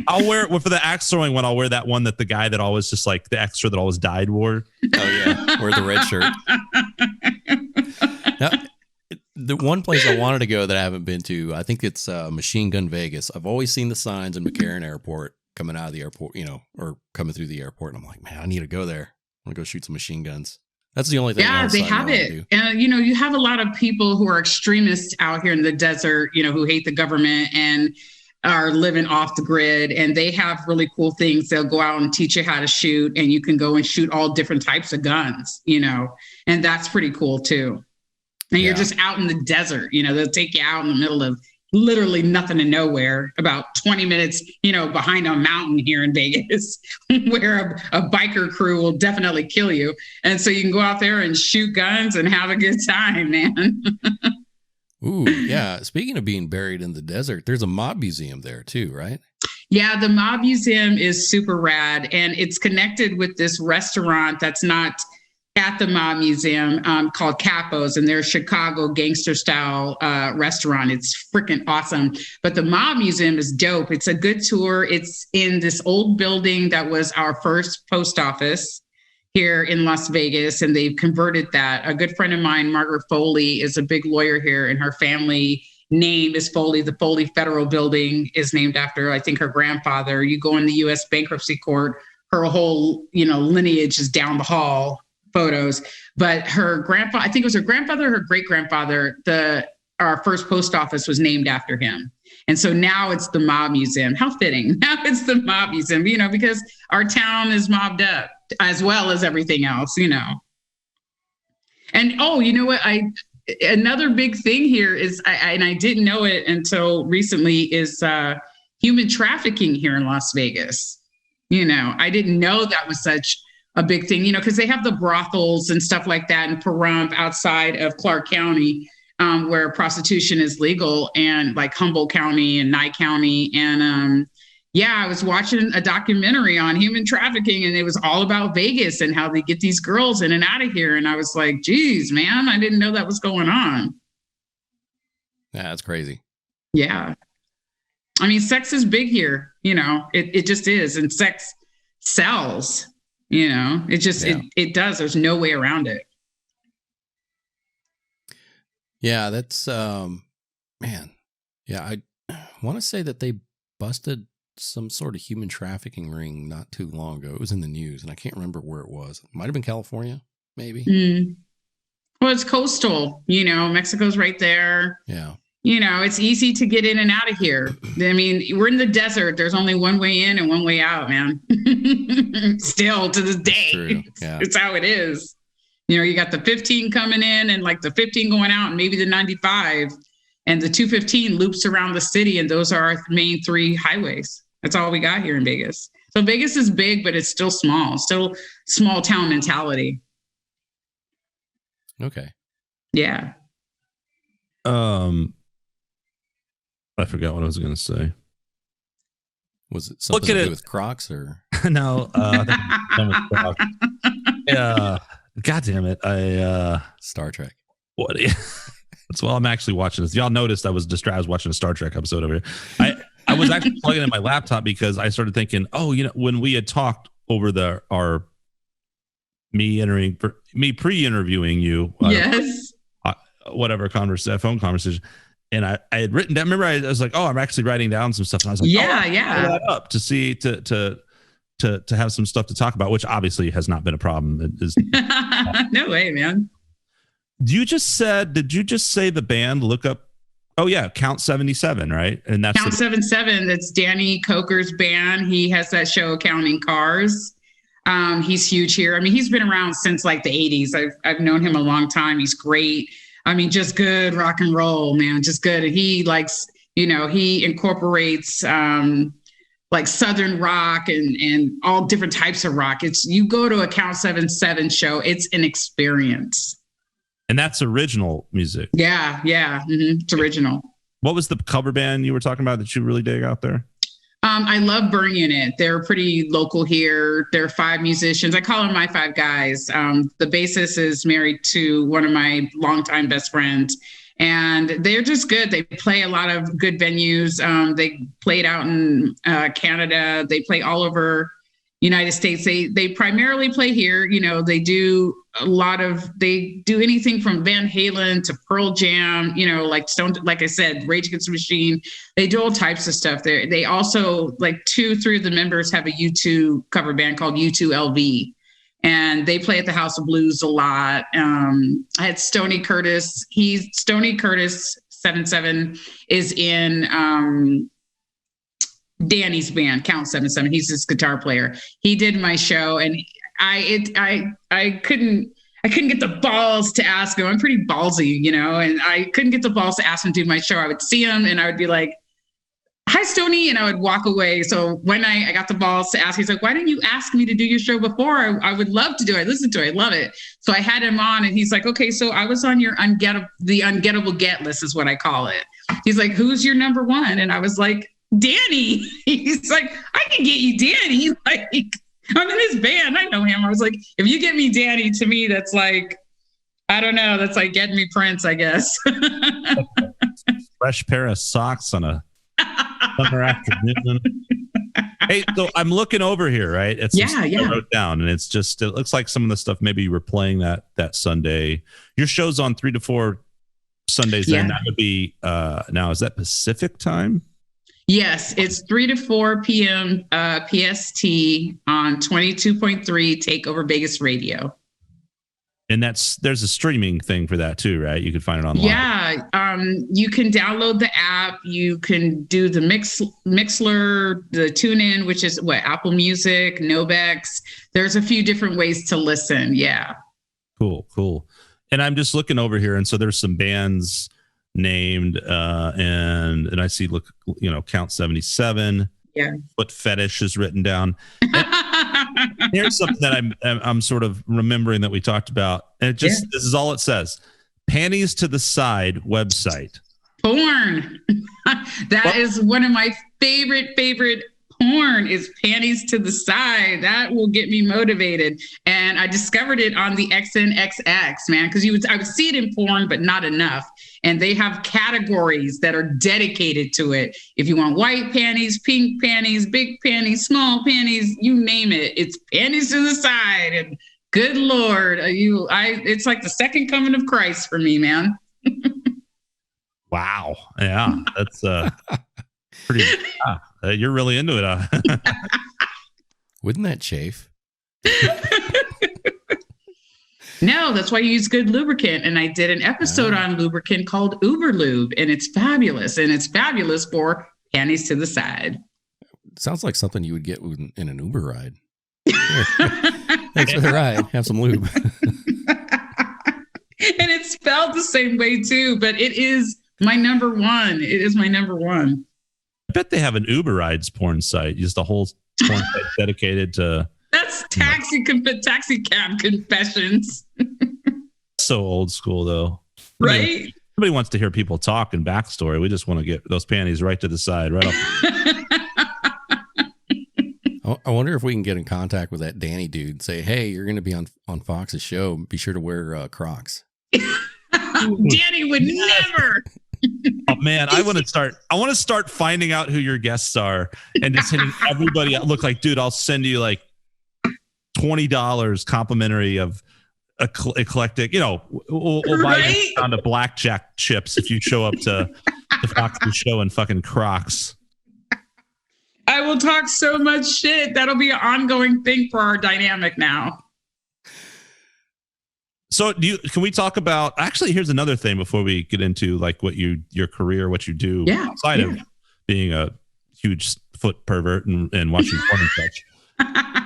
I'll wear it for the axe throwing one. I'll wear that one that the guy that always just like the extra that always died wore. Oh yeah, wear the red shirt. Now, the one place I wanted to go that I haven't been to, I think it's Machine Gun Vegas. I've always seen the signs in McCarran Airport coming out of the airport, or coming through the airport. And I'm like, man, I need to go there. I want to go shoot some machine guns. That's the only thing. Yeah, they have it. And, you have a lot of people who are extremists out here in the desert, who hate the government and are living off the grid. And they have really cool things. They'll go out and teach you how to shoot, and you can go and shoot all different types of guns, and that's pretty cool too. And you're just out in the desert, they'll take you out in the middle of literally nothing and nowhere, about 20 minutes, behind a mountain here in Vegas, where a biker crew will definitely kill you. And so you can go out there and shoot guns and have a good time, man. Ooh, yeah. Speaking of being buried in the desert, there's a mob museum there too, right? Yeah, the mob museum is super rad. And it's connected with this restaurant that's not at the mob museum called Capo's, and they're a Chicago gangster style restaurant. It's freaking awesome. But the mob museum is dope. It's a good tour. It's in this old building that was our first post office here in Las Vegas, and they've converted that. A good friend of mine, Margaret Foley, is a big lawyer here, and her family name is Foley. The Foley Federal Building is named after, I think, her grandfather. You go in the U.S. bankruptcy court, her whole, lineage is down the hall. Photos, but her grandfather, I think it was her grandfather or her great grandfather, our first post office was named after him. And so now it's the mob museum. How fitting. Now it's the mob museum, because our town is mobbed up as well as everything else, And you know what? Another big thing here is, and I didn't know it until recently, is human trafficking here in Las Vegas. I didn't know that was such a big thing, because they have the brothels and stuff like that in Pahrump outside of Clark County, where prostitution is legal, and like Humboldt County and Nye County. And I was watching a documentary on human trafficking, and it was all about Vegas and how they get these girls in and out of here. And I was like, geez, man, I didn't know that was going on. Yeah, that's crazy. Yeah. I mean, sex is big here, it just is. And sex sells. It does. There's no way around it. Yeah, that's, man. Yeah, I want to say that they busted some sort of human trafficking ring not too long ago. It was in the news, and I can't remember where it was. It might have been California, maybe. Well, it's coastal, Mexico's right there. Yeah. It's easy to get in and out of here. I mean, we're in the desert. There's only one way in and one way out, man. Still to this day. Yeah. It's how it is. You got the 15 coming in and like the 15 going out, and maybe the 95, and the 215 loops around the city. And those are our main three highways. That's all we got here in Vegas. So Vegas is big, but it's still small town mentality. Okay. Yeah. I forgot what I was going to say. Was it something to do with Crocs or? No, Crocs. God damn it. Star Trek. What? Well, I'm actually watching this. Y'all noticed I was distracted. I was watching a Star Trek episode over here. I was actually plugging in my laptop because I started thinking, when we had talked over me pre-interviewing you. Yes. Whatever phone conversation. And I had written down, remember I was like, I'm actually writing down some stuff. And I was like, yeah. Pull that up to see, to have some stuff to talk about, which obviously has not been a problem. It is no way, man. Did you just say the band? Look up. Oh yeah. Count 77, right? And that's Count 77. That's Danny Coker's band. He has that show Counting Cars. He's huge here. I mean, he's been around since like the 80s. I've known him a long time. He's great. I mean, just good rock and roll, man, just good. And he likes, he incorporates like Southern rock and all different types of rock. You go to a Count 77 show, it's an experience. And that's original music. Yeah. Mm-hmm. It's original. What was the cover band you were talking about that you really dig out there? I love Burn Unit. They're pretty local here. There are 5 musicians. I call them my 5 guys. The bassist is married to one of my longtime best friends, and they're just good. They play a lot of good venues. They played out in Canada. They play all over United States. They primarily play here. They do anything from Van Halen to Pearl Jam, like Stone, like I said, Rage Against the Machine. They do all types of stuff there. They also, like 2-3 of the members have a U2 cover band called U2LV, and they play at the House of Blues a lot. I had Stoney Curtis. Stoney Curtis 77 is in Danny's band, Count 77. He's his guitar player. He did my show, and I couldn't get the balls to ask him. I'm pretty ballsy, and I couldn't get the balls to ask him to do my show. I would see him and I would be like, "Hi, Stoney," and I would walk away. So when I got the balls to ask, he's like, "Why didn't you ask me to do your show before? I would love to do it. I listen to it. I love it." So I had him on, and he's like, "Okay, so I was on your the ungettable get list is what I call it." He's like, "Who's your number one?" And I was like, "Danny." He's like, "I can get you Danny." Like, I'm in his band. I know him. I was like, if you get me Danny, to me, that's like, I don't know. That's like getting me Prince, I guess. Fresh pair of socks on a summer afternoon. Hey, so I'm looking over here, right? It's I wrote down, and it looks like some of the stuff maybe you were playing that Sunday. Your show's on 3 to 4 Sundays. Yeah. Then that would be now. Is that Pacific time? Yes, it's 3 to 4 p.m. PST on 22.3 TakeOver Vegas Radio. And there's a streaming thing for that too, right? You can find it online. Yeah, you can download the app. You can do the Mixler, the TuneIn, which is Apple Music, Nobex. There's a few different ways to listen. Yeah. Cool. And I'm just looking over here, and so there's some bands named and I see Count 77. Yeah. What Fetish is written down. Here's something that I'm sort of remembering that we talked about, and this is all it says: Panties to the Side website. Porn. That is one of my favorite porn is Panties to the Side. That will get me motivated. And I discovered it on the XNXX, man, because I would see it in porn, but not enough. And they have categories that are dedicated to it. If you want white panties, pink panties, big panties, small panties, you name it, it's Panties to the Side. And good Lord, it's like the second coming of Christ for me, man. Wow. Yeah, that's pretty. You're really into it, huh? Wouldn't that chafe? No, that's why you use good lubricant. And I did an episode on lubricant called Uber Lube, and it's fabulous. And it's fabulous for Panties to the Side. Sounds like something you would get in an Uber ride. Thanks for the ride. Have some lube. And it's spelled the same way too, but it is my number one. It is my number one. I bet they have an Uber rides porn site, just a whole porn site dedicated to. That's taxi cab confessions. So old school, though. Right? Nobody wants to hear people talk and backstory. We just want to get those panties right to the side, right off. I wonder if we can get in contact with that Danny dude and say, hey, you're going to be on Fox's show. Be sure to wear Crocs. Danny would never. Oh man, I want to start finding out who your guests are and just hitting everybody up. Look, like, dude, I'll send you like $20 complimentary of eclectic. You know, we'll buy you on the blackjack chips if you show up to the Foxy show in fucking Crocs. I will talk so much shit. That'll be an ongoing thing for our dynamic now. So can we talk about, actually, here's another thing before we get into like your career, what you do outside of being a huge foot pervert and watching porn and such.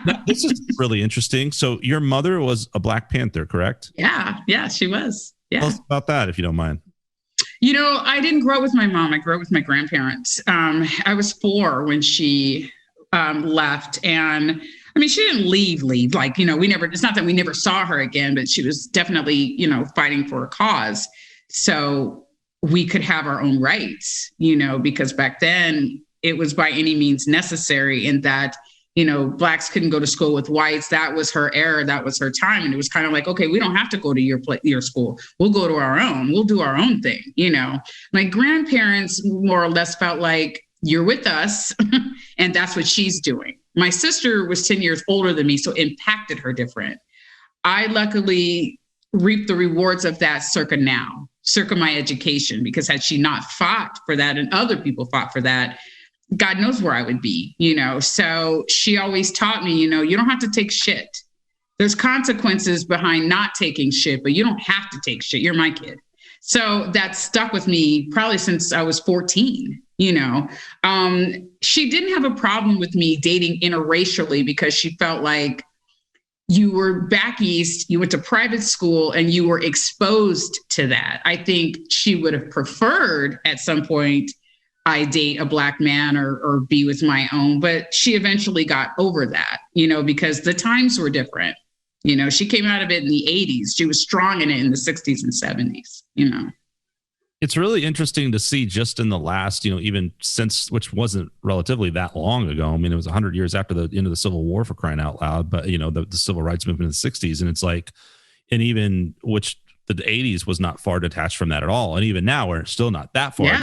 Now, this is really interesting. So your mother was a Black Panther, correct? Yeah, she was. Yeah. Tell us about that, if you don't mind. You know, I didn't grow up with my mom. I grew up with my grandparents. I was 4 when she left. And I mean, she didn't leave. Like, you know, it's not that we never saw her again, but she was definitely, you know, fighting for a cause. So we could have our own rights, you know, because back then it was by any means necessary in that, you know, Blacks couldn't go to school with whites. That was her era. That was her time. And it was kind of like, okay, we don't have to go to your school. We'll go to our own. We'll do our own thing. You know, my grandparents more or less felt like you're with us and that's what she's doing. My sister was 10 years older than me, so it impacted her different. I luckily reaped the rewards of that circa my education, because had she not fought for that and other people fought for that, God knows where I would be, you know? So she always taught me, you know, you don't have to take shit. There's consequences behind not taking shit, but you don't have to take shit. You're my kid. So that stuck with me probably since I was 14, you know? She didn't have a problem with me dating interracially because she felt like you were back east, you went to private school and you were exposed to that. I think she would have preferred at some point I date a Black man or be with my own, but she eventually got over that, you know, because the times were different. You know, she came out of it in the 80s. She was strong in it in the 60s and 70s, you know. It's really interesting to see just in the last, you know, even since, which wasn't relatively that long ago. I mean, it was 100 years after the end of the Civil War, for crying out loud, but, you know, the civil rights movement in the 60s. And it's like, and even which the 80s was not far detached from that at all. And even now we're still not that far.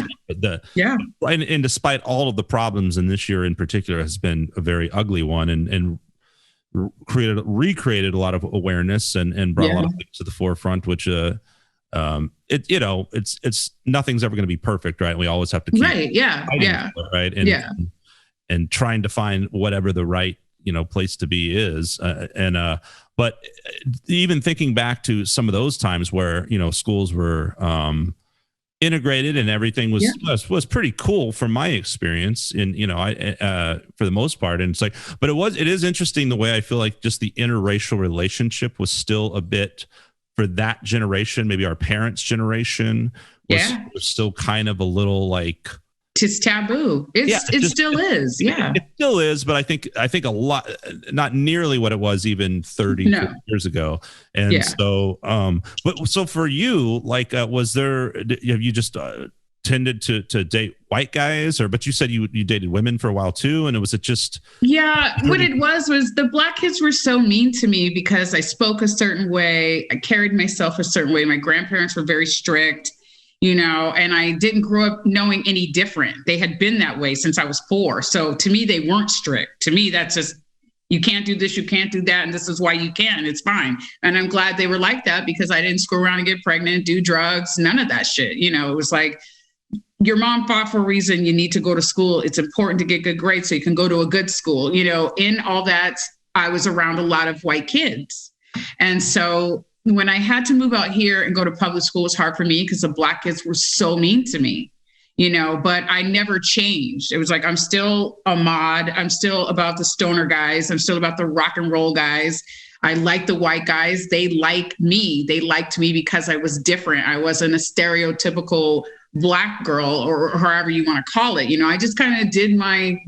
Yeah. And despite all of the problems, and this year in particular has been a very ugly one, and recreated a lot of awareness and brought a lot of things to the forefront, which it, you know, it's nothing's ever going to be perfect, right? We always have to keep right. Yeah. Right. And trying to find whatever the right, you know, place to be is. But even thinking back to some of those times where, you know, schools were integrated and everything was pretty cool from my experience in, you know, for the most part. And it's like, but it is interesting the way I feel like just the interracial relationship was still a bit, for that generation, maybe our parents' generation was still kind of a little like, it's taboo. It still is. Yeah, it still is. But I think a lot, not nearly what it was even 30 50 years ago. And so, but so for you, like, have you just tended to date white guys, but you said you dated women for a while too, and was it just? Yeah, what it was the Black kids were so mean to me because I spoke a certain way, I carried myself a certain way. My grandparents were very strict. You know, and I didn't grow up knowing any different. They had been that way since I was 4. So to me, they weren't strict. To me, that's just, you can't do this, you can't do that, and this is why you can. It's fine. And I'm glad they were like that because I didn't screw around and get pregnant, do drugs, none of that shit. You know, it was like, your mom fought for a reason. You need to go to school. It's important to get good grades so you can go to a good school. You know, in all that, I was around a lot of white kids. And so when I had to move out here and go to public school, it was hard for me because the Black kids were so mean to me, you know, but I never changed. It was like, I'm still a mod. I'm still about the stoner guys. I'm still about the rock and roll guys. I like the white guys. They like me. They liked me because I was different. I wasn't a stereotypical Black girl or however you want to call it. You know, I just kind of did my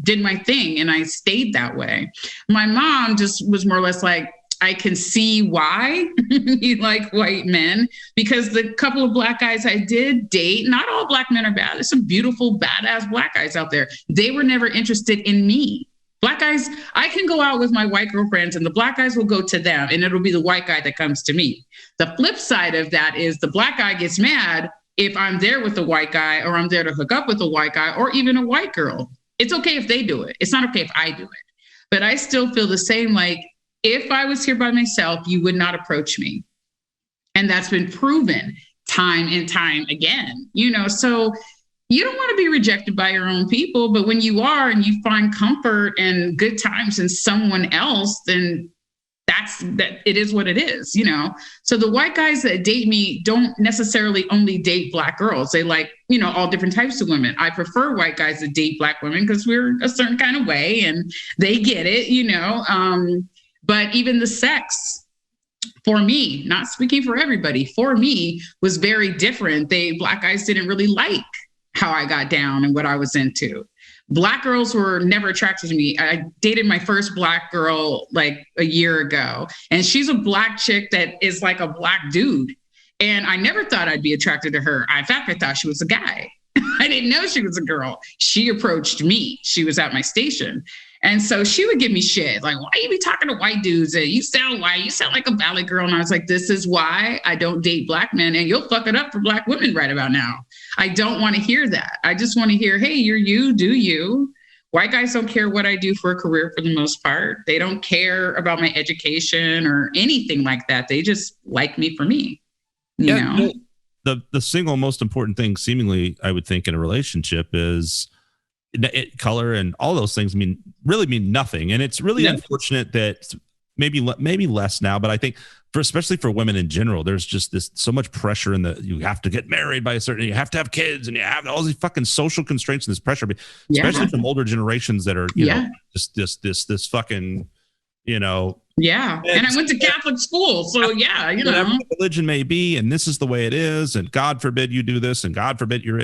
thing and I stayed that way. My mom just was more or less like, I can see why you like white men, because the couple of black guys I did date, not all black men are bad. There's some beautiful, badass black guys out there. They were never interested in me. Black guys, I can go out with my white girlfriends and the black guys will go to them and it'll be the white guy that comes to me. The flip side of that is the black guy gets mad if I'm there with the white guy or I'm there to hook up with a white guy or even a white girl. It's okay if they do it. It's not okay if I do it. But I still feel the same, like if I was here by myself, you would not approach me. And that's been proven time and time again, so you don't want to be rejected by your own people, but when you are and you find comfort and good times in someone else, then that it is what it is, So the white guys that date me don't necessarily only date black girls. They like, all different types of women. I prefer white guys that date black women because we're a certain kind of way and they get it, but even the sex for me, not speaking for everybody, for me was very different. Black guys didn't really like how I got down and what I was into. Black girls were never attracted to me. I dated my first black girl like a year ago, and she's a black chick that is like a black dude. And I never thought I'd be attracted to her. In fact, I thought she was a guy. I didn't know she was a girl. She approached me. She was at my station. And so she would give me shit like, why you be talking to white dudes? And you sound white. You sound like a valley girl. And I was like, this is why I don't date black men. And you'll fuck it up for black women right about now. I don't want to hear that. I just want to hear, hey, you're you, do you. White guys don't care what I do for a career for the most part. They don't care about my education or anything like that. They just like me for me, you know? The single most important thing, seemingly, I would think, in a relationship is color, and all those things really mean nothing. And it's really unfortunate that maybe less now, but I think especially for women in general, there's just so much pressure you have to get married by a certain, you have to have kids, and you have all these fucking social constraints and this pressure, especially from older generations that are, you know, just this fucking, you know. Yeah. And I went to Catholic school. So yeah, you know, whatever religion may be, and this is the way it is, and God forbid you do this, and God forbid you're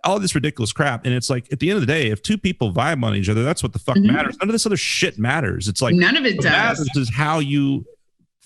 all this ridiculous crap. And it's like, at the end of the day, if two people vibe on each other, that's what the fuck matters. None of this other shit matters. It's like, none of it does. Matters is how you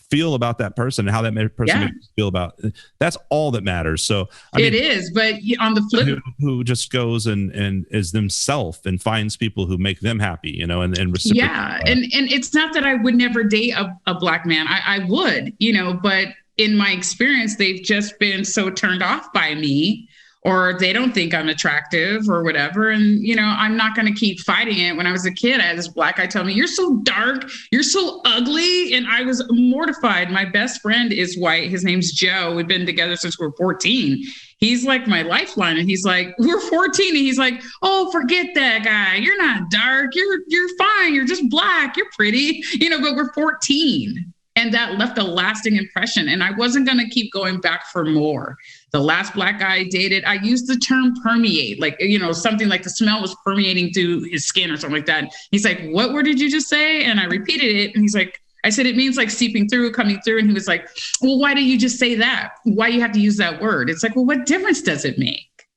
feel about that person and how that person makes you feel about it. That's all that matters. So I mean, it is, but on the flip, who just goes and is themselves and finds people who make them happy, you know, and reciprocate. Yeah. And it's not that I would never date a black man. I would, you know, but in my experience, they've just been so turned off by me, or they don't think I'm attractive or whatever. And, you know, I'm not going to keep fighting it. When I was a kid, I had this black guy tell me, you're so dark, you're so ugly. And I was mortified. My best friend is white. His name's Joe. We've been together since we were 14. He's like my lifeline. And he's like, we're 14. And he's like, oh, forget that guy. You're not dark. You're fine. You're just black. You're pretty, you know, but we're 14. And that left a lasting impression. And I wasn't going to keep going back for more. The last black guy I dated, I used the term permeate, like, you know, something like the smell was permeating through his skin or something like that. He's like, what word did you just say? And I repeated it. And he's like, I said, it means like seeping through, coming through. And he was like, well, why do you just say that? Why do you have to use that word? It's like, well, what difference does it make?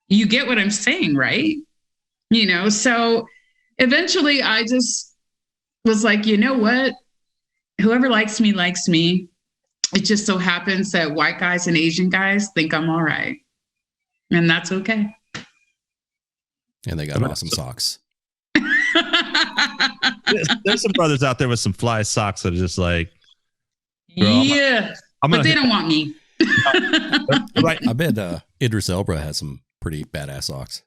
You get what I'm saying, right? You know, so eventually I just was like, you know what? Whoever likes me, likes me. It just so happens that white guys and Asian guys think I'm all right. And that's okay. And they got awesome socks. There's some brothers out there with some fly socks that are just like, yeah, but they don't want me. Right. I bet Idris Elba has some pretty badass socks.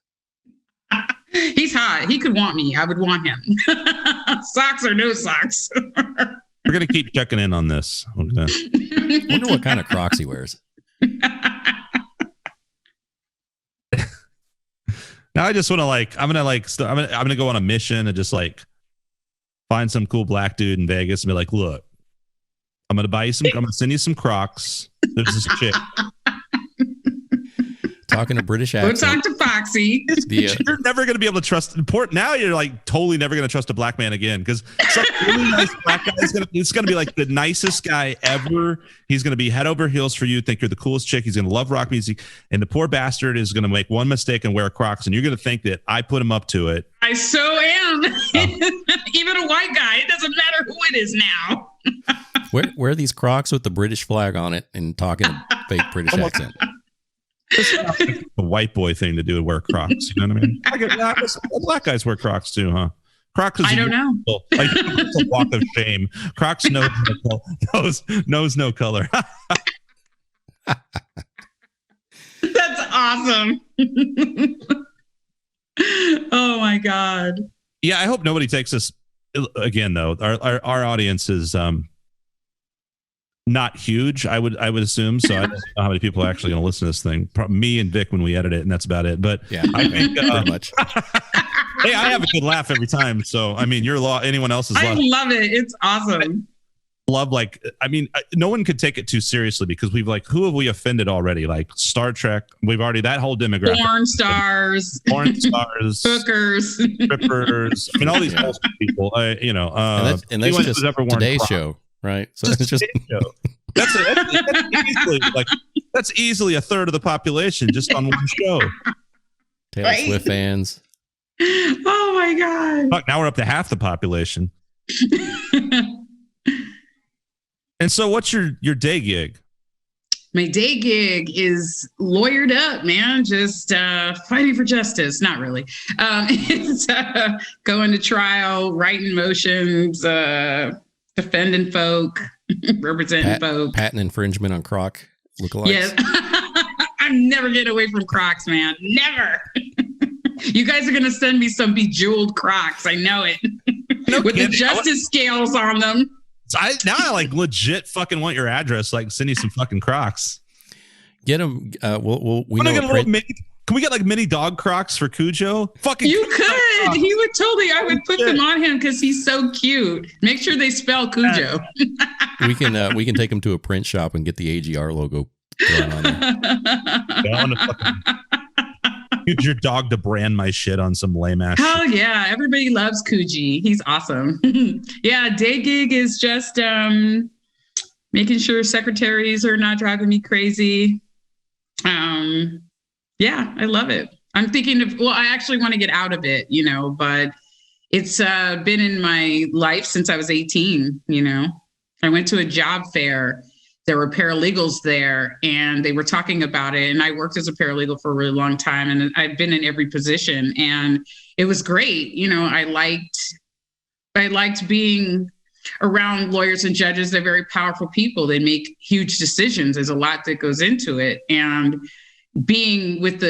He's hot. He could want me. I would want him. Socks or no socks. We're going to keep checking in on this. I wonder what kind of Crocs he wears. Now I just want to I'm going to go on a mission and just like find some cool black dude in Vegas and be like, look, I'm going to send you some Crocs. There's this chick. Talking a British accent. Go talk to Foxy. You're never going to be able to trust. Now you're like totally never going to trust a black man again, because some really nice black guy is going to be like the nicest guy ever. He's going to be head over heels for you. Think you're the coolest chick. He's going to love rock music, and the poor bastard is going to make one mistake and wear Crocs, and you're going to think that I put him up to it. I so am. Even a white guy. It doesn't matter who it is now. Wear these Crocs with the British flag on it and talk in a fake British accent. It's a white boy thing to do to wear Crocs. You know what I mean? Black guys wear Crocs too, huh? Crocs is I don't know. Like it's a walk of shame. Crocs knows no color. That's awesome. Oh my God. Yeah, I hope nobody takes this again though. Our audience is not huge, I would assume. So I don't know how many people are actually going to listen to this thing. Probably me and Vic when we edit it, and that's about it. But yeah, I think pretty much. Hey, I have a good laugh every time. So I mean, anyone else's I laugh. love it. It's awesome. No one could take it too seriously because who have we offended already? Like Star Trek, we've already that whole demographic. Porn stars, hookers, strippers. I mean, all these people. And that's just today's show, right? So it's just that's easily a third of the population just on one show. Taylor Swift fans. Oh my God! Fuck, now we're up to half the population. And so what's your day gig? My day gig is lawyered up, man. Just fighting for justice. Not really. It's going to trial, writing motions, defending folk, representing folk. Patent infringement on Croc lookalikes. Yes. I'm never getting away from Crocs, man. Never. You guys are going to send me some bejeweled Crocs. I know it. With the justice scales on them. I like legit fucking want your address. Like send you some fucking Crocs. Get them. Can we get like mini dog Crocs for Cujo? Fucking you could. Crocs. He would totally. I would put them on him because he's so cute. Make sure they spell Cujo. we can take him to a print shop and get the AGR logo thrown on there. Use your dog to brand my shit on some lame ass. Hell yeah. Everybody loves Coogee. He's awesome. Yeah. Day gig is just making sure secretaries are not driving me crazy. Yeah, I love it. I'm thinking I actually want to get out of it, but it's been in my life since I was 18, I went to a job fair. There were paralegals there and they were talking about it. And I worked as a paralegal for a really long time and I've been in every position and it was great. I liked being around lawyers and judges. They're very powerful people. They make huge decisions. There's a lot that goes into it. And being with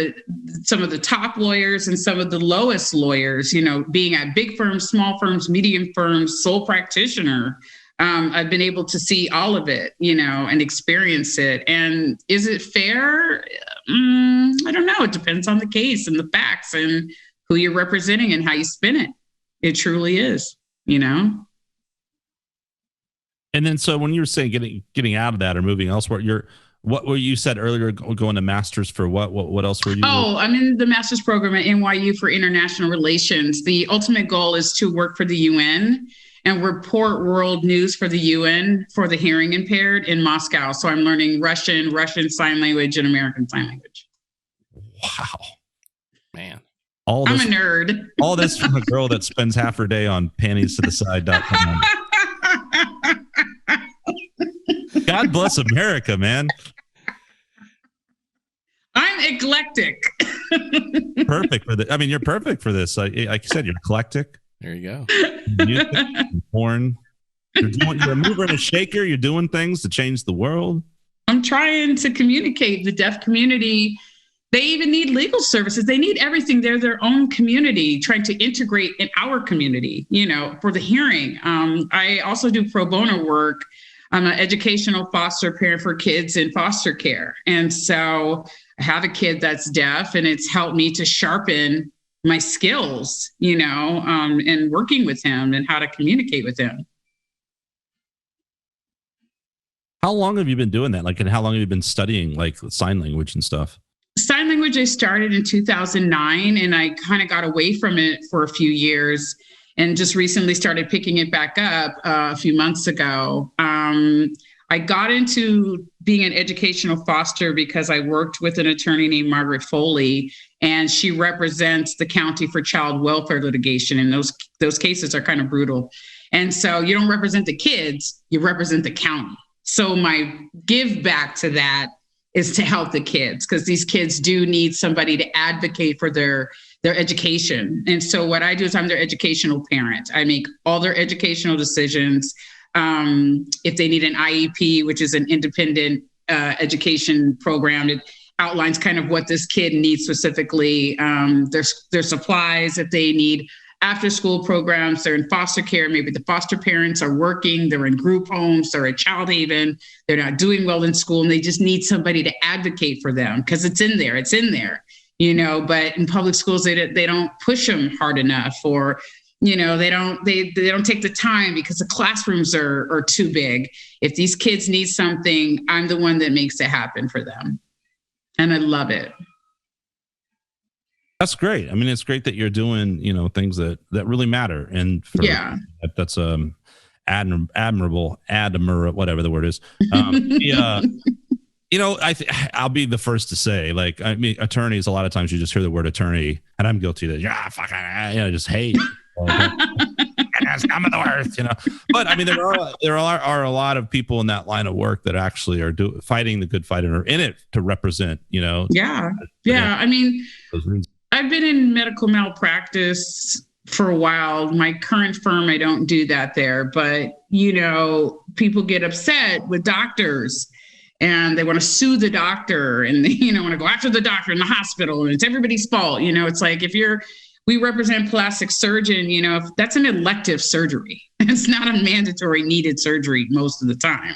some of the top lawyers and some of the lowest lawyers, being at big firms, small firms, medium firms, sole practitioner, I've been able to see all of it, and experience it. And is it fair? I don't know. It depends on the case and the facts and who you're representing and how you spin it. It truly is, And then, so when you were saying getting out of that or moving elsewhere, what were you said earlier? Going to masters for what? What else were you? Oh, I'm in the master's program at NYU for international relations. The ultimate goal is to work for the UN and report world news for the UN for the hearing impaired in Moscow. So I'm learning Russian Sign Language, and American Sign Language. Wow, man! I'm a nerd. All this from a girl that spends half her day on pantiestothe-side.com. God bless America, man. I'm eclectic. Perfect for this. I mean, you're perfect for this. Like you said, you're eclectic. There you go. Music, porn. You're a mover and a shaker. You're doing things to change the world. I'm trying to communicate. The deaf community, they even need legal services. They need everything. They're their own community, trying to integrate in our community, for the hearing. I also do pro bono work. I'm an educational foster parent for kids in foster care. And so I have a kid that's deaf, and it's helped me to sharpen my skills, and working with him and how to communicate with him. How long have you been doing that? And how long have you been studying sign language and stuff? Sign language, I started in 2009 and I kind of got away from it for a few years and just recently started picking it back up a few months ago. I got into being an educational foster because I worked with an attorney named Margaret Foley, and she represents the county for child welfare litigation. And those cases are kind of brutal. And so you don't represent the kids, you represent the county. So my give back to that is to help the kids, because these kids do need somebody to advocate for their education. And so what I do is I'm their educational parent. I make all their educational decisions. If they need an IEP, which is an independent education program, it outlines kind of what this kid needs specifically, their supplies, if they need after school programs, they're in foster care, maybe the foster parents are working, they're in group homes, they're at child haven, they're not doing well in school, and they just need somebody to advocate for them because it's in there, but in public schools, they don't push them hard enough, or, they don't take the time because the classrooms are too big. If these kids need something, I'm the one that makes it happen for them. And I love it. That's great. I mean, it's great that you're doing, things that really matter. And that's admirable, whatever the word is. I'll be the first to say, like, I mean, attorneys, a lot of times you just hear the word attorney, and I'm guilty of that. Just hate. I'm the worst, But I mean, there are a lot of people in that line of work that actually are fighting the good fight and are in it to represent, Yeah. I mean, I've been in medical malpractice for a while. My current firm, I don't do that there, but people get upset with doctors and they want to sue the doctor, and they, want to go after the doctor in the hospital, and it's everybody's fault. It's like, we represent plastic surgeon, if that's an elective surgery. It's not a mandatory needed surgery most of the time.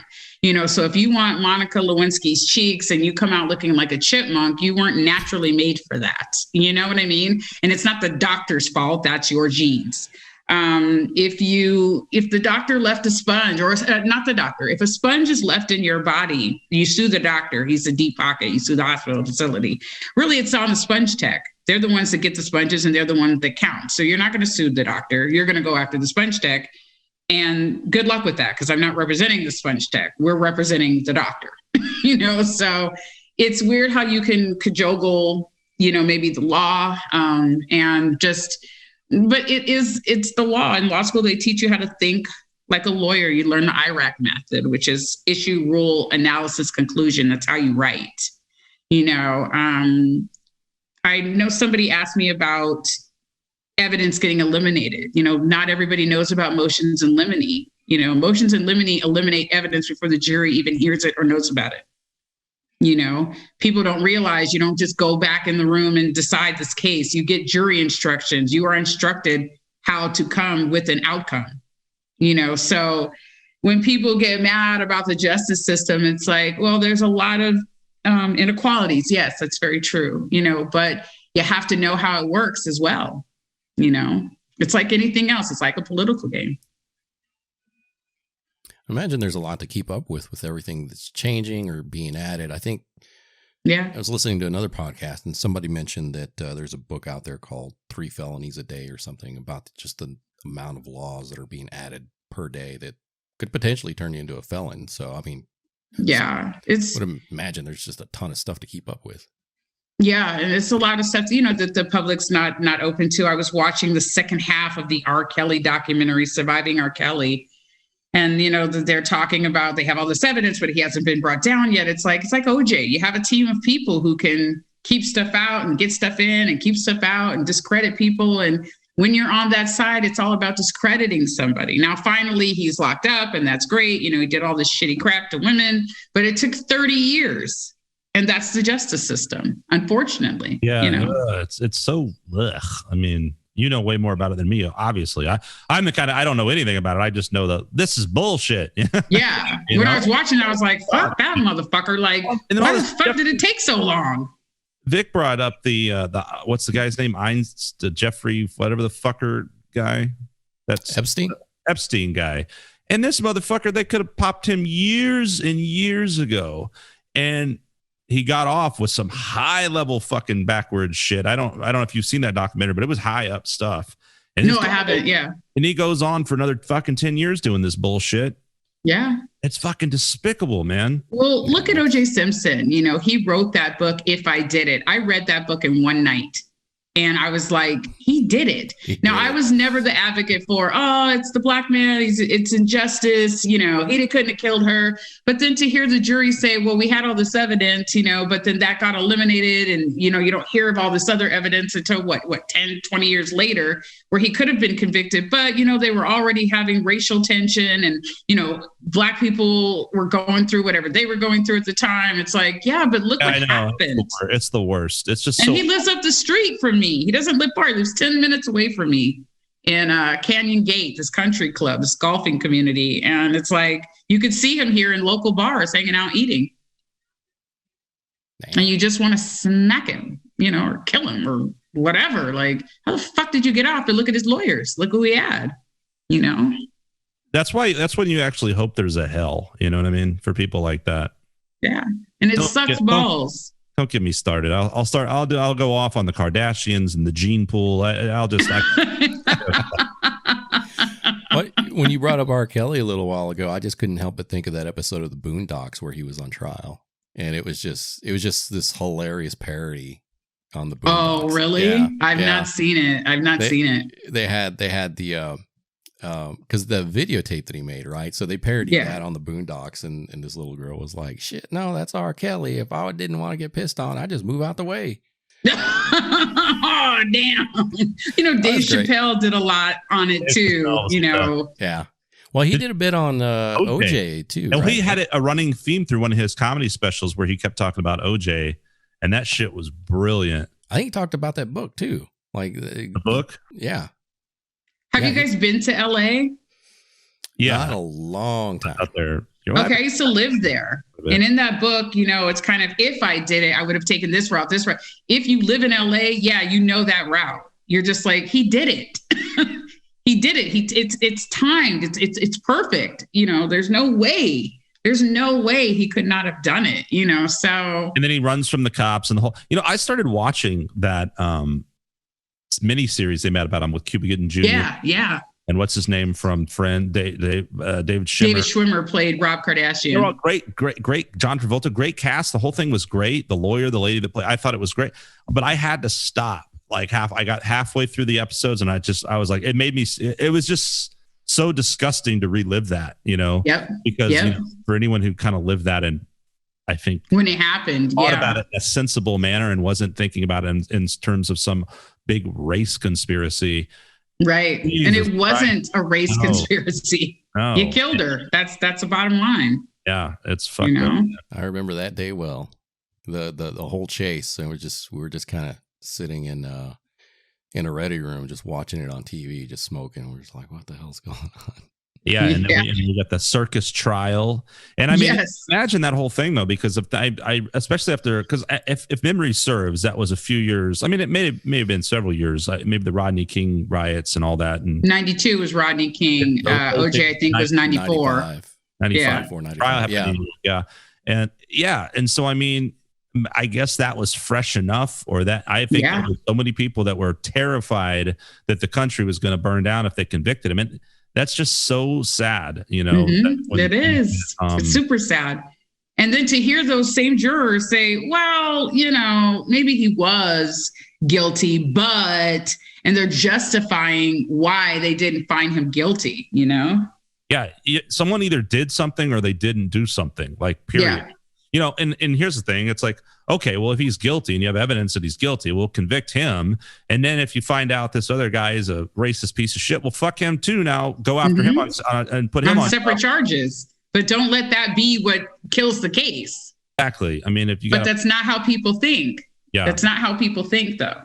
So if you want Monica Lewinsky's cheeks and you come out looking like a chipmunk, you weren't naturally made for that. You know what I mean? And it's not the doctor's fault. That's your genes. If the doctor left a sponge, or not the doctor, if a sponge is left in your body, you sue the doctor. He's a deep pocket. You sue the hospital facility. Really, it's on the sponge tech. They're the ones that get the sponges, and they're the ones that count. So you're not going to sue the doctor. You're going to go after the sponge tech. And good luck with that, because I'm not representing the sponge tech. We're representing the doctor, So it's weird how you can cajole, maybe the law, but it's the law. In law school, they teach you how to think like a lawyer. You learn the IRAC method, which is issue, rule, analysis, conclusion. That's how you write. I know somebody asked me about evidence getting eliminated. Not everybody knows about motions in limine. Motions in limine eliminate evidence before the jury even hears it or knows about it. People don't realize you don't just go back in the room and decide this case. You get jury instructions. You are instructed how to come with an outcome. So when people get mad about the justice system, it's like, well, there's a lot of inequalities. Yes, that's very true, but you have to know how it works as well. It's like anything else. It's like a political game. Imagine there's a lot to keep up with everything that's changing or being added. I think, I was listening to another podcast, and somebody mentioned that there's a book out there called 3 Felonies a Day or something, about just the amount of laws that are being added per day that could potentially turn you into a felon. So, I mean, I would imagine there's just a ton of stuff to keep up with. Yeah, and it's a lot of stuff, that the public's not open to. I was watching the second half of the R. Kelly documentary, Surviving R. Kelly. And, they're talking about, they have all this evidence, but he hasn't been brought down yet. It's like OJ. You have a team of people who can keep stuff out and get stuff in and keep stuff out and discredit people. And when you're on that side, it's all about discrediting somebody. Now, finally, he's locked up, and that's great. He did all this shitty crap to women, but it took 30 years. And that's the justice system, unfortunately. Yeah, it's so, I mean, way more about it than me, obviously. I'm the kind of, I don't know anything about it. I just know that this is bullshit. Yeah. When I was watching, I was like, fuck that motherfucker. Like, why the fuck did it take so long? Vic brought up the what's the guy's name? Jeffrey, whatever the fucker guy. That's Epstein guy. And this motherfucker, they could have popped him years and years ago. And he got off with some high level fucking backwards shit. I don't know if you've seen that documentary, but it was high up stuff. And no, I haven't. Yeah. And he goes on for another fucking 10 years doing this bullshit. Yeah. It's fucking despicable, man. Well, look at O.J. Simpson. He wrote that book, If I Did It. I read that book in one night. And I was like, he he did it. Now, I was never the advocate for, it's the black man, it's injustice, he couldn't have killed her. But then to hear the jury say, well, we had all this evidence, but then that got eliminated, and you don't hear of all this other evidence until what 10, 20 years later, where he could have been convicted. But they were already having racial tension, and black people were going through whatever they were going through at the time. It's like, yeah, but look what happened. It's the worst. It's just and he lives up the street from me. He doesn't live far. He lives 10 minutes away from me in Canyon Gate, this country club, this golfing community. And it's like, you could see him here in local bars hanging out eating. Damn. And you just want to smack him, or kill him or whatever. Like, how the fuck did you get off? But look at his lawyers. Look who he had, That's when you actually hope there's a hell. You know what I mean? For people like that. Yeah. And it sucks balls. Don't get me started. I'll go off on the Kardashians and the gene pool. When you brought up R. Kelly a little while ago, I just couldn't help but think of that episode of the Boondocks where he was on trial, and it was just this hilarious parody on the Boondocks. Oh, really? Yeah, I've not seen it. They had the because the videotape that he made, right? So they parodied that on the Boondocks, and this little girl was like, "Shit, no, that's R. Kelly. If I didn't want to get pissed on, I just move out the way." Oh, damn! Dave Chappelle did a lot on it too. Yeah. Well, he did a bit on OJ too. And he had a running theme through one of his comedy specials where he kept talking about OJ, and that shit was brilliant. I think he talked about that book too, like the book. Yeah. Have you guys been to LA? Yeah, not a long time out there. Okay, I used to live there. And in that book, it's kind of, if I did it, I would have taken this route. If you live in LA, that route. You're just like, he did it. He did it. It's timed. It's perfect. There's no way he could not have done it, so. And then he runs from the cops and the whole, I started watching that mini series they made about him with Cuba Gooding Jr. Yeah. And what's his name from Friend? David Schwimmer. David Schwimmer played Rob Kardashian. They're all great. John Travolta, great cast. The whole thing was great. The lawyer, the lady that played, I thought it was great. But I had to stop. I got halfway through the episodes, and I was like, it was just so disgusting to relive that, Yep. Because for anyone who kind of lived that, and I think when it happened, thought about it in a sensible manner and wasn't thinking about it in terms of some big race conspiracy. Right. Jesus, and it wasn't a race conspiracy. No. You killed her. That's the bottom line. Yeah, it's fucked up. I remember that day well. The whole chase, and we were just kind of sitting in a ready room, just watching it on TV, just smoking. We're just like, what the hell's going on? Yeah, and then we got the circus trial, and I mean, imagine that whole thing though, because if I especially after, because if memory serves, that was a few years. I mean, it may have been several years. Maybe the Rodney King riots and all that. And 92 was Rodney King. OJ, I think, was 94. 95 or 95. Yeah. And so I mean, I guess that was fresh enough, or that I think there were so many people that were terrified that the country was going to burn down if they convicted him. And that's just so sad, It is. It's super sad. And then to hear those same jurors say, well, maybe he was guilty, and they're justifying why they didn't find him guilty, Yeah. Someone either did something or they didn't do something, like, period. Yeah. And here's the thing. It's like, okay, well, if he's guilty and you have evidence that he's guilty, we'll convict him. And then if you find out this other guy is a racist piece of shit, well, fuck him too. Now go after him and put him on separate charges. But don't let that be what kills the case. Exactly. I mean, but that's not how people think. Yeah. That's not how people think, though,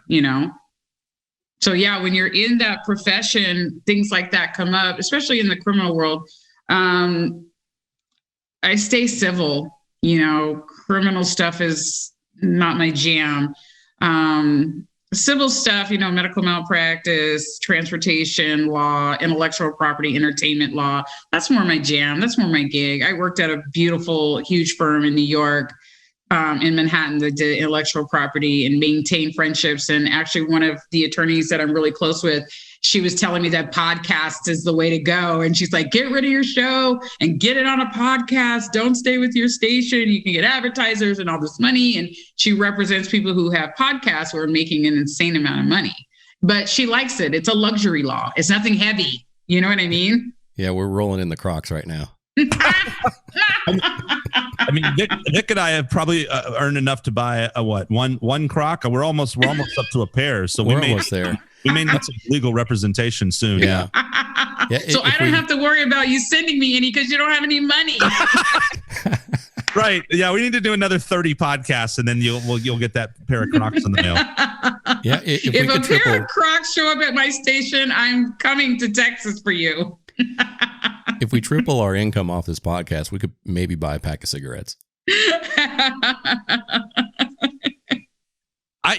So, when you're in that profession, things like that come up, especially in the criminal world. I stay civil. Criminal stuff is not my jam. Civil stuff, medical malpractice, transportation law, intellectual property, entertainment law. That's more my jam. That's more my gig. I worked at a beautiful, huge firm in New York, in Manhattan, that did intellectual property and maintained friendships. And actually, one of the attorneys that I'm really close with, she was telling me that podcast is the way to go. And she's like, get rid of your show and get it on a podcast. Don't stay with your station. You can get advertisers and all this money. And she represents people who have podcasts who are making an insane amount of money. but she likes it. It's a luxury law. It's nothing heavy. You know what I mean? Yeah, we're rolling in the Crocs right now. I mean, Nick and I have probably earned enough to buy one Croc. We're almost up to a pair, so we're almost there. We may need some legal representation soon. Yeah. So I don't have to worry about you sending me any because you don't have any money. Right. Yeah, we need to do another 30 podcasts, and then you'll get that pair of Crocs in the mail. Yeah. If a pair of Crocs show up at my station, I'm coming to Texas for you. If we triple our income off this podcast, we could maybe buy a pack of cigarettes.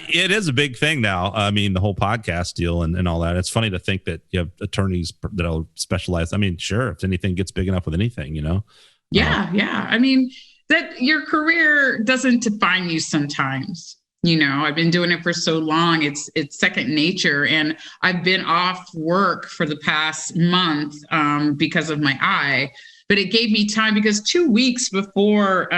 It is a big thing now. I mean, the whole podcast deal and all that. It's funny to think that you have attorneys that'll specialize. I mean, sure, if anything gets big enough with anything, you know? Yeah. I mean, that your career doesn't define you sometimes. You know, I've been doing it for so long. It's second nature. And I've been off work for the past month because of my eye. But it gave me time because 2 weeks before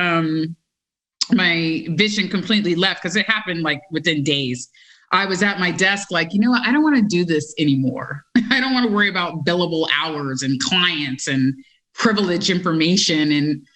my vision completely left, because it happened like within days, I was at my desk like, you know what? I don't want to do this anymore. I don't want to worry about billable hours and clients and privilege information. And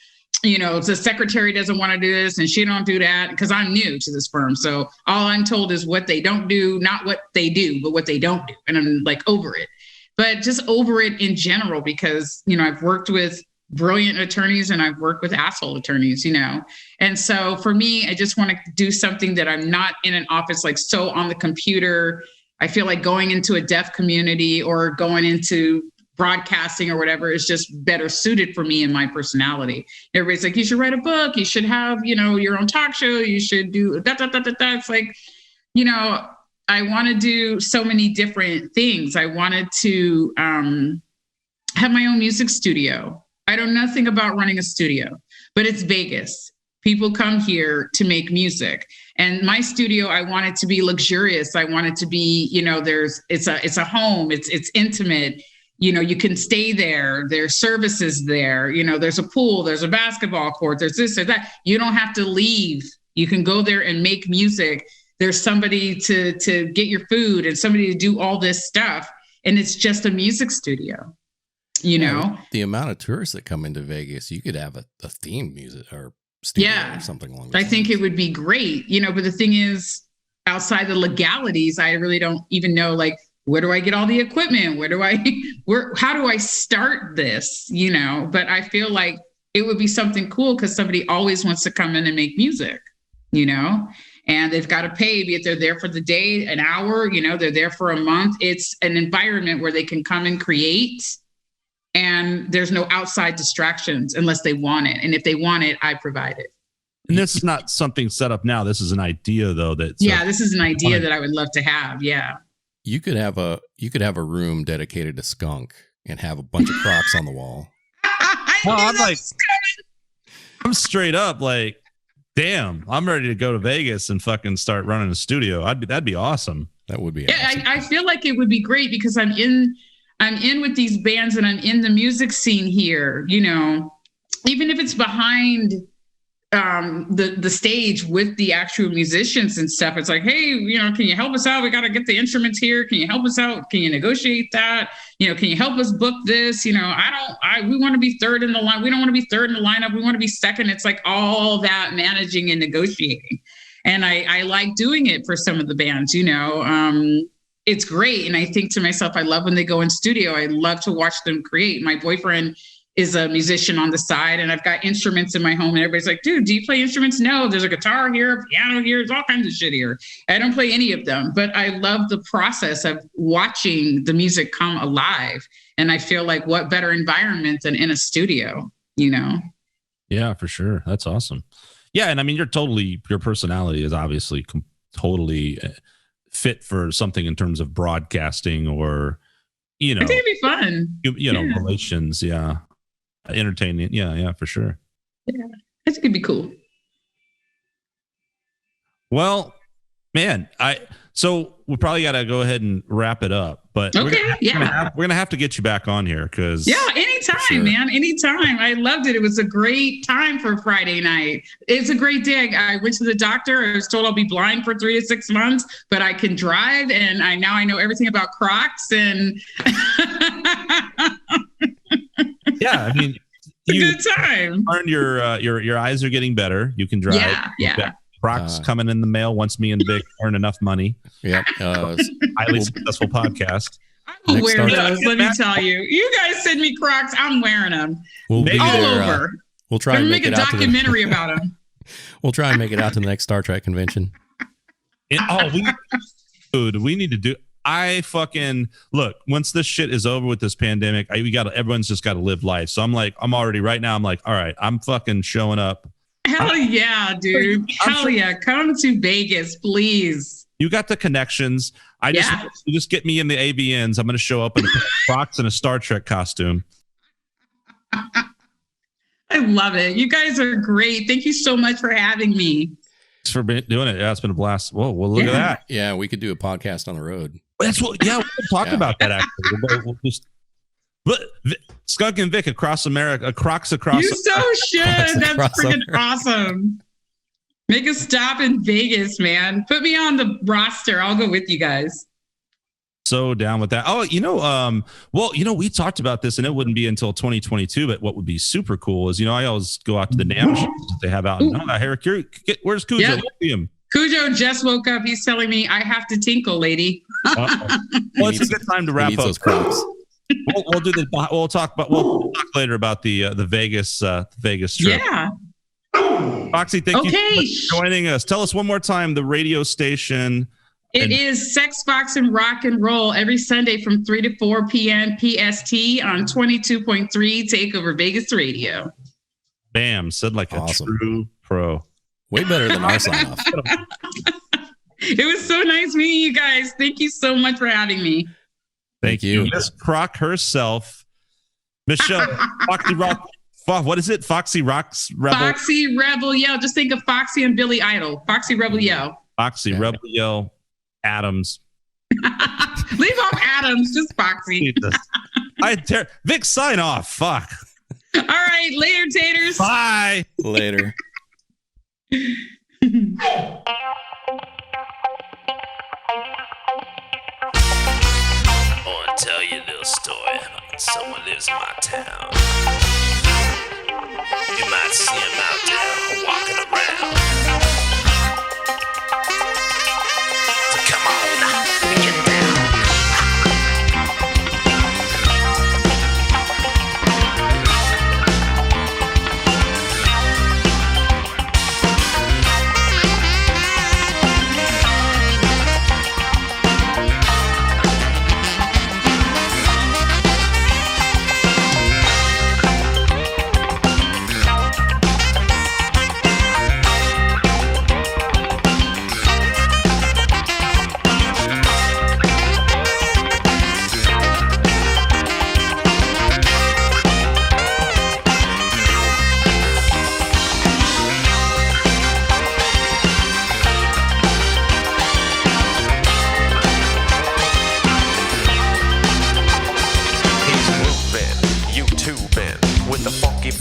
you know, the secretary doesn't want to do this and she don't do that because I'm new to this firm. So all I'm told is what they don't do, not what they do, but what they don't do. And I'm like over it, but just over it in general, because, you know, I've worked with brilliant attorneys and I've worked with asshole attorneys, you know? And so for me, I just want to do something that I'm not in an office, like so on the computer. I feel like going into a deaf community or going into broadcasting or whatever is just better suited for me and my personality. Everybody's like, you should write a book. You should have, you know, your own talk show. You should do that. It's like, you know, I want to do so many different things. I wanted to have my own music studio. I know nothing about running a studio, but it's Vegas. People come here to make music. And my studio, I want it to be luxurious. I want it to be, you know, it's a home. It's intimate. You know, you can stay there. There's services there. You know, there's a pool, there's a basketball court, there's this or that. You don't have to leave. You can go there and make music. There's somebody to get your food and somebody to do all this stuff. And it's just a music studio, you know? The amount of tourists that come into Vegas, you could have a theme music or studio or something along those lines. I think it would be great, you know, but the thing is, outside the legalities, I really don't even know, like, where do I get all the equipment? How do I start this? You know, but I feel like it would be something cool because somebody always wants to come in and make music, you know, and they've got to pay, be it they're there for the day, an hour, you know, they're there for a month. It's an environment where they can come and create and there's no outside distractions unless they want it. And if they want it, I provide it. And this is not something set up now. This is an idea though. This is an idea that I would love to have. Yeah. You could have a room dedicated to skunk and have a bunch of Crocs on the wall. I'm straight up like, damn, I'm ready to go to Vegas and fucking start running a studio. That'd be awesome. That would be awesome. I feel like it would be great because I'm in with these bands and I'm in the music scene here, you know, even if it's behind the stage with the actual musicians and stuff. It's like, hey, you know, can you help us out? We got to get the instruments here. Can you help us out? Can you negotiate that? You know, can you help us book this? You know, we want to be third in the line. We don't want to be third in the lineup. We want to be second. It's like all that managing and negotiating. And I like doing it for some of the bands, you know, it's great. And I think to myself, I love when they go in studio. I love to watch them create. My boyfriend is a musician on the side and I've got instruments in my home and everybody's like, dude, do you play instruments? No, there's a guitar here, a piano here, there's all kinds of shit here. I don't play any of them, but I love the process of watching the music come alive. And I feel like what better environment than in a studio, you know? Yeah, for sure. That's awesome. Yeah. And I mean, your personality is obviously totally fit for something in terms of broadcasting or, you know, I think it'd be fun. You know, relations. Yeah. Entertaining. Yeah, for sure. Yeah, I think it'd be cool. Well, man, So we probably got to go ahead and wrap it up. But Okay, we're gonna have to get you back on here because anytime, man, anytime. I loved it. It was a great time for Friday night. It's a great day. I went to the doctor. I was told I'll be blind for 3 to 6 months, but I can drive, and now I know everything about Crocs. And yeah, I mean, good time. Learn your eyes are getting better. You can drive. Yeah. Crocs coming in the mail once me and Vic earn enough money. Yep. Highly successful podcast. I will wear those. Let me tell you. You guys send me Crocs. I'm wearing them. We'll be all there, over. We'll try and make a documentary about them. We'll try and make it out to the next Star Trek convention. We need to do. I fucking look. Once this shit is over with this pandemic, everyone's just got to live life. So I'm like, I'm all right. I'm fucking showing up. Hell yeah, dude. Hell yeah. Come to Vegas, please. You got the connections. Just get me in the AVNs. I'm going to show up in a Crocs and a Star Trek costume. I love it. You guys are great. Thank you so much for having me. Thanks for doing it. Yeah, it's been a blast. Whoa, well, look at that. Yeah, we could do a podcast on the road. That's what. Yeah, we'll talk about that actually. We'll just. But Skunk and Vic across America, Crocs across. You so should. That's freaking awesome. Make a stop in Vegas, man. Put me on the roster. I'll go with you guys. So down with that. Oh, we talked about this, and it wouldn't be until 2022. But what would be super cool is, I always go out to the NAMM shows that they have out. Where's Cujo? Yeah. Cujo just woke up. He's telling me I have to tinkle, lady. Well, it's a good time to wrap up. Those Crocs. We'll talk later about the Vegas trip. Yeah. Foxy, thank you for joining us. Tell us one more time the radio station. It is Sex, Fox, and Rock and Roll every Sunday from 3 to 4 p.m. PST on 22.3 TakeOver Vegas Radio. Bam, said like a true pro. Way better than our sign off. It was so nice meeting you guys. Thank you so much for having me. Thank you. Miss Croc herself, Michelle, Foxy Rock. What is it? Foxy Rocks Rebel? Foxy Rebel Yell. Just think of Foxy and Billy Idol. Foxy Rebel Yell. Foxy Rebel Yell. Adams. Leave off Adams. Just Foxy. Vic, sign off. Fuck. All right. Later, taters. Bye. Later. I want to tell you a little story. Someone lives in my town. You might see him out there walking around. So come on, get down.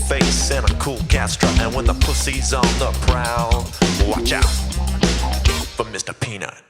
Face and a cool Castro, and when the pussy's on the prowl, watch out for Mr. Peanut.